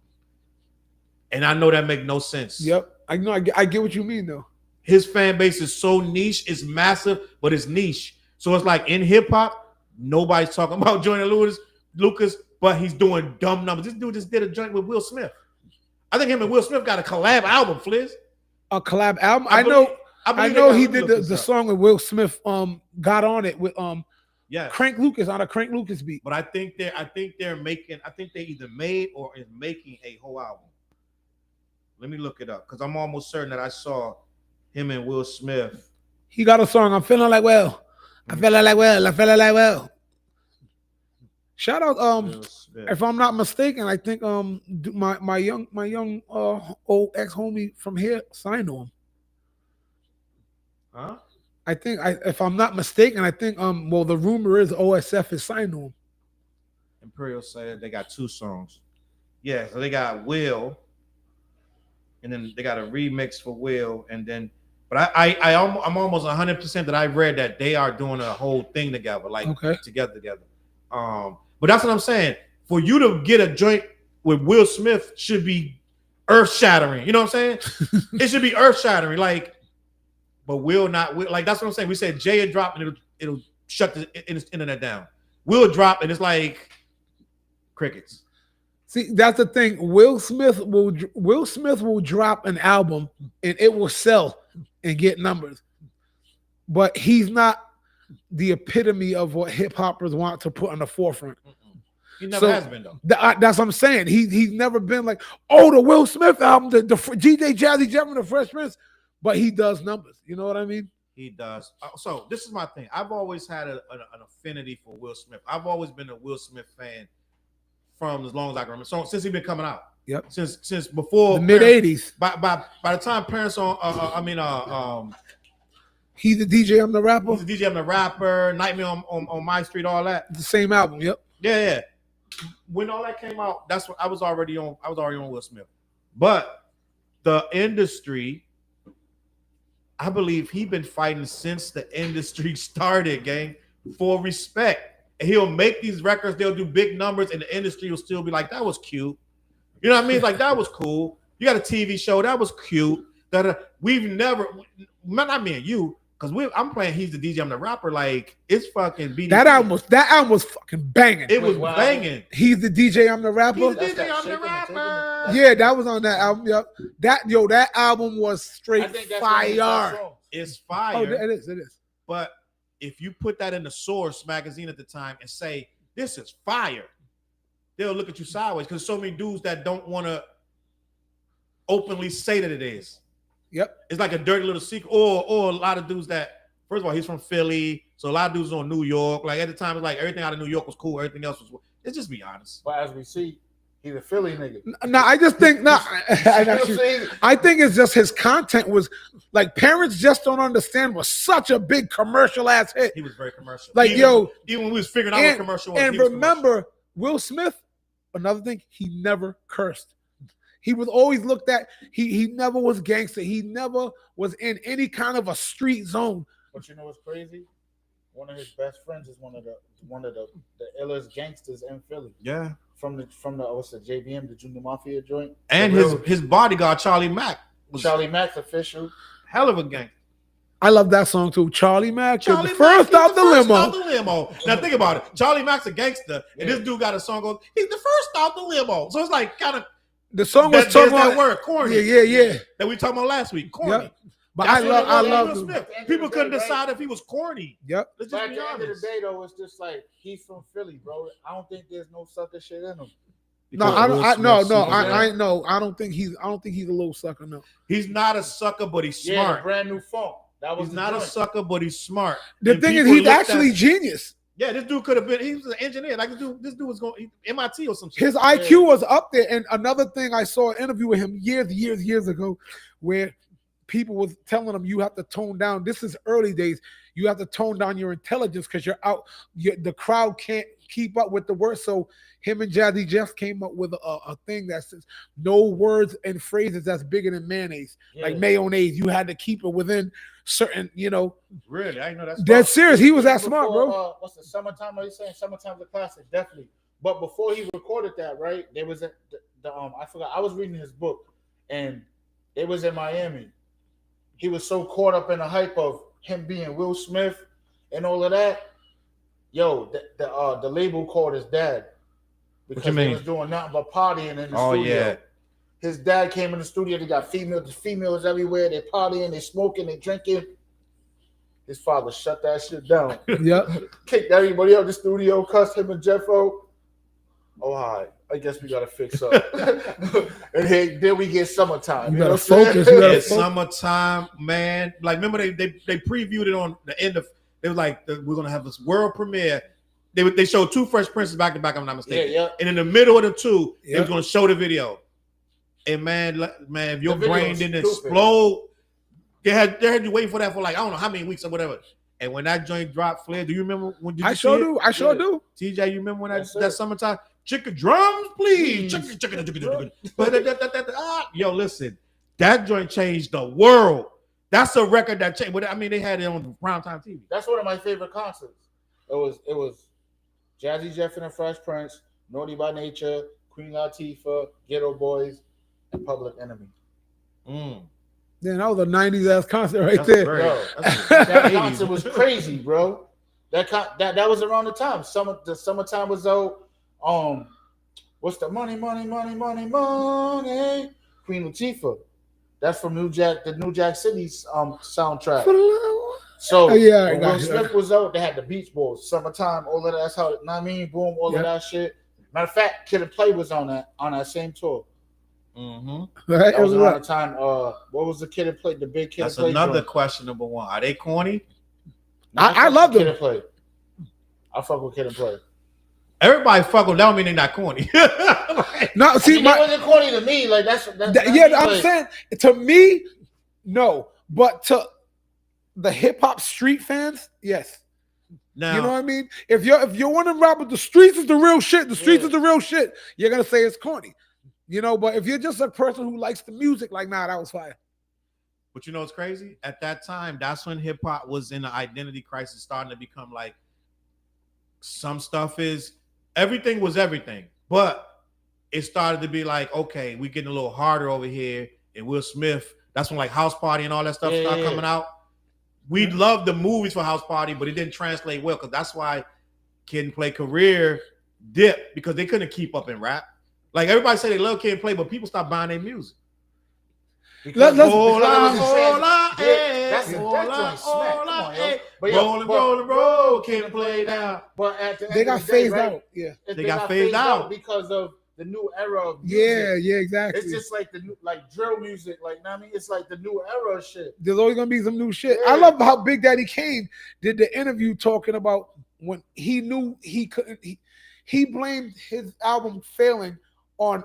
And I know that make no sense. Yep, I know. I get what you mean, though. His fan base is so niche, it's massive, but it's niche. So it's like in hip hop, nobody's talking about Joyner Lucas, but he's doing dumb numbers. This dude just did a joint with Will Smith. I think him and Will Smith got a collab album, Flizz. A collab album. I believe know he did the song with Will Smith. Got on it with yeah, Crank Lucas on a Crank Lucas beat. But I think they either made or is making a whole album. Let me look it up because I'm almost certain that I saw him and Will Smith. He got a song. I'm feeling like well. I feeling like well. I feeling like well. Shout out if I'm not mistaken, I think my young old ex homie from here signed to him. Huh? I think if I'm not mistaken, I think well the rumor is OSF is signed to him. Imperial said they got 2 songs. Yeah, so they got Will, and then they got a remix for Will, and then but I'm almost 100% that I read that they are doing a whole thing together, like together. But that's what I'm saying. For you to get a joint with Will Smith should be earth-shattering. You know what I'm saying? It should be earth-shattering. Like, but Will not. Like, that's what I'm saying. We said Jay would drop and it'll shut the internet down. Will drop and it's like crickets. See, that's the thing. Will Smith will drop an album and it will sell and get numbers, but he's not the epitome of what hip hoppers want to put on the forefront. He never has been though. That's what I'm saying. He's never been like, oh, the Will Smith album, the DJ Jazzy Jeff and the Fresh Prince, but he does numbers. You know what I mean? He does. So this is my thing. I've always had an affinity for Will Smith. I've always been a Will Smith fan from as long as I can remember. So since he's been coming out. Yep. Since before the mid '80s. By the time Parents on he's the DJ, I'm the rapper. He's the DJ, I'm the rapper. Nightmare on My Street, all that. The same album. Yep. Yeah. When all that came out, that's what I was already on. I was already on Will Smith, but the industry, I believe he's been fighting since the industry started, gang, for respect. And he'll make these records, they'll do big numbers, and the industry will still be like, that was cute. You know what I mean? Like, that was cool. You got a TV show, that was cute. We've never, not me and you, because I'm playing He's the DJ, I'm the rapper. Like, it's fucking BDP. That album was fucking banging. It was banging. He's the DJ, I'm the rapper. He's the DJ, I'm the rapper. Yeah, that was on that album. Yep. That album was straight fire. It's fire. Oh, it is. But if you put that in the Source magazine at the time and say, this is fire, they'll look at you sideways because so many dudes that don't want to openly say that it is. Yep. It's like a dirty little secret, or a lot of dudes that, first of all, he's from Philly, so a lot of dudes on New York. Like at the time, it's like everything out of New York was cool, everything else was. Let's just be honest. But as we see, he's a Philly nigga. No, I just think I think it's just his content was like parents just don't understand was such a big commercial ass hit. He was very commercial. Like even when we was figuring out what commercial was. And remember, Will Smith, another thing, he never cursed. He was always looked at. He never was gangster. He never was in any kind of a street zone. But you know what's crazy? One of his best friends is one of the illest gangsters in Philly. Yeah. From the what's the JBM, the Junior Mafia joint. And his bodyguard, Charlie Mack. Charlie Mack's official. Hell of a gang. I love that song too. Charlie Mack, the first out the limo. Now think about it. Charlie Mack's a gangster, and this dude got a song goes, he's the first out the limo. So it's like kind of the song was talking about that word, corny. Yeah. That we talking about last week, corny. Yep. But I love Will Smith. People couldn't decide if he was corny. Yep. But at the end of the day, though, it's just like he's from Philly, bro. I don't think there's no sucker shit in him. I don't think he's a little sucker. No, he's not a sucker, but he's smart. Yeah, brand new funk. He's not a sucker, but he's smart. The thing is, he's actually genius. Yeah, this dude could have been. He was an engineer. Like this dude was going MIT or some shit. His IQ was up there. And another thing, I saw an interview with him years ago, where people was telling him you have to tone down. This is early days. You have to tone down your intelligence because you're out. The crowd can't keep up with the words. So him and Jazzy Jeff came up with a thing that says no words and phrases that's bigger than mayonnaise, like mayonnaise. You had to keep it within certain, Really, I didn't know that's dead serious. He was that smart, bro. What's the Summertime? Are you saying Summertime's a classic? Definitely. But before he recorded that, right? There was I forgot. I was reading his book, and it was in Miami. He was so caught up in the hype of him being Will Smith and all of that. Yo, the label called his dad because he was doing nothing but partying in the studio. Yeah. His dad came in the studio. They got females everywhere. They partying, they smoking, they drinking. His father shut that shit down. Yep. Kicked everybody out of the studio, cussed him and Jeffo. Oh, hi. I guess we gotta fix up. And then we get Summertime. You gotta focus. Summertime, man. Like, remember they previewed it on the end of. They were like, we're gonna have this world premiere. They showed 2 Fresh Princes back to back. If I'm not mistaken. Yeah. And in the middle of the two, they was gonna show the video. And man, if your brain didn't explode, they had you waiting for that for like I don't know how many weeks or whatever. And when that joint dropped, Flizz, do you remember when? I sure do. TJ, you remember when that Summertime? Chicken drums, please. Chicken. Yo, listen, that joint changed the world. That's a record that changed. I mean, they had it on primetime TV. That's one of my favorite concerts. It was Jazzy Jeff and the Fresh Prince, Naughty by Nature, Queen Latifah, Ghetto Boys, and Public Enemy. Then that was a 90s ass concert right there. That concert was crazy, bro. That was around the time. The Summertime was out. What's the money? Queen Latifah. That's from the New Jack City's soundtrack. So when Will Smith was out, they had the Beach Boys, Summertime, all of that. That's how boom, all of that shit. Matter of fact, Kid and Play was on that same tour. That was around the time. What was the Kid and Play? The big Kid and Play. That's another questionable one. Are they corny? I love them. Kid and Play. I fuck with Kid and Play. Everybody fuck with. That don't mean they're not corny. No, see, it wasn't corny to me. Like that's I'm saying to me, no, but to the hip hop street fans, yes. Now, you know what I mean? If you want to rap with the streets is the real shit, the streets is the real shit, you're gonna say it's corny. But if you're just a person who likes the music, like, nah, that was fire. But you know what's crazy? At that time, that's when hip hop was in an identity crisis, starting to become like some stuff is everything was everything, but it started to be like, okay, we getting a little harder over here, and Will Smith That's when like House Party and all that stuff Yeah, started yeah. coming out. We loved the movies for House Party, but it didn't translate well because that's why Kid and Play career dipped because they couldn't keep up in rap. Like everybody say they love Kid and Play, but people stopped buying their music. Because Let's- Hola, that's joint smack. Come on, yo. But yo, roll, Kid and Play now. But at the end They of got the day, phased right, out. Yeah. if They got phased out. because of the new era of music. Yeah, exactly. It's just like the new, like drill music, like, know what I mean, it's like the new era of shit. There's always gonna be some new shit. Yeah. I love how Big Daddy Kane did the interview talking about when he knew he couldn't. He blamed his album failing on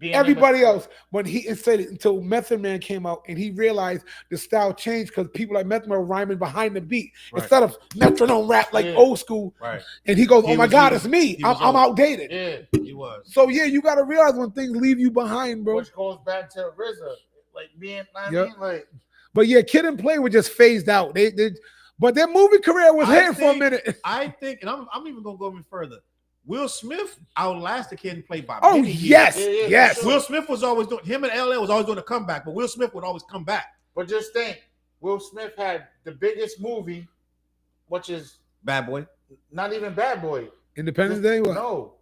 everybody else, when he said it until Method Man came out and he realized the style changed because people like Method Man were rhyming behind the beat instead of metronome rap like old school. Right. And he goes, "Oh my God, was- it's me. he was I'm outdated." Yeah, He was. So yeah, you got to realize when things leave you behind, bro. which goes back to RZA, like being, I Yep. mean, like But yeah, Kid and Play were just phased out. But their movie career was hitting for a minute. I think, and I'm even gonna go even further. Will Smith outlasted Kid and Play by Oh many years. yes, Yeah, yeah, yes. for sure. Will Smith was always doing him and LL was always doing a comeback, but Will Smith would always come back. but just think, Will Smith had the biggest movie, which is Bad Boy. not even Bad Boy. Independence Day. What? No,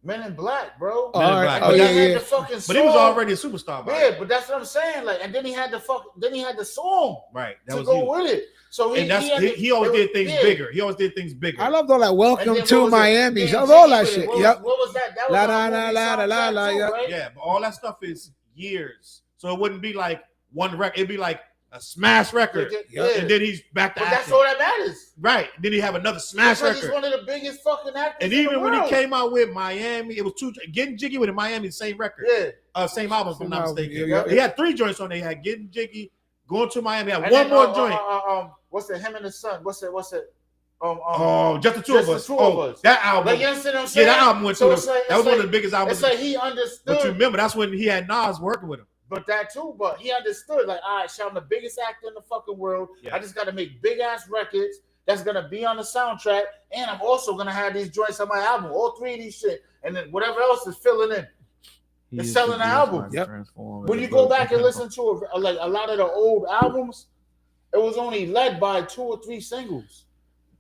Men in Black, bro. Oh, Men in all right. Black. Oh But yeah, he had yeah. the fucking But he was song. already a superstar by Yeah, then. but that's what I'm saying. Like, and then he had the song Right. That to was go huge. with it. So And that's he always did things bigger. He always did things bigger. I loved all that. And Welcome then to what was it? Miami. Yeah, I love all that Jiggy shit. with it. Yep. What was that? That was La, on la, movie la, la, la, soundtrack la, too, yeah. right? Yeah, but all that stuff is years. So it wouldn't be like one record. It'd be like a smash record. Yeah. And then he's back to But that's acting. all that matters. Right. Then he have another smash Because he's record. one of the biggest fucking actors. And in the even when he world. came out with Miami, it was two Getting Jiggy with Miami, the same record. Yeah. Same album, if I'm not Same album, mistaken. yeah. He had 3 joints on there. He had Getting Jiggy, Going to Miami. He had And one then, more joint. what's it? Him and his son. What's it? Just the two of us. That album. Like, you understand what I'm Yeah, saying? that album went So through. it's like- That was it's one like- of the biggest albums. It's like he understood. But you remember, that's when he had Nas working with him. But that too, but he understood, like, all right, shit, I'm the biggest actor in the fucking world. Yeah. I just got to make big ass records that's gonna be on the soundtrack, and I'm also gonna have these joints on my album, all 3 of these shit, and then whatever else is filling in. It's selling the album. Yep. When you go back and listen to like a lot of the old albums, it was only led by 2 or 3 singles.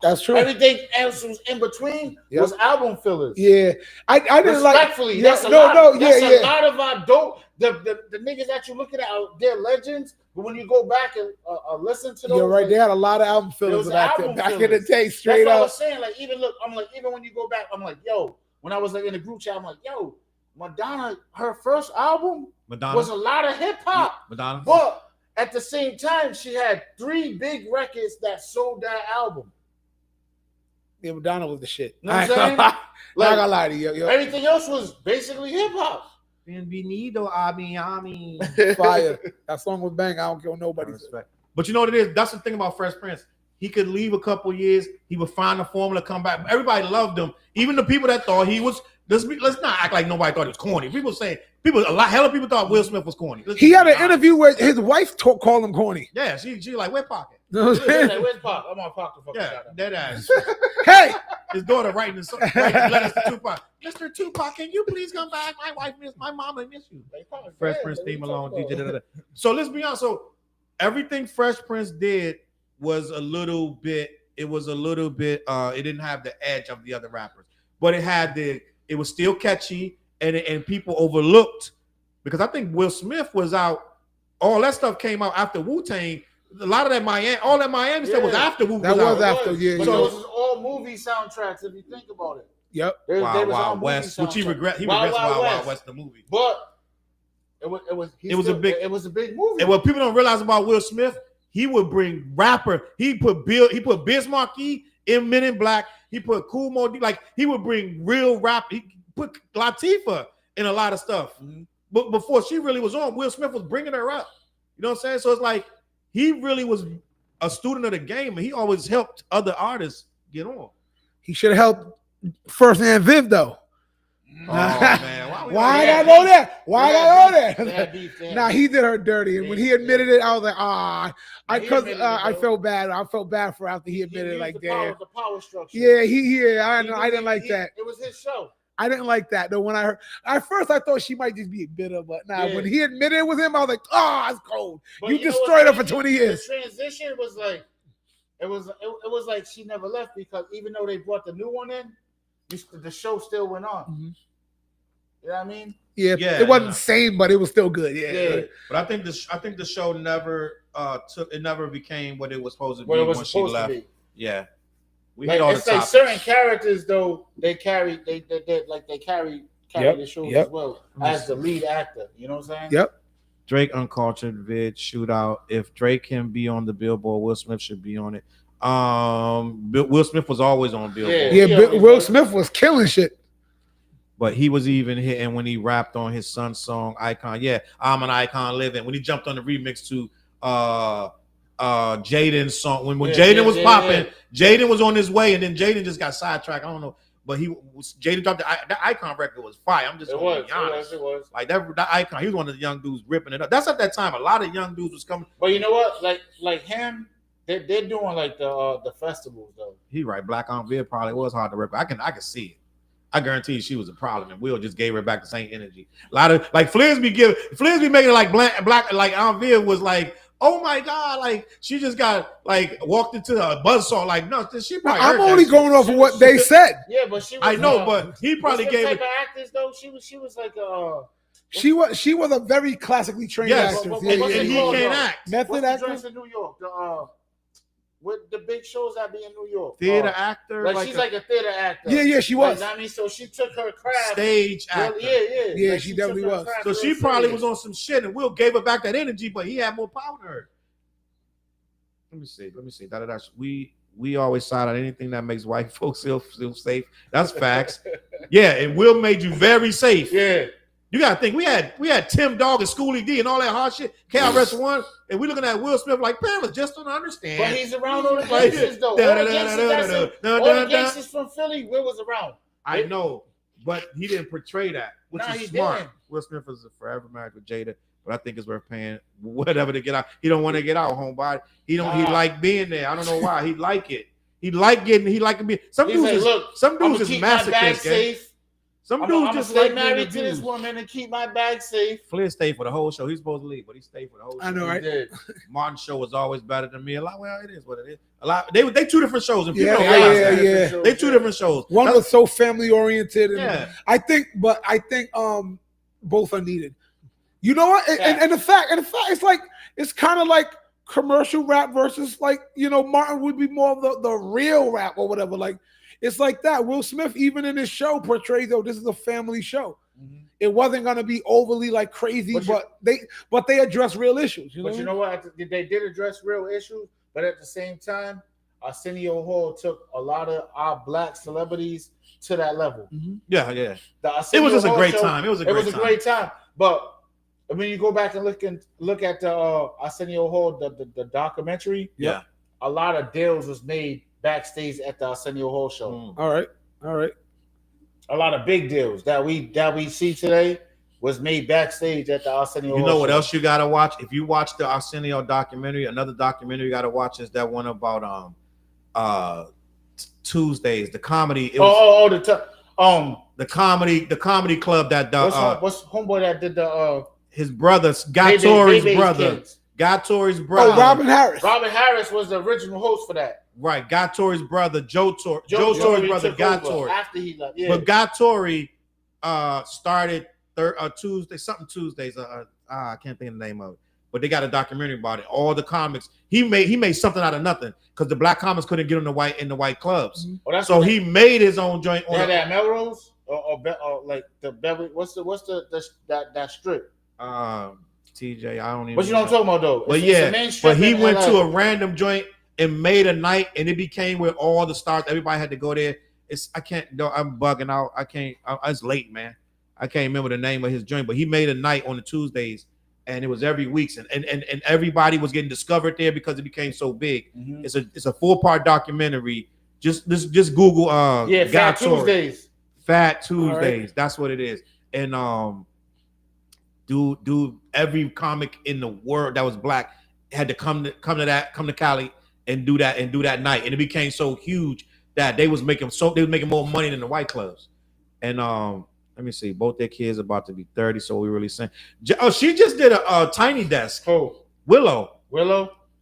That's true. Everything else was in between Yep. was album fillers. Yeah, I didn't like. Respectfully, Yeah, that's a no, lot. no, That's yeah, a yeah. lot of our dope. The niggas that you're looking at, they're legends. But when you go back and listen to those, You're right. like, They had a lot of album There fillers was back album in the fillers. day. that's Straight what I up. was saying. Like, even look, I'm like, even when you go back, I'm like, yo, when I was like in the group chat, I'm like, yo, Madonna, her first album Madonna. was a lot of hip hop. Madonna. But at the same time, she had 3 big records that sold that album. Yeah, Madonna was the shit. You know what I'm I saying? ain't gonna Like, lie to you. Yo. everything else was basically hip hop. Bienvenido a Miami. Fire. That song was bang. I don't care what nobody said. But you know what it is? That's the thing about Fresh Prince. He could leave a couple years. He would find a formula, come back. Everybody loved him. Even the people that thought he was. Let's not act like nobody thought he was corny. Hell of people thought Will Smith was corny. He had an interview where his wife called him corny. Yeah, she like, where Pocket? You know what I'm Yeah, saying? like, where's Pop? I'm on Pop the fuck Yeah, out. dead ass. Hey, His daughter writing letters to Tupac. Mr. Tupac, can you please come back? My mama miss you. Fresh Prince theme alone, DJ. Da-da-da. So let's be honest. So everything Fresh Prince did was a little bit. It didn't have the edge of the other rappers, but it was still catchy, and people overlooked because I think Will Smith was out. All that stuff came out after Wu-Tang. A lot of that Miami stuff was after Wu. That was after, yeah. But yeah. those is all movie soundtracks if you think about it. Yep. They was Wild all Wild movie West, which he soundtracks. regrets. He Wild regrets Wild Wild Wild West. West, the movie. But it was a big movie. And what people don't realize about Will Smith, he would bring rapper. He put Biz Markie in Men in Black. He put Kool Moe Dee. Like, he would bring real rap. He put Latifah in a lot of stuff. Mm-hmm. But before she really was on, Will Smith was bringing her up. You know what I'm saying? So it's like he really was a student of the game, and he always helped other artists get on. He should have helped First and Viv though. Oh man, Why did I know that? Why did I know They had that? beef then. Nah, he did her dirty, and when he admitted it, I was like, He admitted it, I though. felt bad. I felt bad for after he He admitted it. used Like, the power, damn. the power structure. Yeah, I didn't like that. It was his show. I didn't like that though. When I heard at first, I thought she might just be bitter, but nah. Yeah. When he admitted it was him, I was like, oh, it's cold. But You know what's destroyed her for crazy? 20 years. The transition was like, it was like she never left because even though they brought the new one in, the show still went on. Mm-hmm. You know what I mean? Yeah, it wasn't the same, but it was still good. Yeah. But I think the show never never became what it was supposed to be What it was when she supposed left. to be. Yeah. We Like, hit all it's the like topics. certain characters though they carry carry the show as well as the lead actor. You know what I'm saying? Yep. Drake Uncultured vid shootout. If Drake can be on the Billboard, Will Smith should be on it. Will Smith was always on Billboard. Yeah, Will Smith was killing shit. But he was even hitting when he rapped on his son's song Icon. Yeah, I'm an icon living. When he jumped on the remix to Jaden's song. When Jaden was popping, Jaden was on his way, and then Jaden just got sidetracked. I don't know. But Jaden dropped the Icon record was fire. I'm just gonna be honest. It was. Like that Icon, he was one of the young dudes ripping it up. That's at that time. A lot of young dudes was coming. But you know what? Like him, they're doing like the festivals though. He right. Black on Vid probably was hard to rip. I can see it. I guarantee you she was a problem, and Will just gave her back the same energy. A lot of like Flizz be making it like black like Aunt Viv was like, oh my god, like she just got like walked into a buzzsaw. Like no, she probably. I'm only going off of what they said. Yeah, but she was. I know, but he probably gave type it. of actors though. She was like She was a very classically trained actress. But Yeah, what's yeah, it he called, can't though? act. Method What's the actor. joints in New York? With the big shows that be in New York. Theater actor, Like she's like a theater actor. Yeah, she was. Like, I mean, so she took her craft. Stage actor. Yeah, Like, she took definitely her was. craft So real she probably serious. was on some shit, and Will gave her back that energy, but he had more power than her. Let me see. We always side on anything that makes white folks feel safe. That's facts. Yeah, and Will made you very safe. Yeah. You gotta think we had Tim Dog and Schoolie D and all that hard shit. KRS-One, and we looking at Will Smith like parents just don't understand. But he's around all the Like, gangsters though. All the gangsters from Philly, Will was around. I know, but he didn't portray that, which Nah, is he smart. didn't. Will Smith is forever married with Jada, but I think it's worth paying whatever to get out. He don't want to get out, homebody. He like being there. I don't know why. He like it. He like being. Some He's dudes like, is look, some I'm dudes gonna is keep my bag masochists. safe. Some I'm dudes gonna just stay like married being to this abused. woman and keep my bag safe. Flizz stayed for the whole show. He's supposed to leave, but he stayed for the whole show. I know, right? He did. Martin's show was always better than me. A lot. Well, it is what it is. A lot. They two different shows. And people Yeah, don't realize that. yeah. They two different shows. One was so family oriented, and Yeah. I think both are needed. You know what? And the fact, it's like it's kind of like commercial rap versus like Martin would be more of the real rap or whatever. Like it's like that. Will Smith, even in his show, portrays this is a family show. Mhm. It wasn't gonna be overly like crazy, but they address real issues. But you know what? They did address real issues, but at the same time, Arsenio Hall took a lot of our black celebrities to that level. Yeah. The It Arsenio was just a Hall great show, time. It was a great time. But I mean, you go back and look at the Arsenio Hall, the documentary. Yeah. A lot of deals was made backstage at the Arsenio Hall show. All right. A lot of big deals that we see today was made backstage at the Arsenio Hall. You know what show. else you gotta watch? If you watch the Arsenio documentary, another documentary you gotta watch is that one about Tuesdays, the comedy. It was the comedy club that what's homeboy that did the his brother, Tory's brother. Kids. Tory's brother. Oh, Robin Harris. Robin Harris was the original host for that. Right, Tory's brother, Joe Tory's brother, took over Tory. after he left. Yeah. But Tory started Tuesdays. I can't think of the name of it. But they got a documentary about it. All the comics. He made something out of nothing because the black comics couldn't get in the white clubs. Oh, so he made his own joint on that Melrose or like the Beverly. What's that strip? TJ, I don't even. But you know what I'm talking about though. But but he went to a random joint and made a night, and it became where all the stars, everybody had to go there. I'm bugging out. It's late, man. I can't remember the name of his joint, but he made a night on the Tuesdays, and it was every week, and everybody was getting discovered there because it became so big. Mm-hmm. It's a 4-part documentary. Just Google Fat Tuesdays. Fat Tuesdays. Right. That's what it is. And dude, every comic in the world that was black had to come to Cali and do that night, and it became so huge that they was making more money than the white clubs. And let me see, both their kids about to be 30, so we really saying. Oh, she just did a tiny desk. Oh, Willow.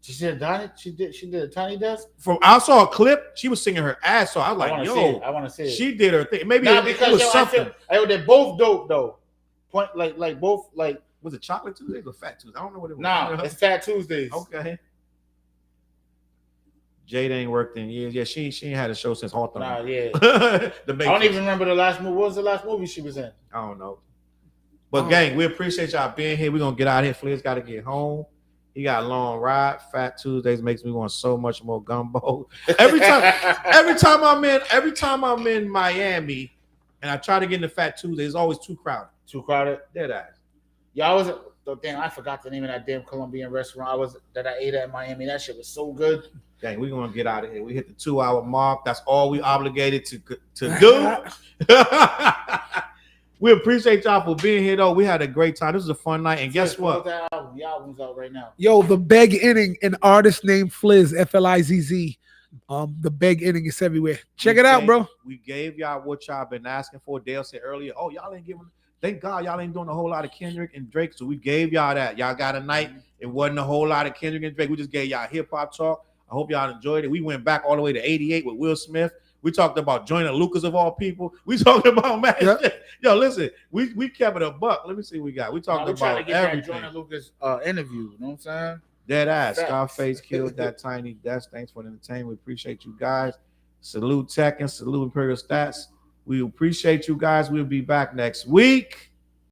She did a tiny. She did a tiny desk. From I saw a clip, she was singing her ass off. I was like, yo, I want to see it. she did her thing. Maybe Nah, it because was something. they're both dope though. Point like both like. Was it Chocolate Tuesdays or Fat Tuesdays? I don't know what it was. Nah, it's Fat Tuesdays. Okay. Jade ain't worked in years. Yeah, she ain't had a show since Hawthorne. Nah, yeah. I don't even remember the last movie. What was the last movie she was in? I don't know. But gang, we appreciate y'all being here. We're gonna get out of here. Flizz got to get home. He got a long ride. Fat Tuesdays makes me want so much more gumbo. Every time I'm in Miami and I try to get into Fat Tuesdays, it's always too crowded. Too crowded? Dead ass. Yeah, I forgot the name of that damn Colombian restaurant I ate at in Miami. That shit was so good. Gang, we're gonna get out of here. We hit the 2-hour mark. That's all we obligated to do. We appreciate y'all for being here, though. We had a great time. This was a fun night. And guess what? The album's out right now. Yo, The Beg Inning, an artist named Flizz, Flizz. The Beg Inning is everywhere. Check it out, bro. We gave y'all what y'all been asking for. Dale said earlier, oh, y'all ain't giving. Thank God y'all ain't doing a whole lot of Kendrick and Drake. So we gave y'all that. Y'all got a night. It wasn't a whole lot of Kendrick and Drake. We just gave y'all hip hop talk. I hope y'all enjoyed it. We went back all the way to 88 with Will Smith. We talked about Joyner Lucas of all people. We talked about man. Yep. Yo, listen, we kept it a buck. Let me see what we got. We talked about to everything. That Joyner Lucas interview. You know what I'm saying? Dead ass. Scarface killed that tiny desk. Thanks for the entertainment. We appreciate you guys. Salute Tech and salute Imperial Stats. We appreciate you guys. We'll be back next week.